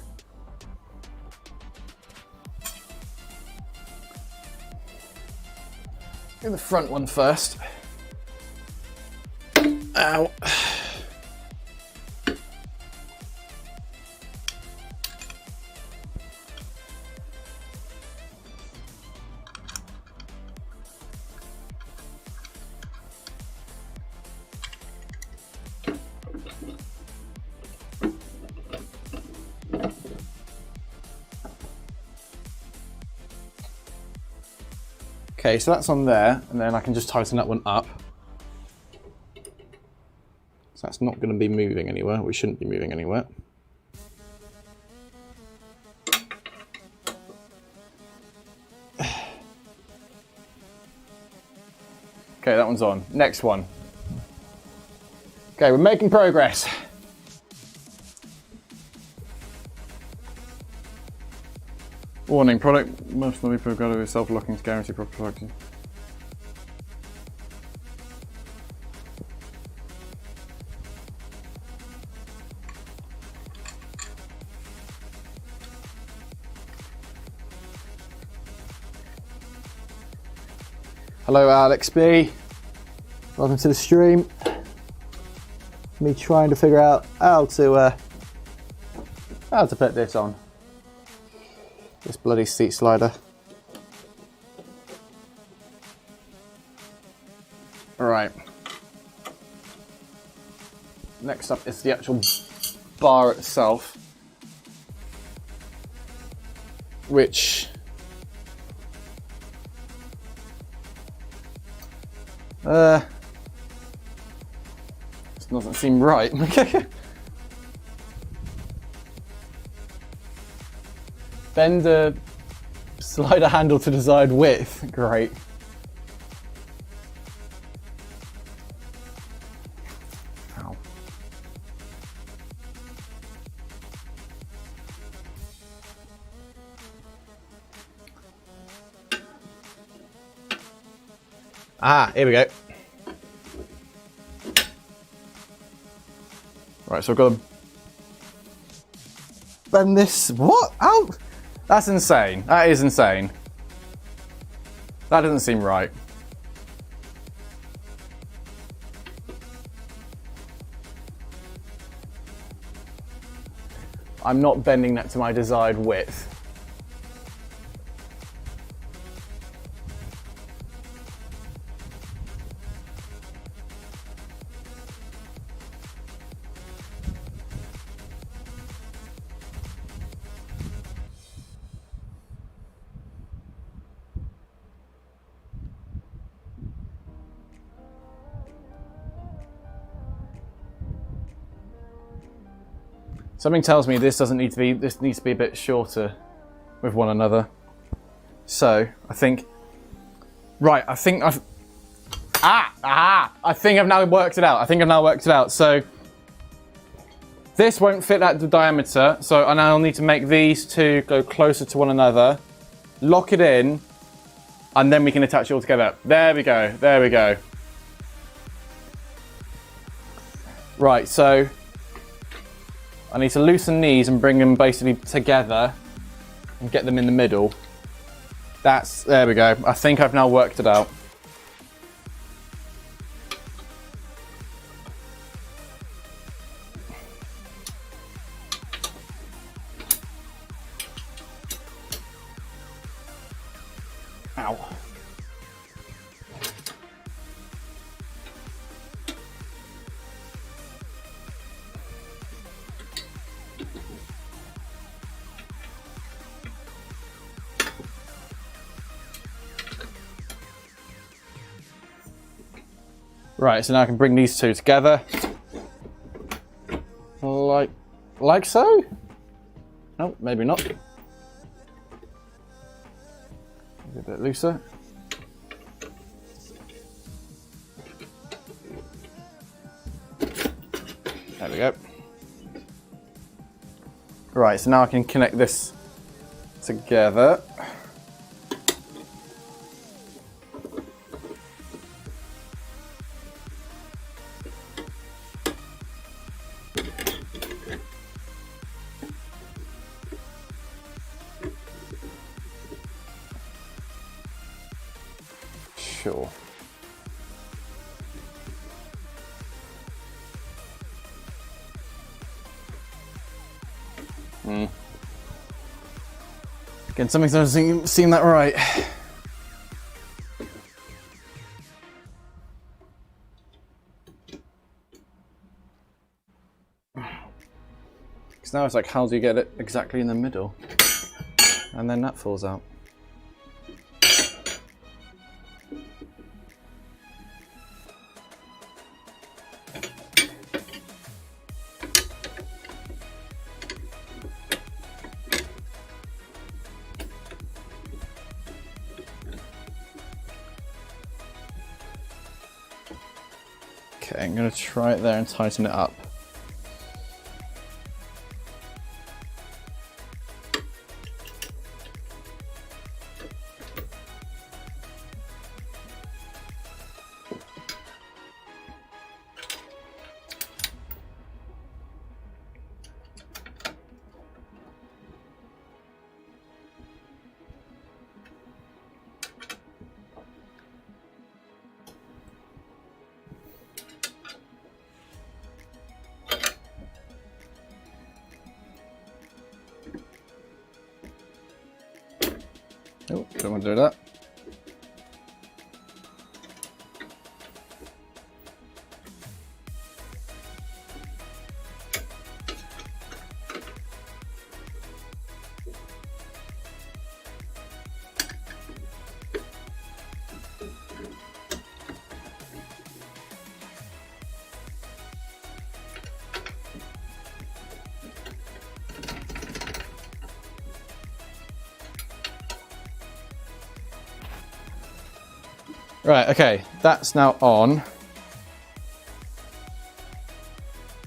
do the front one first. Ow. Okay, so that's on there, and then I can just tighten that one up. So that's not going to be moving anywhere. We shouldn't be moving anywhere. Okay, that one's on. Next one. Okay, we're making progress. Warning, product must not be programmed with self-locking to guarantee proper product. Hello Alex B, welcome to the stream. Me trying to figure out how to put this on. This bloody seat slider. Alright. Next up is the actual bar itself, which this doesn't seem right. Bend the slider handle to desired width. Great. Ow. Ah, here we go. Right, so I've got to bend this. What? Ow! That's insane. That is insane. That doesn't seem right. I'm not bending that to my desired width. Something tells me this doesn't need to be, this needs to be a bit shorter with one another. So, I think, right, I think I've now worked it out. So, This won't fit at the diameter, so I now need to make these two go closer to one another, lock it in, and then we can attach it all together. There we go, there we go. Right, so I need to loosen these and bring them basically together and get them in the middle. There we go. I think I've now worked it out. Ow. Right, so now I can bring these two together. Like so? No, maybe not. A bit looser. There we go. Right, so now I can connect this together. Sure. Again, something doesn't seem that right. Because now it's like, how do you get it exactly in the middle? And then that falls out. Okay, I'm going to try it there and tighten it up. Oh, don't want to do that. Right, okay, that's now on.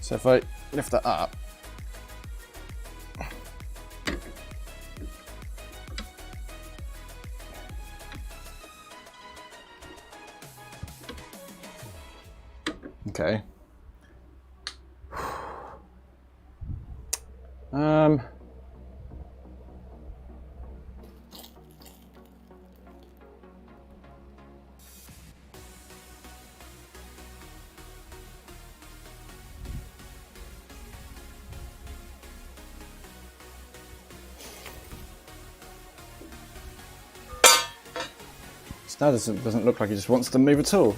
So if I lift that up, okay. Now doesn't look like he just wants to move at all.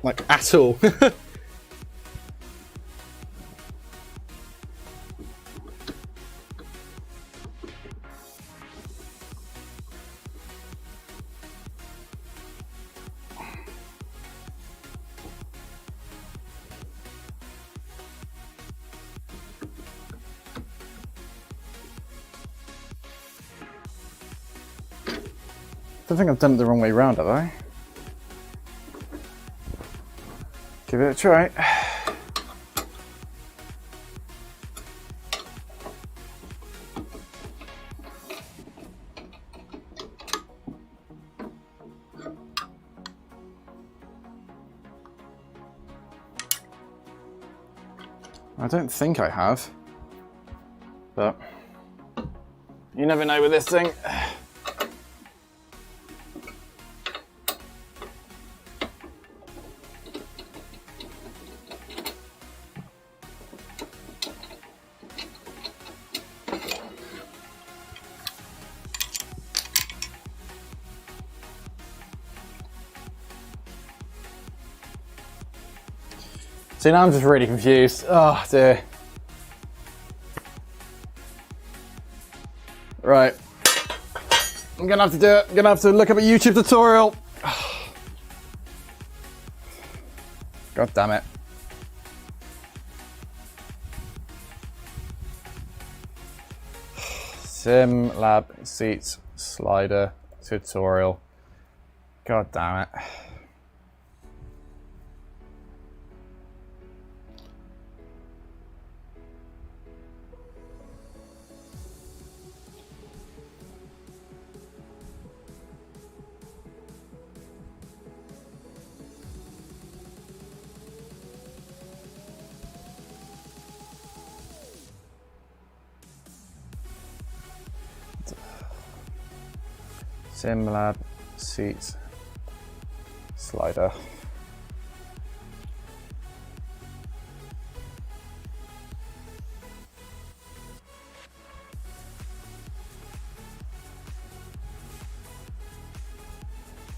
Like, at all. I think I've done it the wrong way round, have I? Give it a try. I don't think I have, but you never know with this thing. See, now I'm just really confused. Oh dear. Right. I'm gonna have to do it. I'm gonna have to look up a YouTube tutorial. God damn it. Sim Lab Seats Slider tutorial. God damn it. SimLab Seats Slider.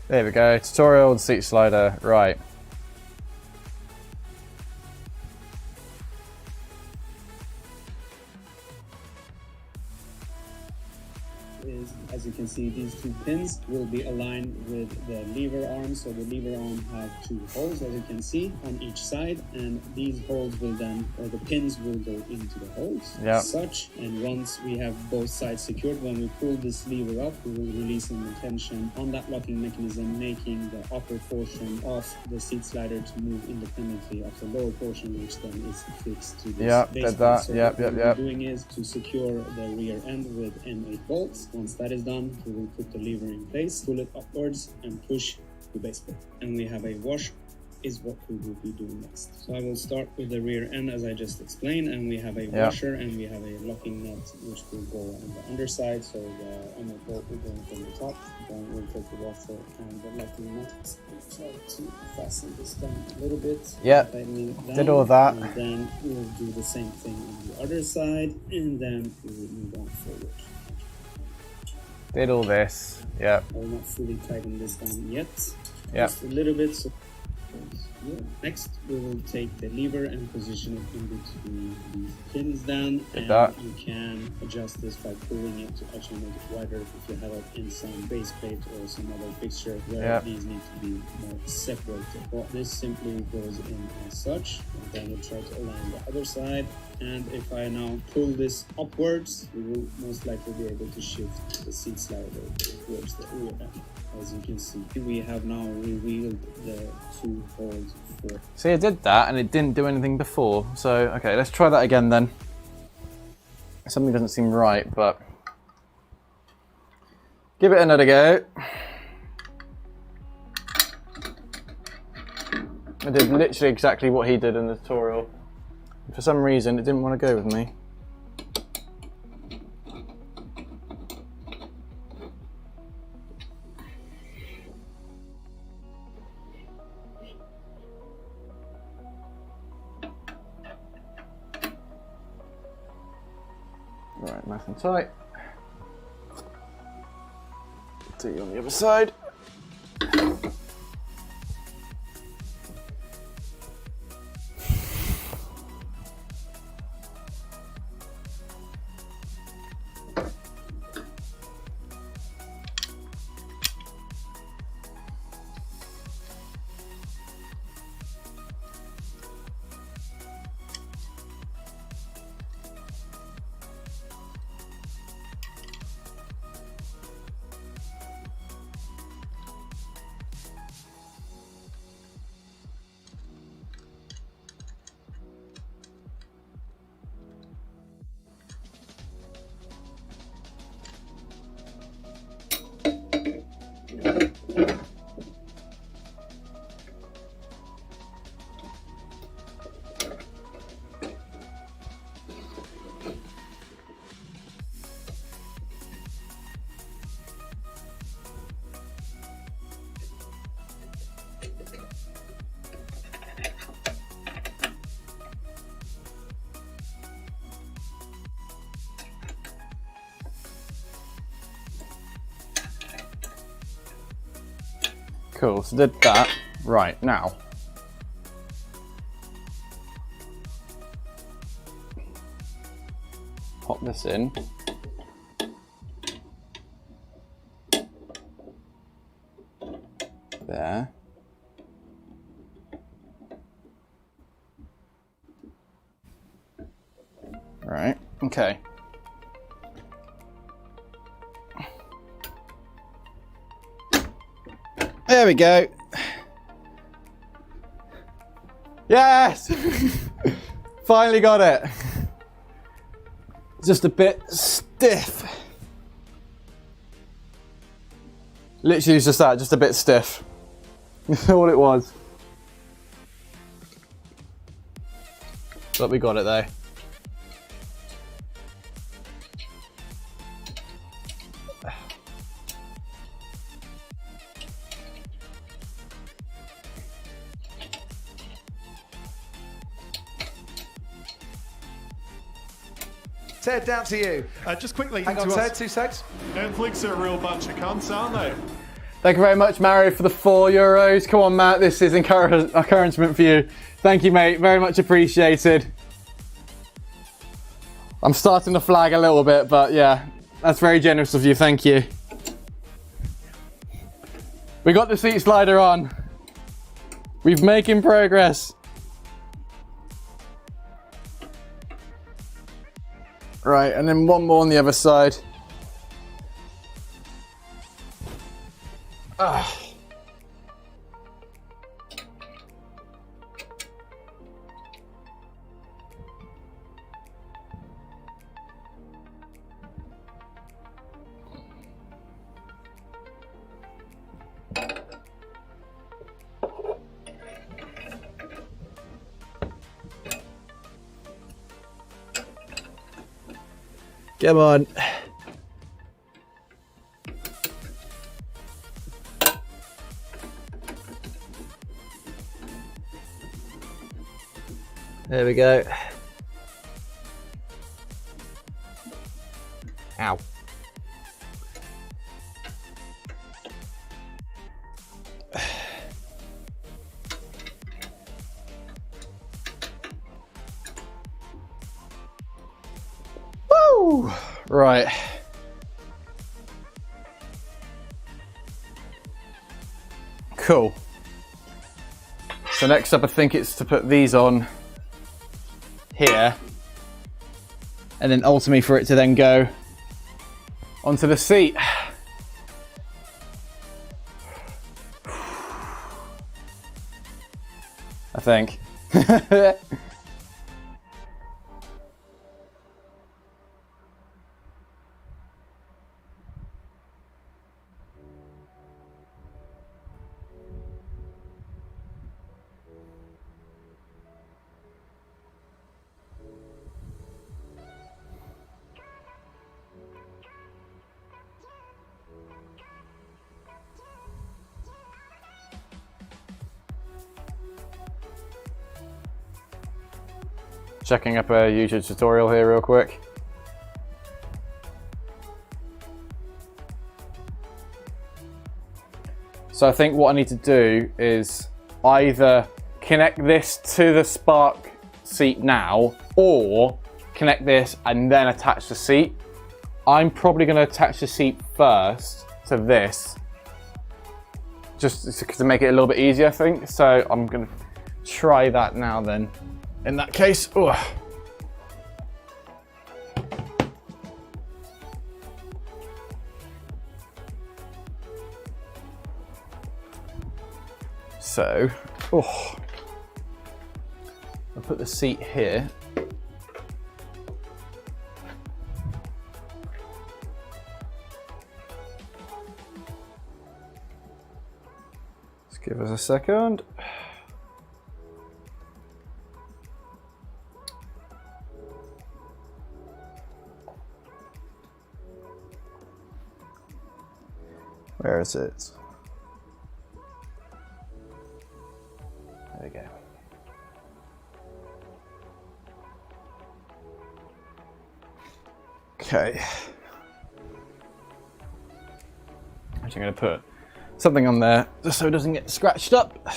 There we go, tutorial seat slider, right. As you can see, these two pins will be aligned with the lever arm. So the lever arm have two holes, as you can see, on each side, and these holes will then, or the pins will go into the holes as such. And once we have both sides secured, when we pull this lever up, we will release the tension on that locking mechanism, making the upper portion of the seat slider to move independently of the lower portion, which then is fixed to this base plate. So what we're doing is to secure the rear end with M8 bolts. Once that is done, we will put the lever in place, pull it upwards, and push the base plate. And we have a wash is what we will be doing next. So I will start with the rear end as I just explained, and we have a washer and we have a locking nut which will go on the underside. So the M8 bolt will go from the top, then we'll take the washer and the locking nut. Try to fasten this down a little bit. Did all that. And then we'll do the same thing on the other side, and then we will move on forward. Did all this, I will not fully tighten this down yet. Just a little bit. So, next, we will take the lever and position it in between these pins down. And you can adjust this by pulling it to actually make it wider if you have it in some base plate or some other fixture where these need to be more separated. Well, this simply goes in as such, and then we'll try to align the other side. And if I now pull this upwards, we will most likely be able to shift the seat slider towards the rear end. As you can see, we have now revealed the two holes for. See, I did that and it didn't do anything before. So, okay, let's try that again then. Something doesn't seem right, but give it another go. I did literally exactly what he did in the tutorial. For some reason, it didn't want to go with me. Right, nice and tight. Do you on the other side. Cool, so did that. Right, now. Pop this in. There. Right, okay. There we go. Yes! Finally got it. Just a bit stiff. Literally it's just that, just a bit stiff. That's all it was. But we got it though. Ted, down to you. Just quickly, Hang on, Ted, 2 secs. Netflix are a real bunch of cunts, aren't they? Thank you very much, Mario, for the €4. Come on, Matt, this is encouragement for you. Thank you, mate. Very much appreciated. I'm starting to flag a little bit, but yeah, that's very generous of you. Thank you. We got the seat slider on. We're making progress. Right, and then one more on the other side. Ah. Come on. There we go. Ow. Woo! Right. Cool. So next up, I think it's to put these on here, and then ultimately for it to then go onto the seat. I think. Checking up a YouTube tutorial here real quick. So I think what I need to do is either connect this to the Spark seat now, or connect this and then attach the seat. I'm probably going to attach the seat first to this, just to make it a little bit easier, I think. So I'm going to try that now then. In that case, ugh. So, oh, I'll put the seat here. Just give us a second. Where is it? There we go. Okay. Actually, I'm going to put something on there just so it doesn't get scratched up.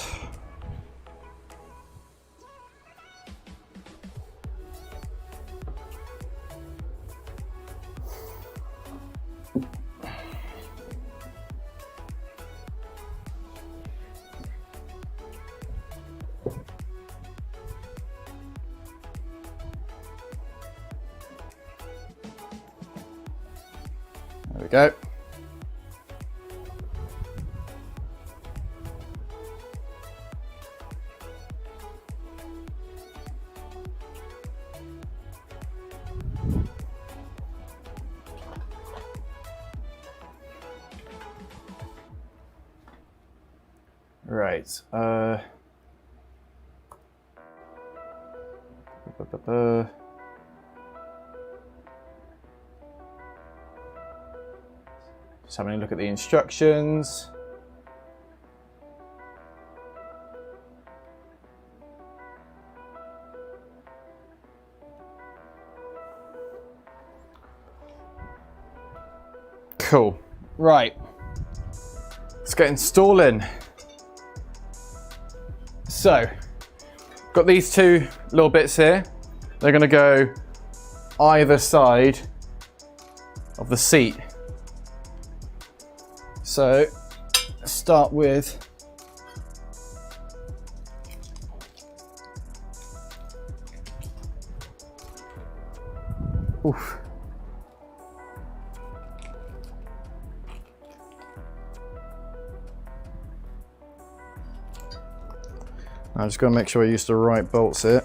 There we go. Right. Just having a look at the instructions. Cool. Right. Let's get installing. So, got these two little bits here. They're going to go either side of the seat. So, let's start with oof. I'm just going to make sure I use the right bolts here.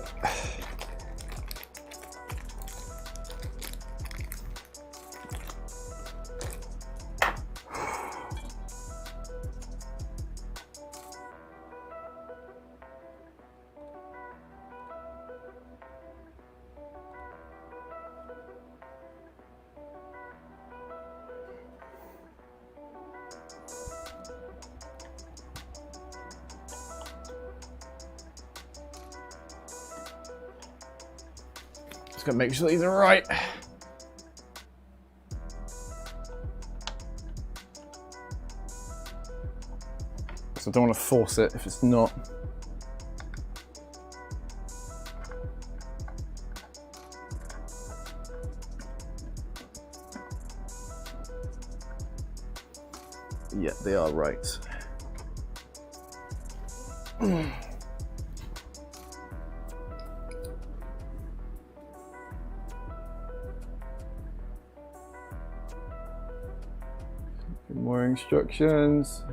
Just gotta make sure these are right. So I don't want to force it if it's not. Yeah, they are right. More instructions.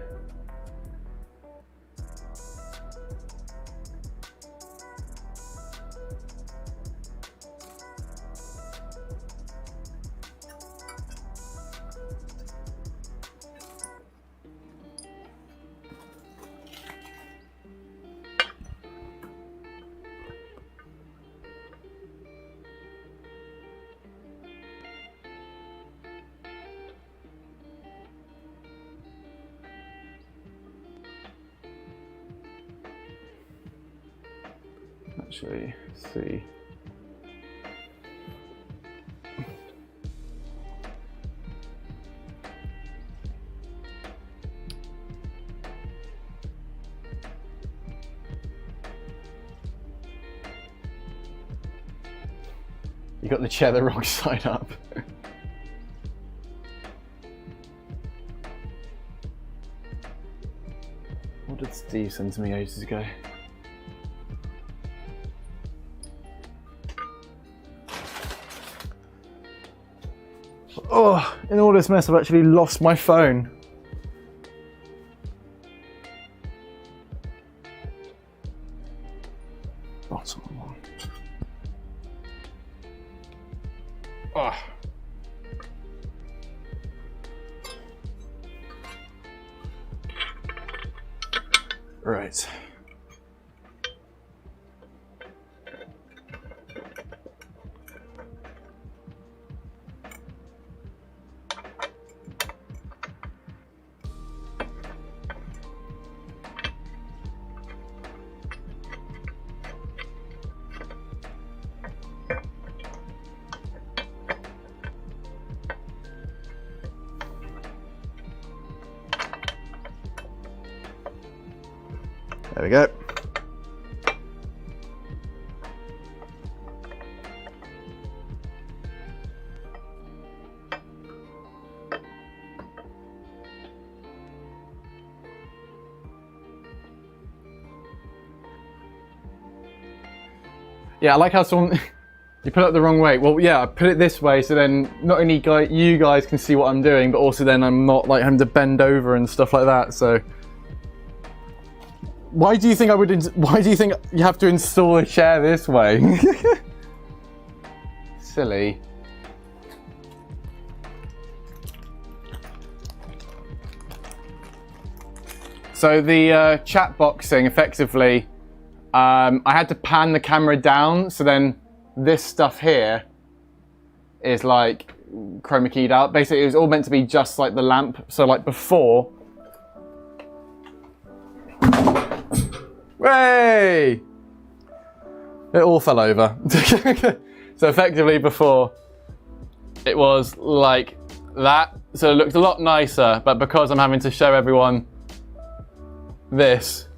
Actually, see. You got the chair the wrong side up. What did Steve send to me ages ago? Oh, in all this mess, I've actually lost my phone. Bottom one. Oh. Right. There we go. Yeah, I like how someone... You put it the wrong way. Well, yeah, I put it this way so then not only you guys can see what I'm doing, but also then I'm not like having to bend over and stuff like that, so... Why do you think why do you think you have to install a chair this way? Silly. So the chat boxing, effectively, I had to pan the camera down, so then this stuff here is like chroma keyed out. Basically, it was all meant to be just like the lamp. So like before, way, it all fell over. So effectively before, it was like that. So it looked a lot nicer, but because I'm having to show everyone this,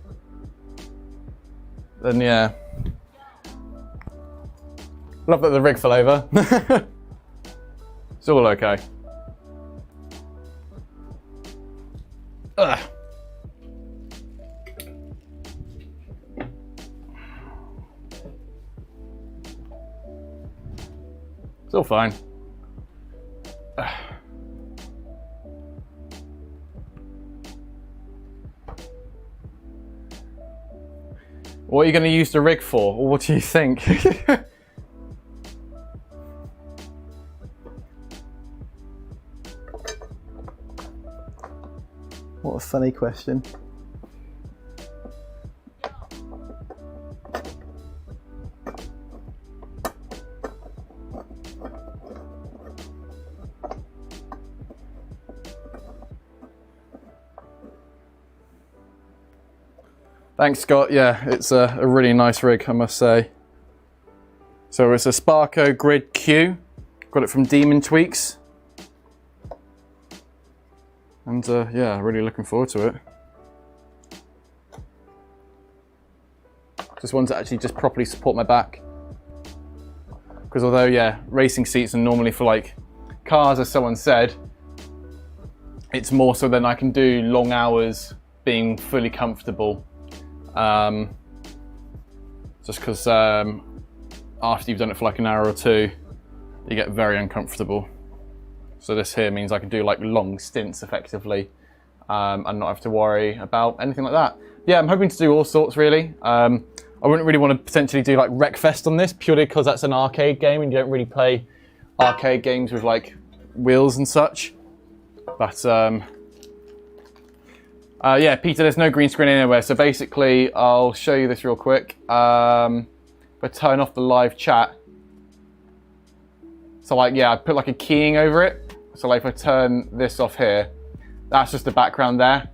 then yeah. Love that the rig fell over. It's all okay. Ugh. It's all fine. Ugh. What are you going to use the rig for? Or what do you think? What a funny question. Thanks, Scott. Yeah, it's a really nice rig, I must say. So it's a Sparco Grid Q. Got it from Demon Tweaks. And yeah, really looking forward to it. Just want to actually just properly support my back. Because although, yeah, racing seats are normally for like cars, as someone said, it's more so than I can do long hours being fully comfortable. Just because after you've done it for like an hour or two, you get very uncomfortable. So this here means I can do like long stints effectively and not have to worry about anything like that. Yeah, I'm hoping to do all sorts really. I wouldn't really want to potentially do like Wreckfest on this purely because that's an arcade game and you don't really play arcade games with like wheels and such. But yeah, Peter, there's no green screen anywhere. So basically, I'll show you this real quick. If I turn off the live chat, so like, yeah, I put like a keying over it. So like if I turn this off here, that's just the background there.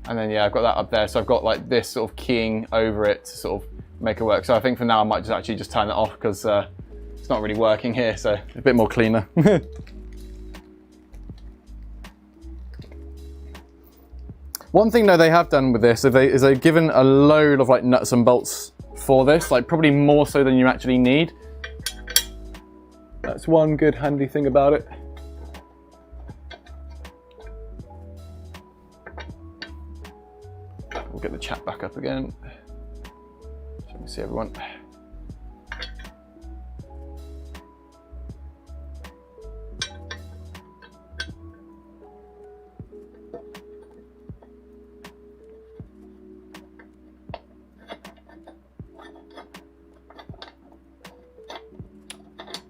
And then yeah, I've got that up there. So I've got like this sort of keying over it to sort of make it work. So I think for now I might just actually just turn it off because it's not really working here. So a bit more cleaner. One thing though they have done with this is they've given a load of like nuts and bolts for this, like probably more so than you actually need. That's one good handy thing about it. We'll get the chat back up again so we can see everyone.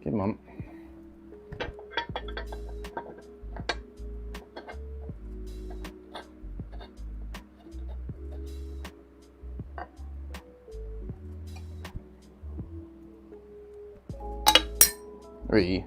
Come on. Three.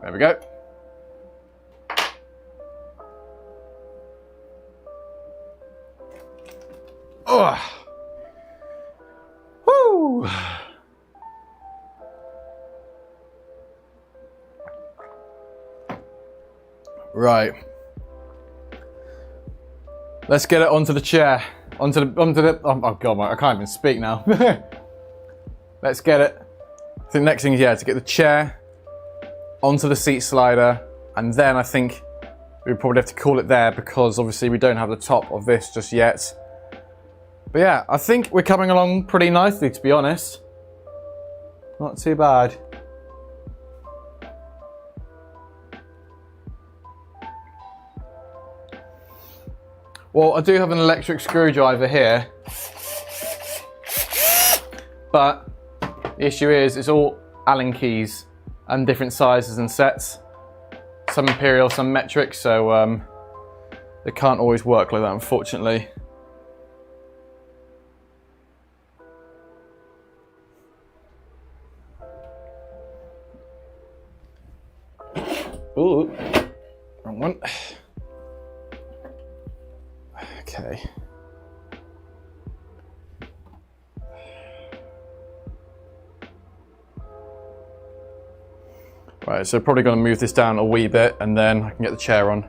There we go. Oh. Woo. Right. Let's get it onto the chair. Onto the oh god, I can't even speak now. Let's get it. The next thing is, yeah, to get the chair onto the seat slider, and then I think we probably have to call it there because obviously we don't have the top of this just yet. But yeah, I think we're coming along pretty nicely, to be honest. Not too bad. Well, I do have an electric screwdriver here, but the issue is it's all Allen keys and different sizes and sets. Some imperial, some metric, so they can't always work like that, unfortunately. Ooh, wrong one. Okay. Right, so probably going to move this down a wee bit and then I can get the chair on.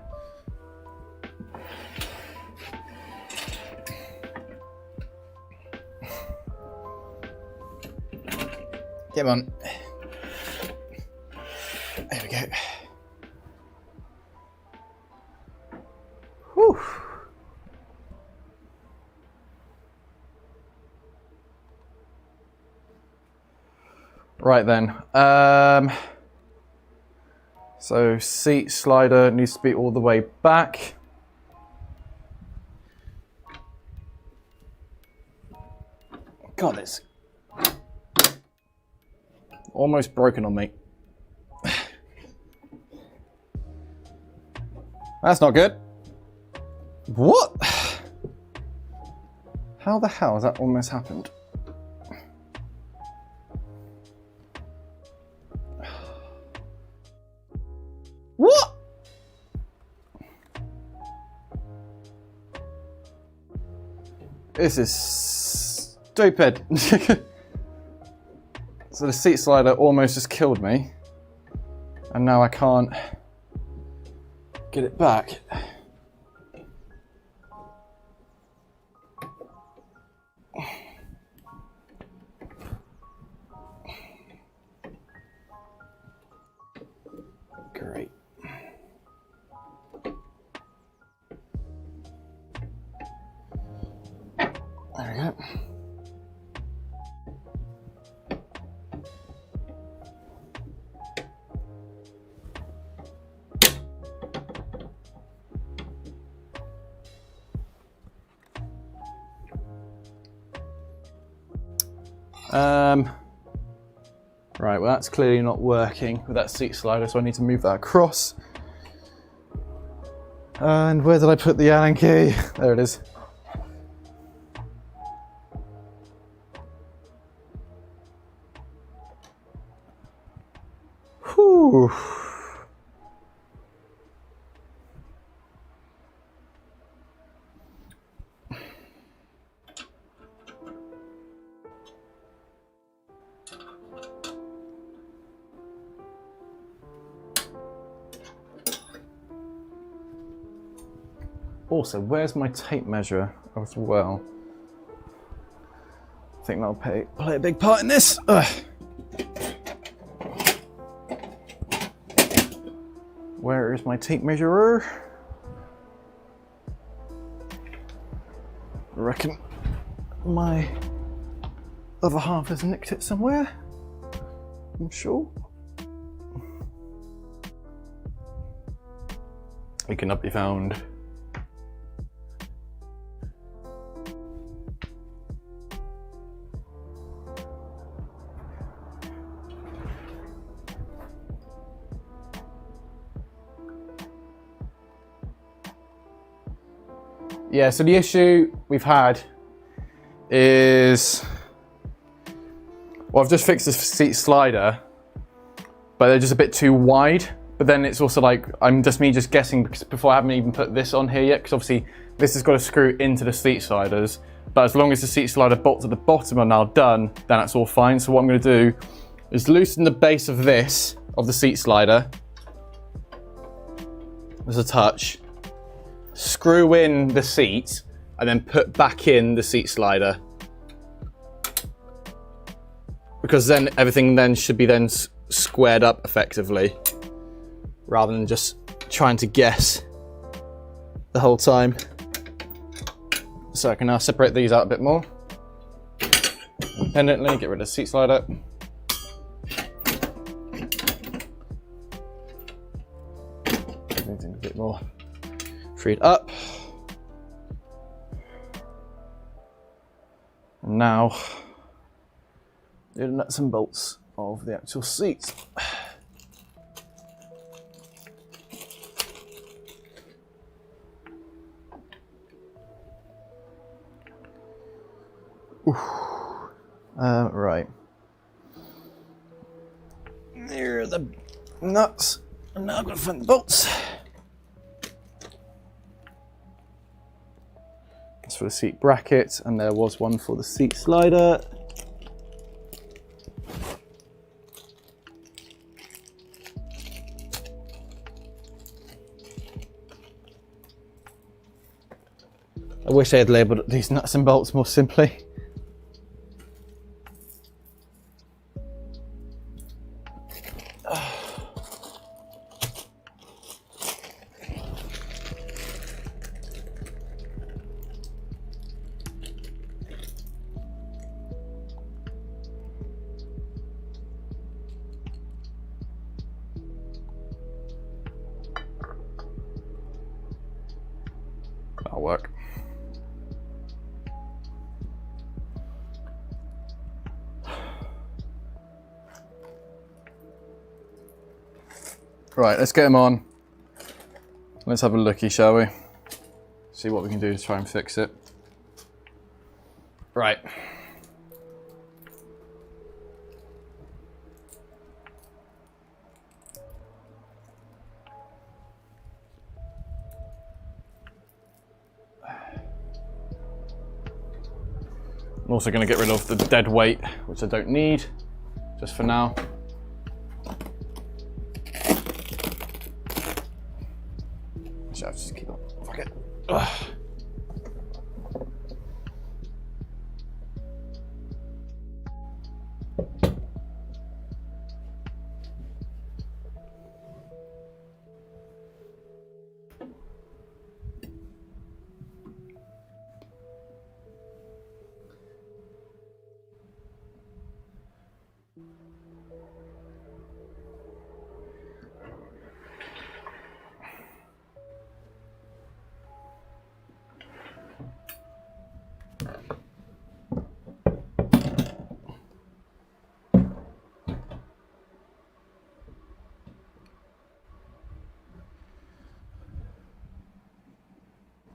Come on. There we go. Whew. Right then. So seat slider needs to be all the way back. God, it's almost broken on me. That's not good. What? How the hell has that almost happened? What? This is stupid. So the seat slider almost just killed me. And now I can't get it back. Great. There we go. Right, well that's clearly not working with that seat slider, so I need to move that across. And where did I put the Allen key? There it is. Whew. Also, where's my tape measure as well? I think that'll play a big part in this. Ugh. Where is my tape measurer? I reckon my other half has nicked it somewhere. I'm sure. It cannot be found. Yeah, so the issue we've had is, well, I've just fixed the seat slider, but they're just a bit too wide but then it's also like, I'm just guessing because before I haven't even put this on here yet, because obviously this has got to screw into the seat sliders. But as long as the seat slider bolts at the bottom are now done, then that's all fine. So what I'm going to do is loosen the base of this, of the seat slider. There's a touch. Screw in the seat, and then put back in the seat slider. Because then everything then should be then squared up effectively, rather than just trying to guess the whole time. So I can now separate these out a bit more. Independently, get rid of the seat slider. Everything a bit more freed up. And now, do the nuts and bolts of the actual seat. Right. There are the nuts, and now I've got to find the bolts. That's for the seat bracket, and there was one for the seat slider. I wish I had labelled these nuts and bolts more simply. That'll work. Right, let's get them on. Let's have a looky, shall we? See what we can do to try and fix it. Right. I'm also going to get rid of the dead weight, which I don't need, just for now. I'll just keep on. Fuck it. Ugh.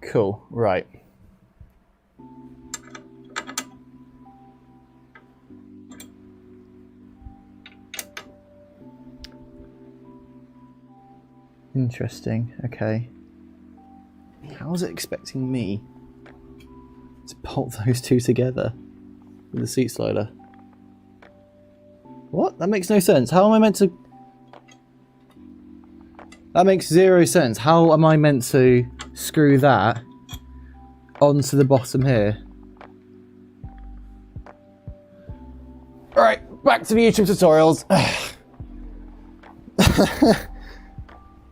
Cool, right. Interesting, okay. How is it expecting me to bolt those two together with the seat slider? What? That makes no sense. How am I meant to... That makes zero sense. How am I meant to screw that onto the bottom here? Alright, back to the YouTube tutorials.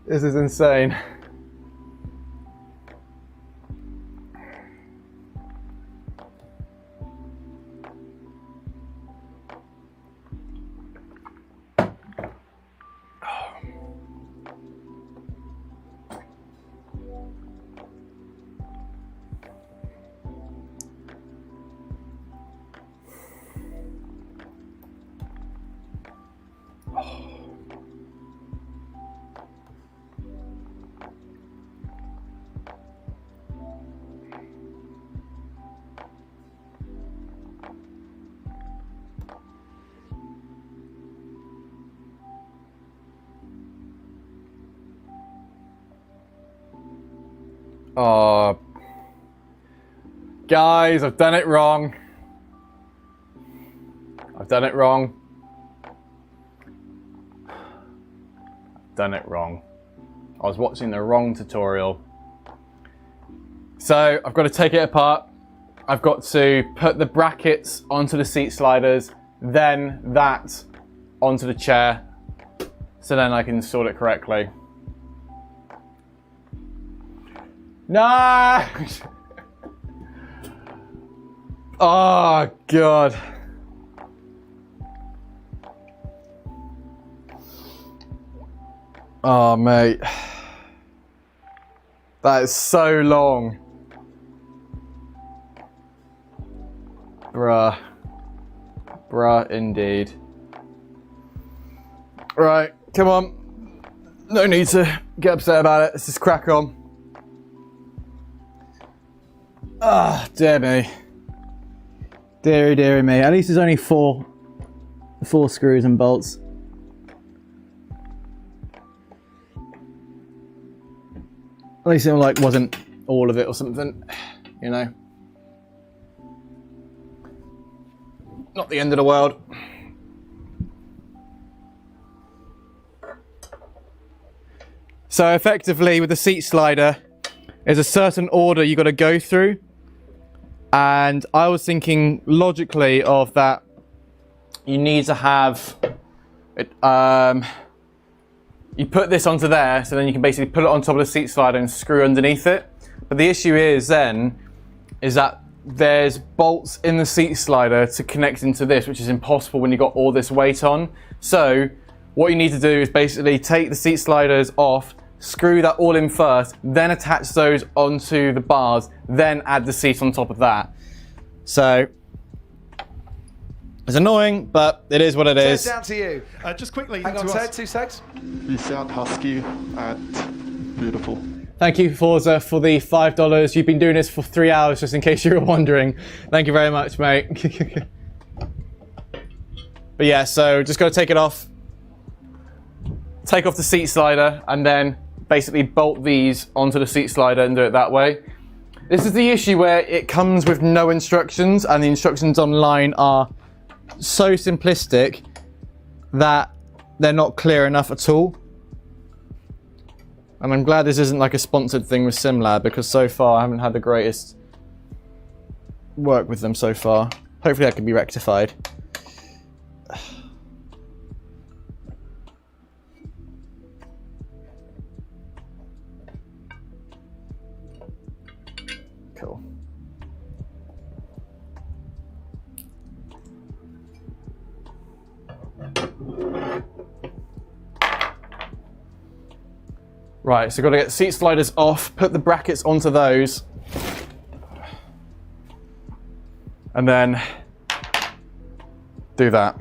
This is insane. Oh. Guys, I've done it wrong. I've done it wrong. I've done it wrong. I was watching the wrong tutorial. So I've got to take it apart. I've got to put the brackets onto the seat sliders, then that onto the chair, so then I can install it correctly. No! Oh, God. Oh, mate. That is so long. Bruh. Bruh, indeed. Right, come on. No need to get upset about it. Let's just crack on. Ah, dear me. Deary, deary me. At least there's only four screws and bolts. At least it wasn't all of it or something, you know. Not the end of the world. So effectively with the seat slider, there's a certain order you got to go through. And I was thinking logically of that you need to have it, you put this onto there, so then you can basically put it on top of the seat slider and screw underneath it. But the issue is that there's bolts in the seat slider to connect into this, which is impossible when you've got all this weight on. So what you need to do is basically take the seat sliders off, screw that all in first, then attach those onto the bars, then add the seat on top of that. So it's annoying, but it is what it is. Down to you. Just quickly, Hang on, Ted, 2 seconds. you sound husky and beautiful. Thank you, Forza, for the $5. You've been doing this for 3 hours, just in case you were wondering. Thank you very much, mate. But yeah, so just got to take it off. Take off the seat slider, and then basically bolt these onto the seat slider and do it that way. This is the issue where it comes with no instructions, and the instructions online are so simplistic that they're not clear enough at all. And I'm glad this isn't like a sponsored thing with SimLab, because so far I haven't had the greatest work with them so far. Hopefully that can be rectified. Cool. Right, so got to get seat sliders off, put the brackets onto those, and then do that.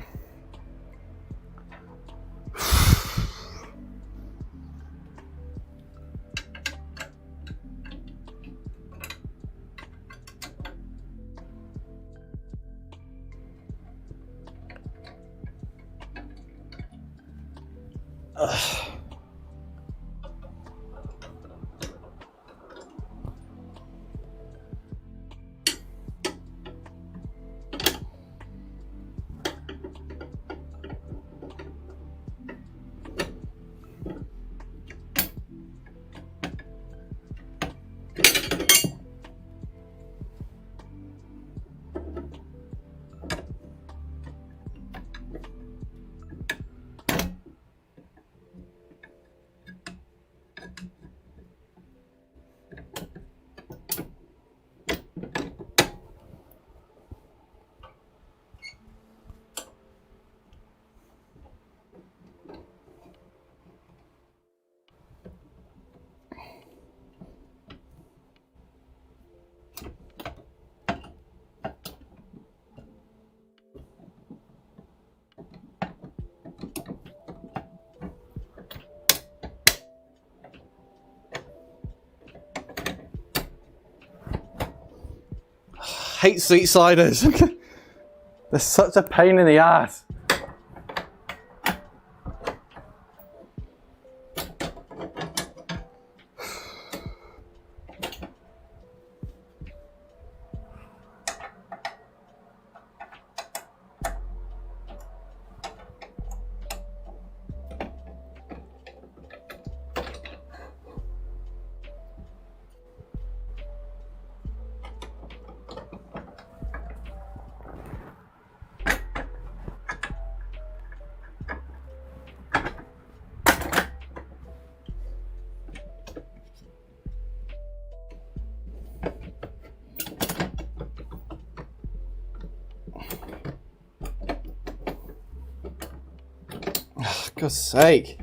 Hate seat sliders. They're such a pain in the ass. God's sake.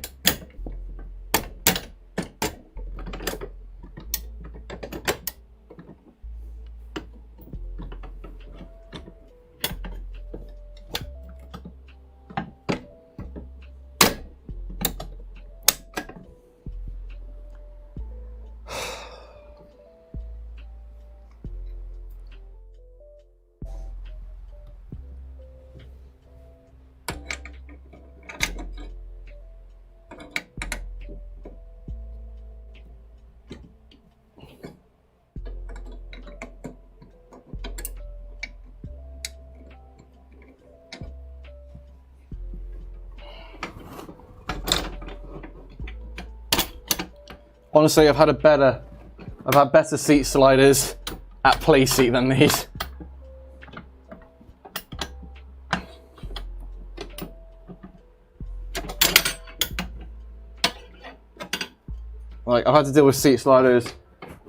Honestly, I've had better seat sliders at play seat than these. Like, I've had to deal with seat sliders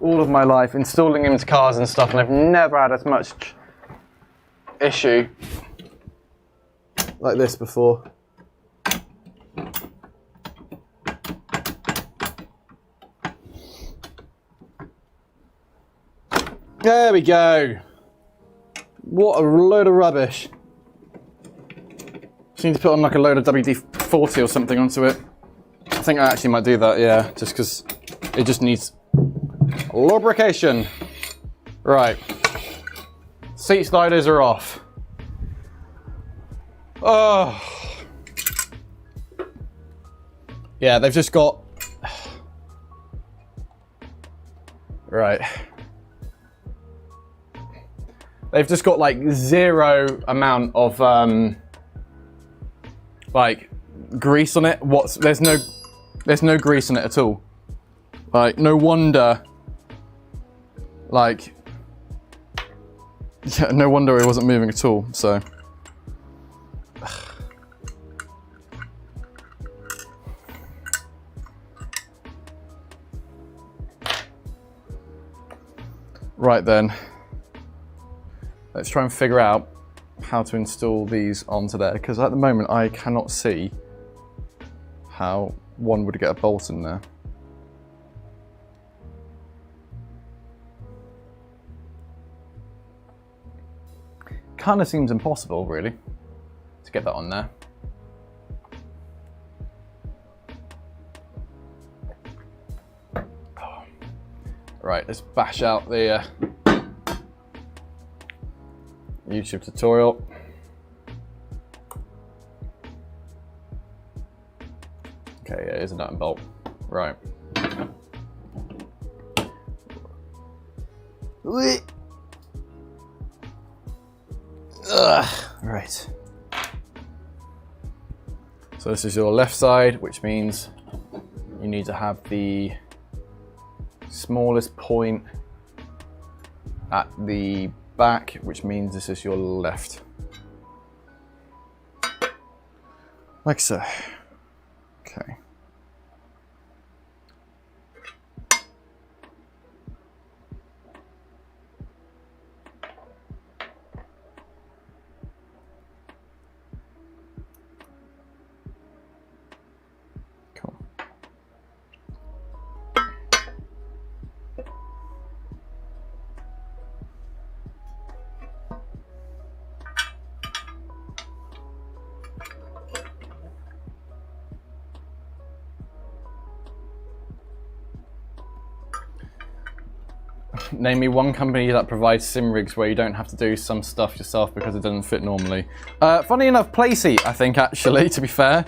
all of my life, installing them into cars and stuff, and I've never had as much issue like this before. There we go. What a load of rubbish. Just need to put on like a load of WD-40 or something onto it. I think I actually might do that, yeah, just because it just needs lubrication. Right. Seat sliders are off. Oh. Yeah, they've just got... Right. They've just got like zero amount of like grease on it. There's no grease on it at all. Like, no wonder. Like, yeah, no wonder it wasn't moving at all. So. Right then. Let's try and figure out how to install these onto there, because at the moment I cannot see how one would get a bolt in there. Kind of seems impossible, really, to get that on there. Right, let's bash out the YouTube tutorial. Okay, yeah, here's a nut and bolt. Right. Right. So this is your left side, which means you need to have the smallest point at the back, which means this is your left. Like so. Okay. Cool. Name me one company that provides sim rigs where you don't have to do some stuff yourself because it doesn't fit normally. Funny enough, Playseat, I think, actually, to be fair.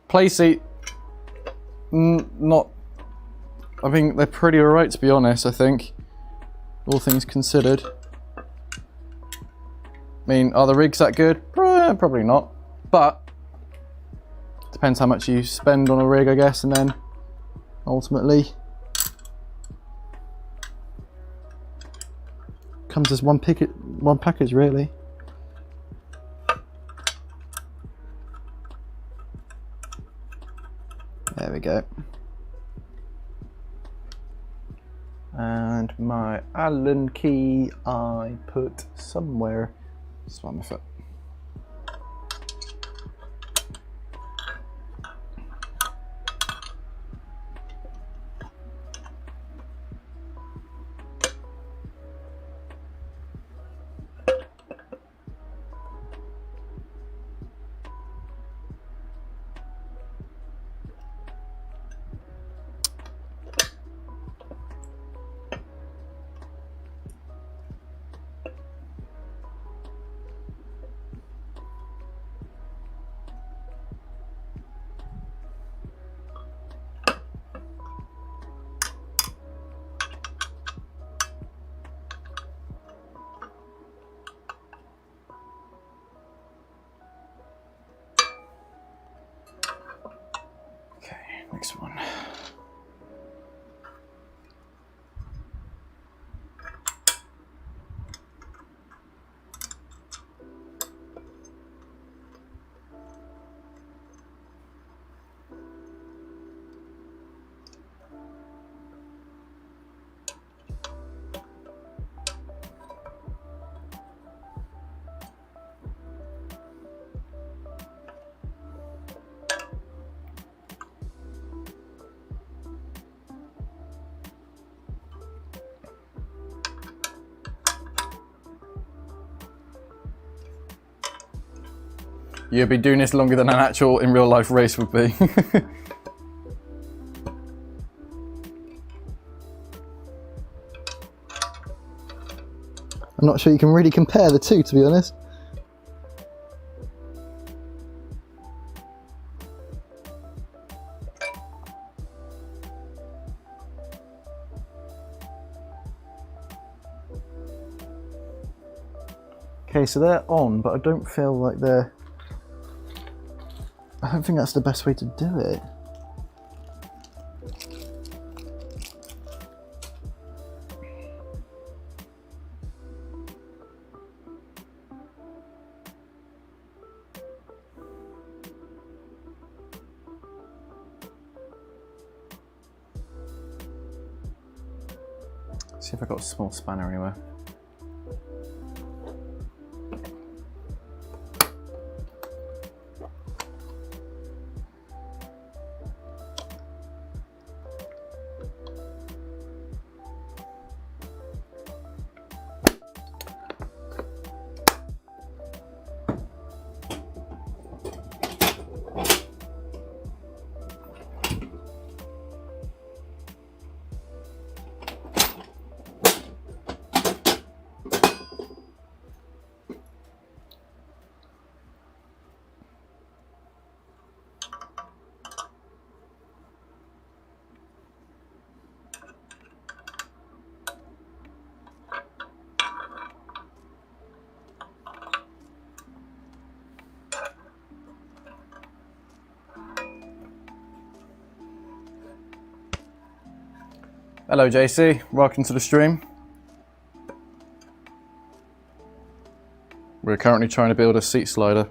Playseat, not... I mean, they're pretty alright, to be honest, I think. All things considered. I mean, are the rigs that good? Probably not. But, depends how much you spend on a rig, I guess, and then, ultimately... comes as one package, really. There we go. And my Allen key I put somewhere. Just on my foot. You'll be doing this longer than an actual in real life race would be. I'm not sure you can really compare the two, to be honest. Okay, so they're on, but I don't feel like they're... I don't think that's the best way to do it. See if I've got a small spanner anywhere. Hello JC, welcome to the stream. We're currently trying to build a seat slider.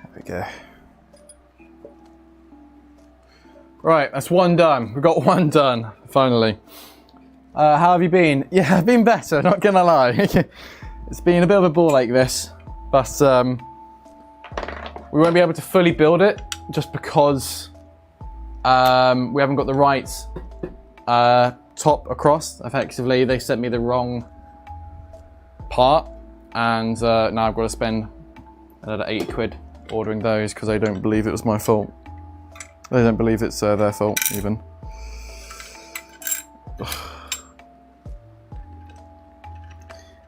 There we go. Right, that's one done. We've got one done, finally. How have you been? Yeah, I've been better, not gonna lie. It's been a bit of a ball like this, but we won't be able to fully build it just because we haven't got the right top across. Effectively, they sent me the wrong part, and now I've got to spend another 80 quid ordering those because I don't believe it was my fault. They don't believe it's their fault even.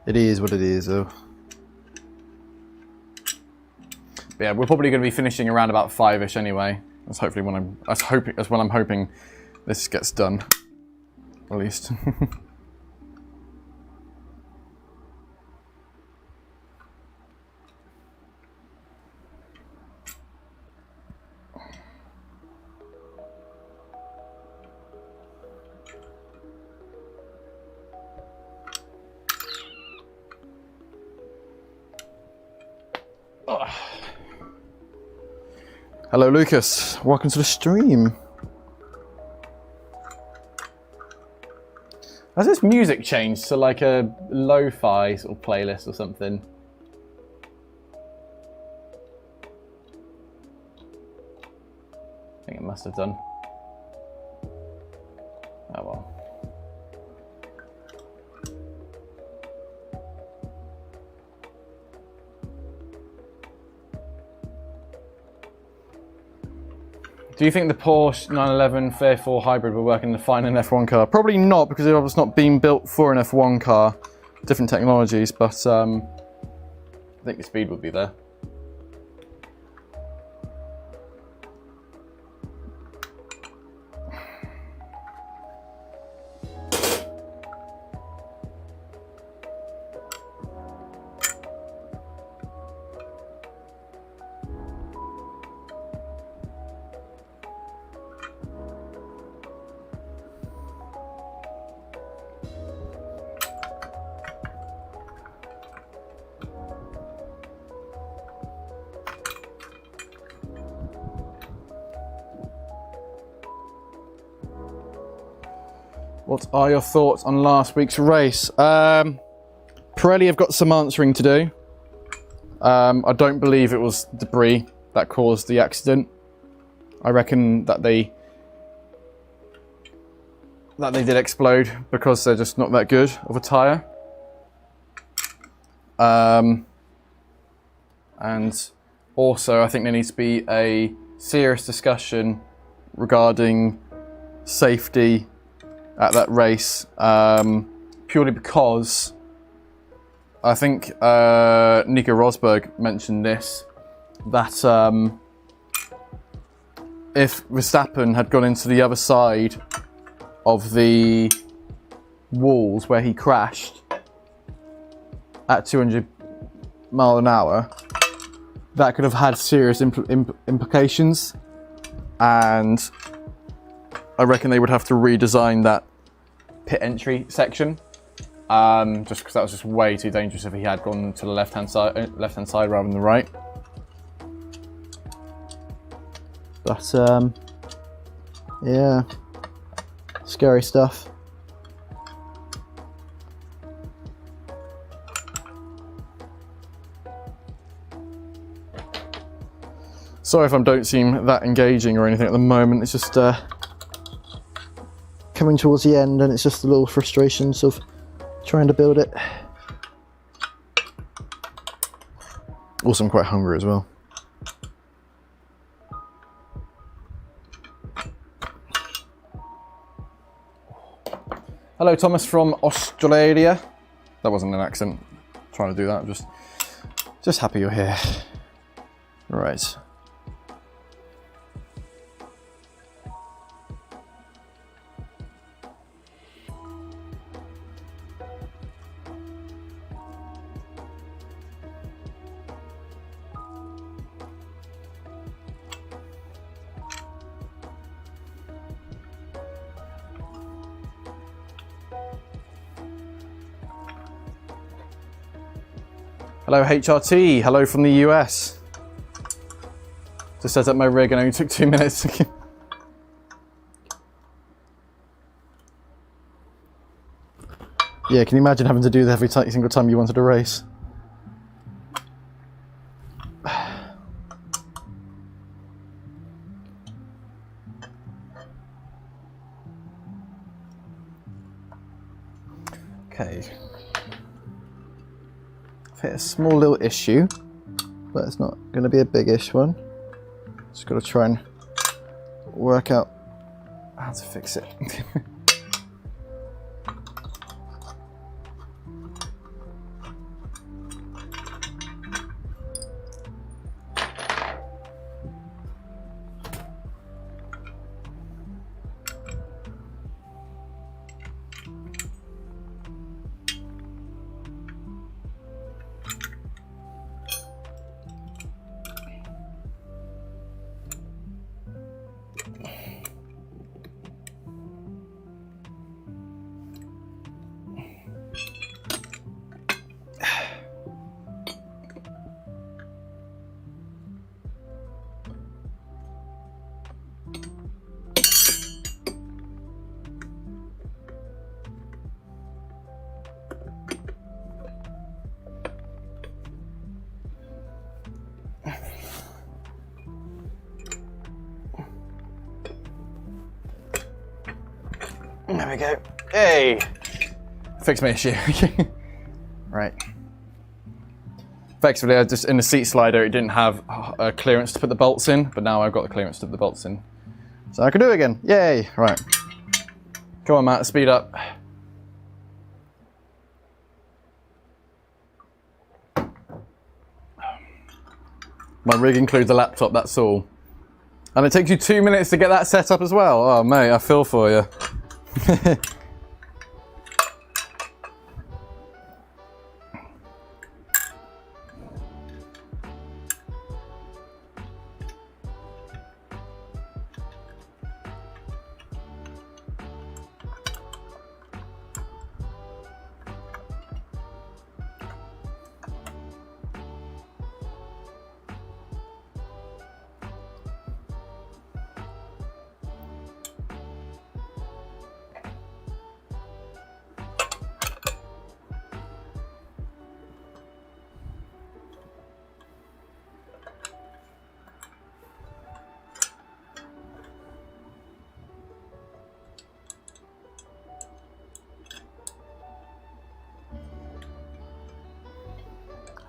It is what it is though. But yeah, we're probably going to be finishing around about 5ish anyway. That's hopefully when I'm hoping this gets done, at least. Hello Lucas, welcome to the stream. Has this music changed to like a lo-fi sort of playlist or something? I think it must have done. Oh well. Do you think the Porsche 911 Fair 4 Hybrid will work in the fine an F1 car? Probably not, because it was not being built for an F1 car. Different technologies, but I think the speed would be there. What are your thoughts on last week's race? Pirelli have got some answering to do. I don't believe it was debris that caused the accident. I reckon that they did explode because they're just not that good of a tyre. And also I think there needs to be a serious discussion regarding safety at that race, purely because I think Nico Rosberg mentioned this, that if Verstappen had gone into the other side of the walls where he crashed at 200 mile an hour, that could have had serious implications, and I reckon they would have to redesign that pit entry section, just because that was just way too dangerous if he had gone to the left-hand side rather than the right. But yeah, scary stuff. Sorry if I don't seem that engaging or anything at the moment. It's just Coming towards the end, and it's just the little frustrations of trying to build it. also I'm quite hungry as well. Hello, Thomas from Australia. That wasn't an accent. I'm trying to do that. I'm just happy you're here. Right. Hello HRT, hello from the US. Just set up my rig and only took 2 minutes. Yeah, can you imagine having to do that every single time you wanted to race? Okay. Hit a small little issue, but it's not going to be a big-ish one. Just got to try and work out how to fix it. There we go. Hey! Fix my issue. Right. Effectively, I just in the seat slider, it didn't have clearance to put the bolts in, but now I've got the clearance to put the bolts in. So I can do it again. Yay! Right. Come on, Matt, speed up. My rig includes a laptop, that's all. And it takes you 2 minutes to get that set up as well. Oh, mate, I feel for you.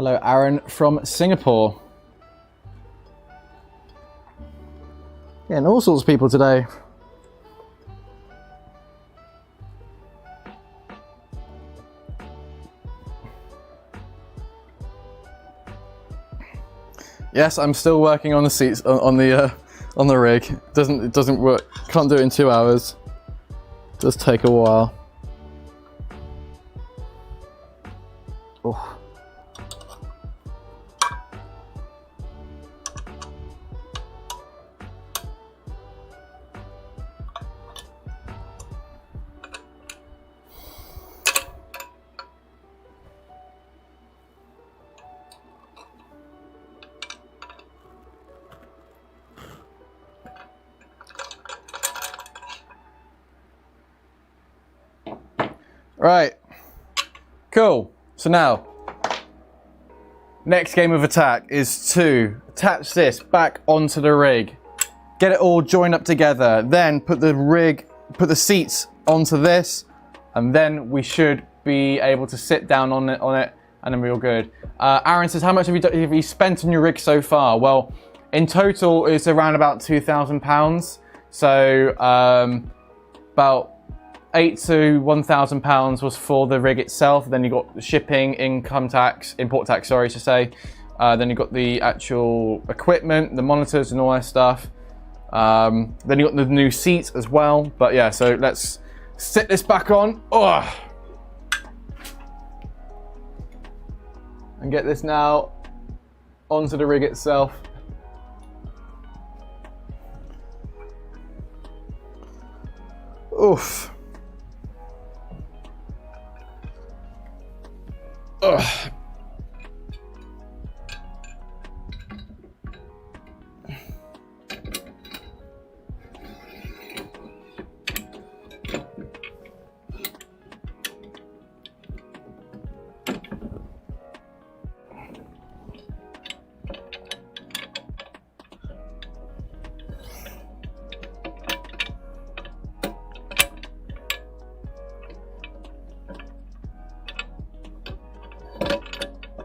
Hello, Aaron from Singapore. Yeah, and all sorts of people today. Yes, I'm still working on the seats on the rig. It doesn't work. Can't do it in 2 hours. Does take a while. Oh. Right, cool. So now, next game of attack is to attach this back onto the rig, get it all joined up together, then put the seats onto this, and then we should be able to sit down on it, and then we're all good. Aaron says, how much have you spent on your rig so far? Well, in total, it's around about £2,000. So about £8,000 to £1,000 was for the rig itself. Then you got the shipping, import tax, sorry to say. Then you got the actual equipment, the monitors and all that stuff. Then you got the new seats as well. But yeah, so let's sit this back on. Oh. And get this now onto the rig itself. Oof. Ugh.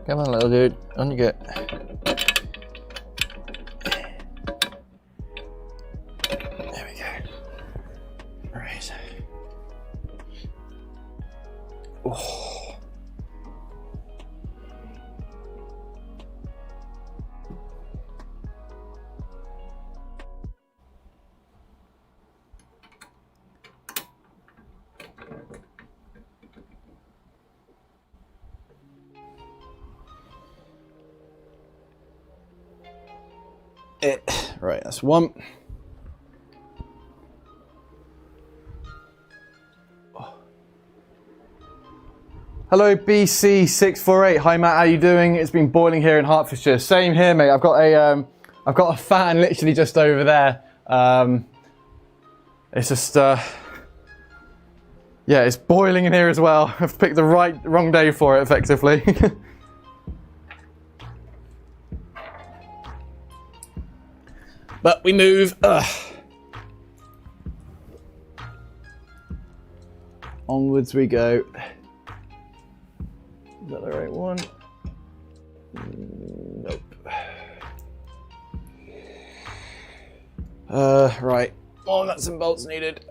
Come on, little dude. On you get. There we go. Right. Oh. Right, that's one. Oh. Hello BC648. Hi Matt, how you doing? It's been boiling here in Hertfordshire. Same here, mate. I've got a fan literally just over there. It's just yeah, it's boiling in here as well. I've picked the wrong day for it, effectively. But we move. Onwards we go. Is that the right one? Nope. Right. More nuts and bolts needed.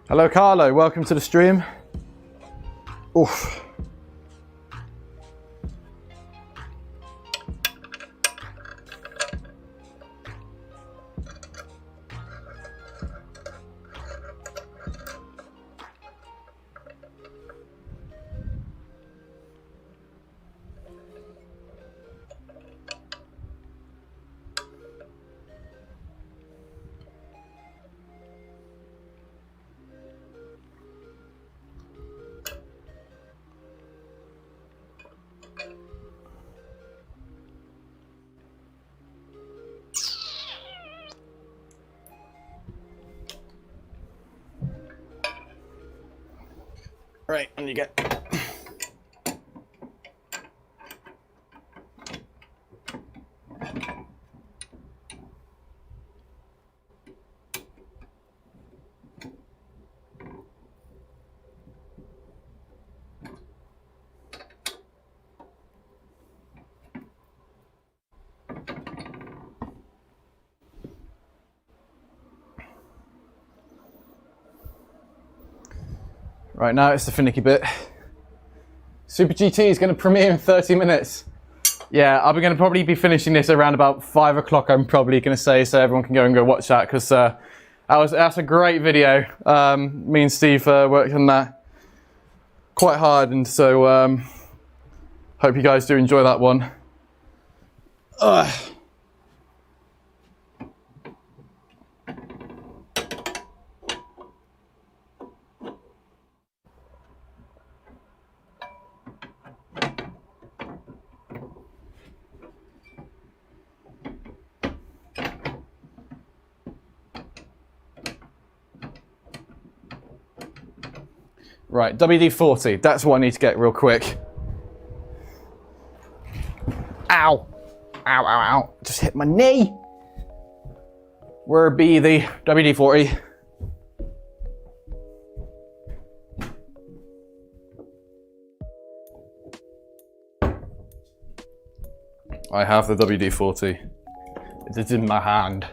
Hello Carlo, welcome to the stream. Oof. Right, and you get. Right now it's the finicky bit. Super GT is going to premiere in 30 minutes. Yeah, I'm going to probably be finishing this around about 5 o'clock, I'm probably going to say, so everyone can go watch that, because that's a great video. Me and Steve worked on that quite hard, and so hope you guys do enjoy that one. Right, WD-40, that's what I need to get real quick. Ow! Ow, ow, ow. Just hit my knee. Where be the WD-40? I have the WD-40. It is in my hand.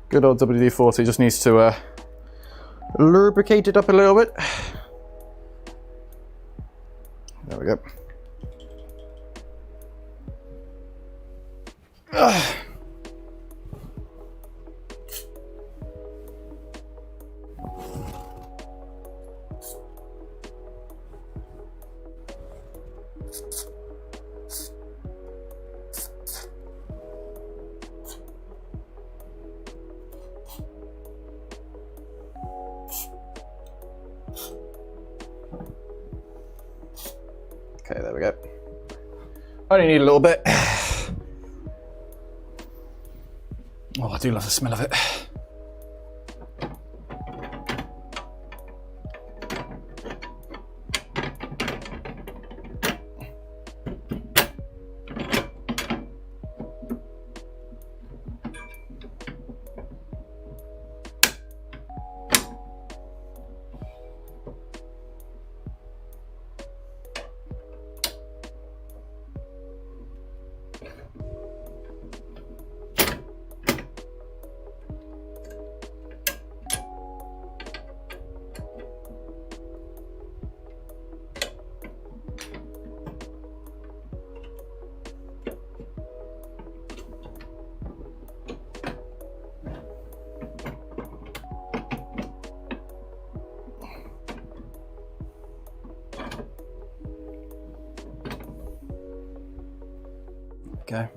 Good old WD-40 just needs to lubricate it up a little bit. There we go. Okay, there we go. Only need a little bit. Oh, I do love the smell of it. Okay.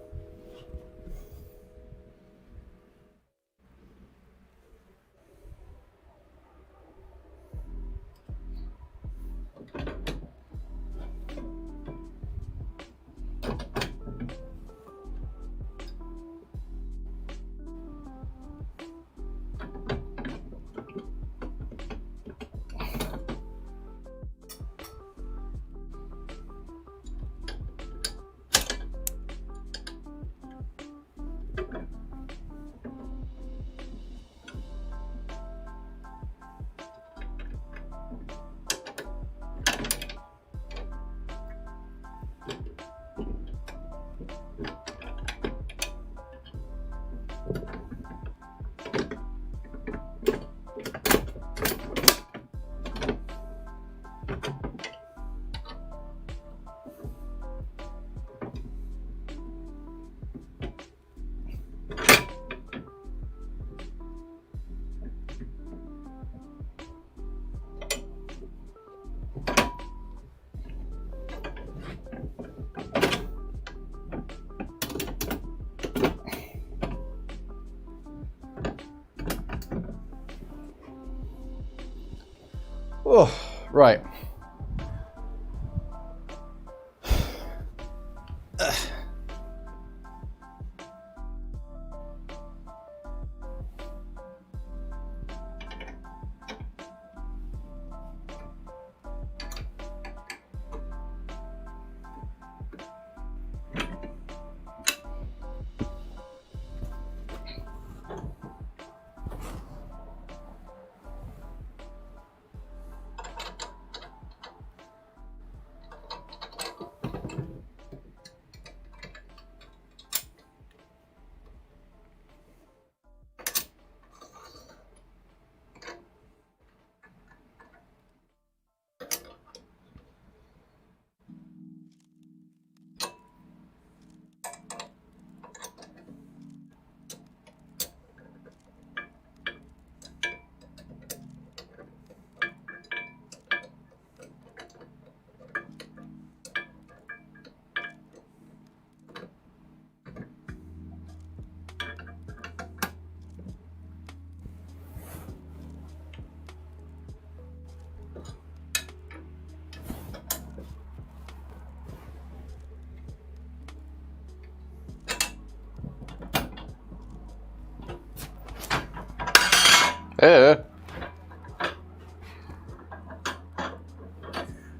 Oh, right.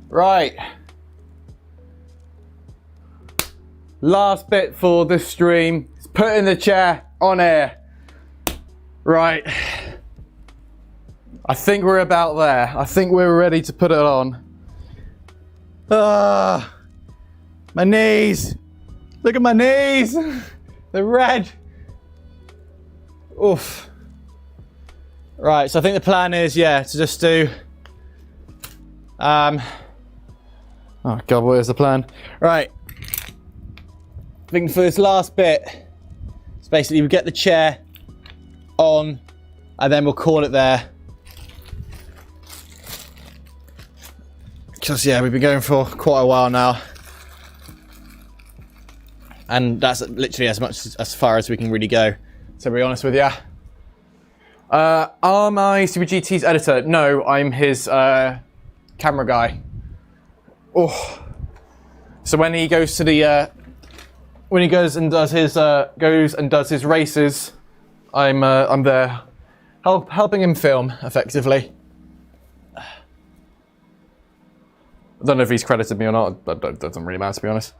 Right. Last bit for the stream. It's putting the chair on air. Right. I think we're about there. I think we're ready to put it on. Ah, my knees. Look at my knees. They're red. Oof. Right, so I think the plan is, yeah, to just do... Oh God, what is the plan? Right. I think for this last bit, it's basically we get the chair on and then we'll call it there. Because yeah, we've been going for quite a while now. And that's literally as far as we can really go, to be honest with you. Am I Super GT's editor? No, I'm his camera guy. Oh. So when he goes to the when he goes and does his races, I'm there helping him film effectively. I don't know if he's credited me or not. That doesn't really matter, to be honest.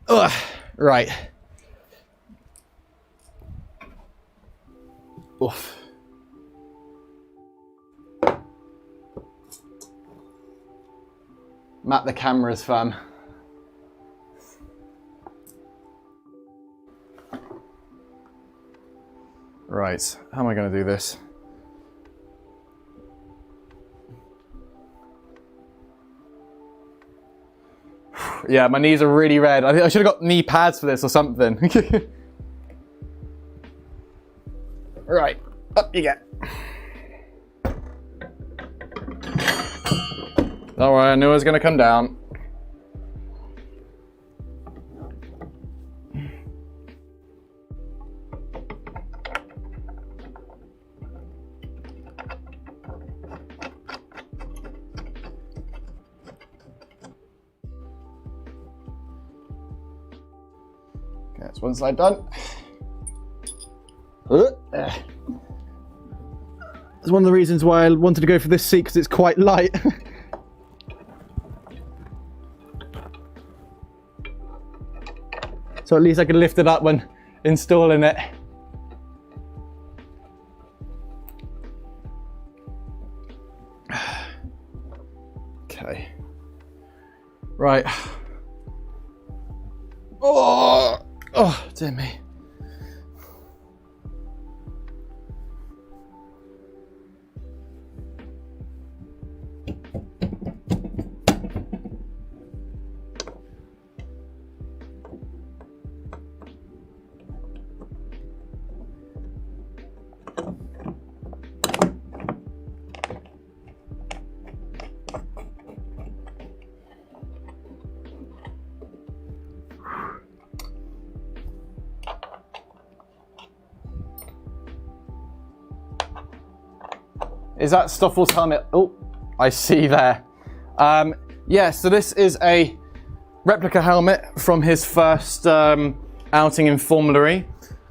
Ugh. Right. Oof. Matt the cameras, fam. Right, how am I going to do this? Yeah, my knees are really red. I think I should have got knee pads for this or something. Right, up you get. Don't worry, I knew it was going to come down. Okay, that's one side done. It's one of the reasons why I wanted to go for this seat, because it's quite light. So at least I can lift it up when installing it. Okay. Right. Oh, dear me. Is that Stoffels helmet? Oh, I see there. Yeah, so this is a replica helmet from his first outing in Formula E,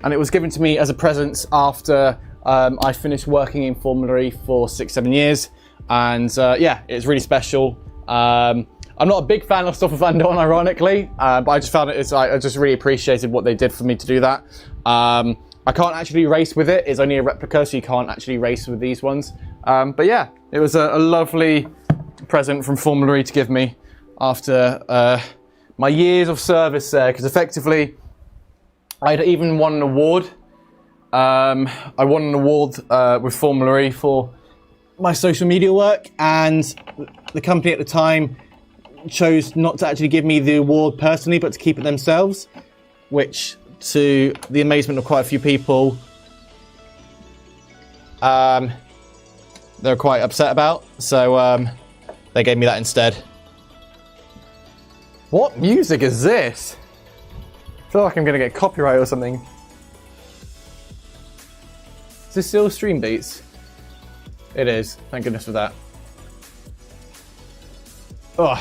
and it was given to me as a present after I finished working in Formula E for 6-7 years, and yeah, it's really special. I'm not a big fan of Stoffel Van Dorn, ironically, but I just found it. I just really appreciated what they did for me to do that. I can't actually race with it. It's only a replica, so you can't actually race with these ones. But yeah, it was a lovely present from Formula E to give me after my years of service there, because effectively I'd even won an award. I won an award with Formula E for my social media work, and the company at the time chose not to actually give me the award personally, but to keep it themselves, which, to the amazement of quite a few people, they're quite upset about. So they gave me that instead. What music is this? I feel like I'm gonna get copyright or something. Is this still Stream Beats? It is. Thank goodness for that. Ugh.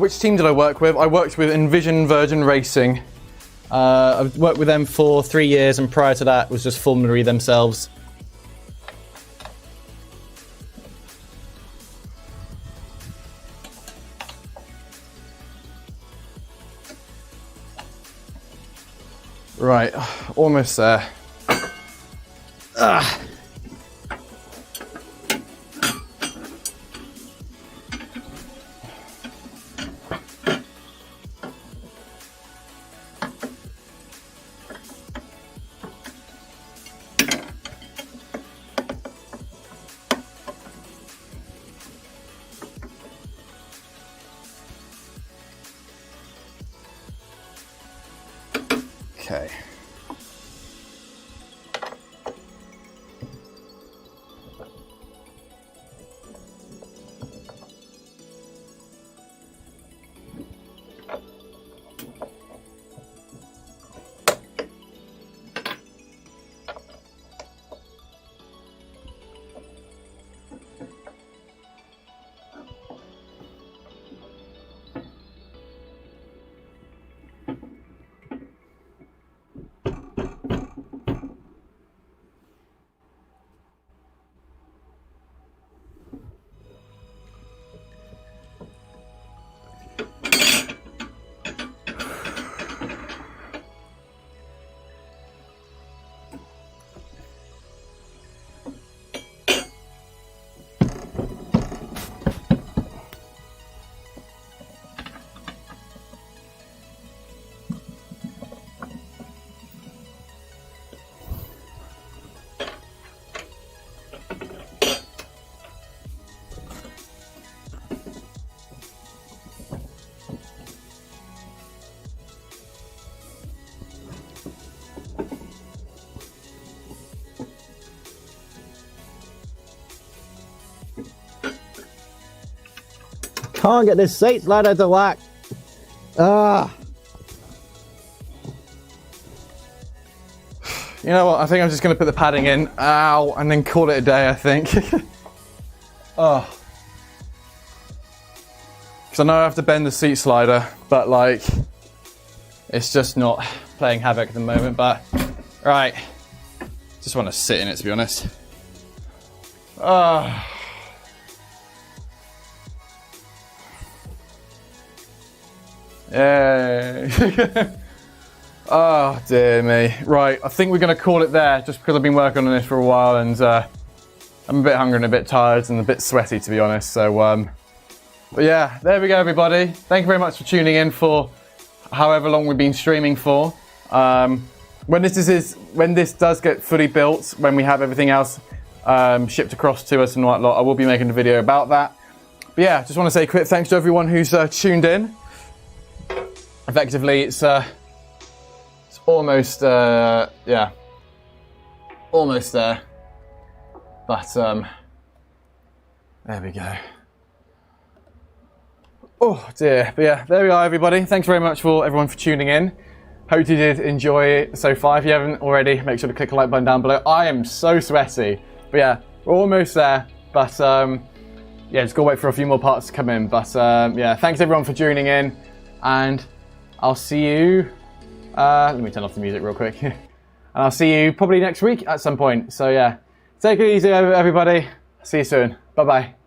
Which team did I work with? I worked with Envision Virgin Racing. I've worked with them for 3 years, and prior to that was just Fulminary themselves. Right, almost there. Ah. Okay. Can't get this seat slider to work. Ah. You know what? I think I'm just going to put the padding in, ow, and then call it a day, I think. Oh. Because I know I have to bend the seat slider, but like, it's just not playing havoc at the moment, but, right. Just want to sit in it, to be honest. Ah. Yay. Oh dear me. Right, I think we're going to call it there, just because I've been working on this for a while, and I'm a bit hungry and a bit tired and a bit sweaty, to be honest. So, but yeah, there we go, everybody. Thank you very much for tuning in for however long we've been streaming for. When this does get fully built, when we have everything else shipped across to us and whatnot, I will be making a video about that. But yeah, just want to say a quick thanks to everyone who's tuned in. Effectively, it's almost, yeah, almost there, but there we go. Oh dear, but yeah, there we are, everybody. Thanks very much for everyone for tuning in. Hope you did enjoy it so far. If you haven't already, make sure to click the like button down below. I am so sweaty, but yeah, we're almost there, but yeah, just gotta wait for a few more parts to come in, but yeah, thanks everyone for tuning in, and I'll see you, let me turn off the music real quick. And I'll see you probably next week at some point. So yeah, take it easy everybody. See you soon. Bye-bye.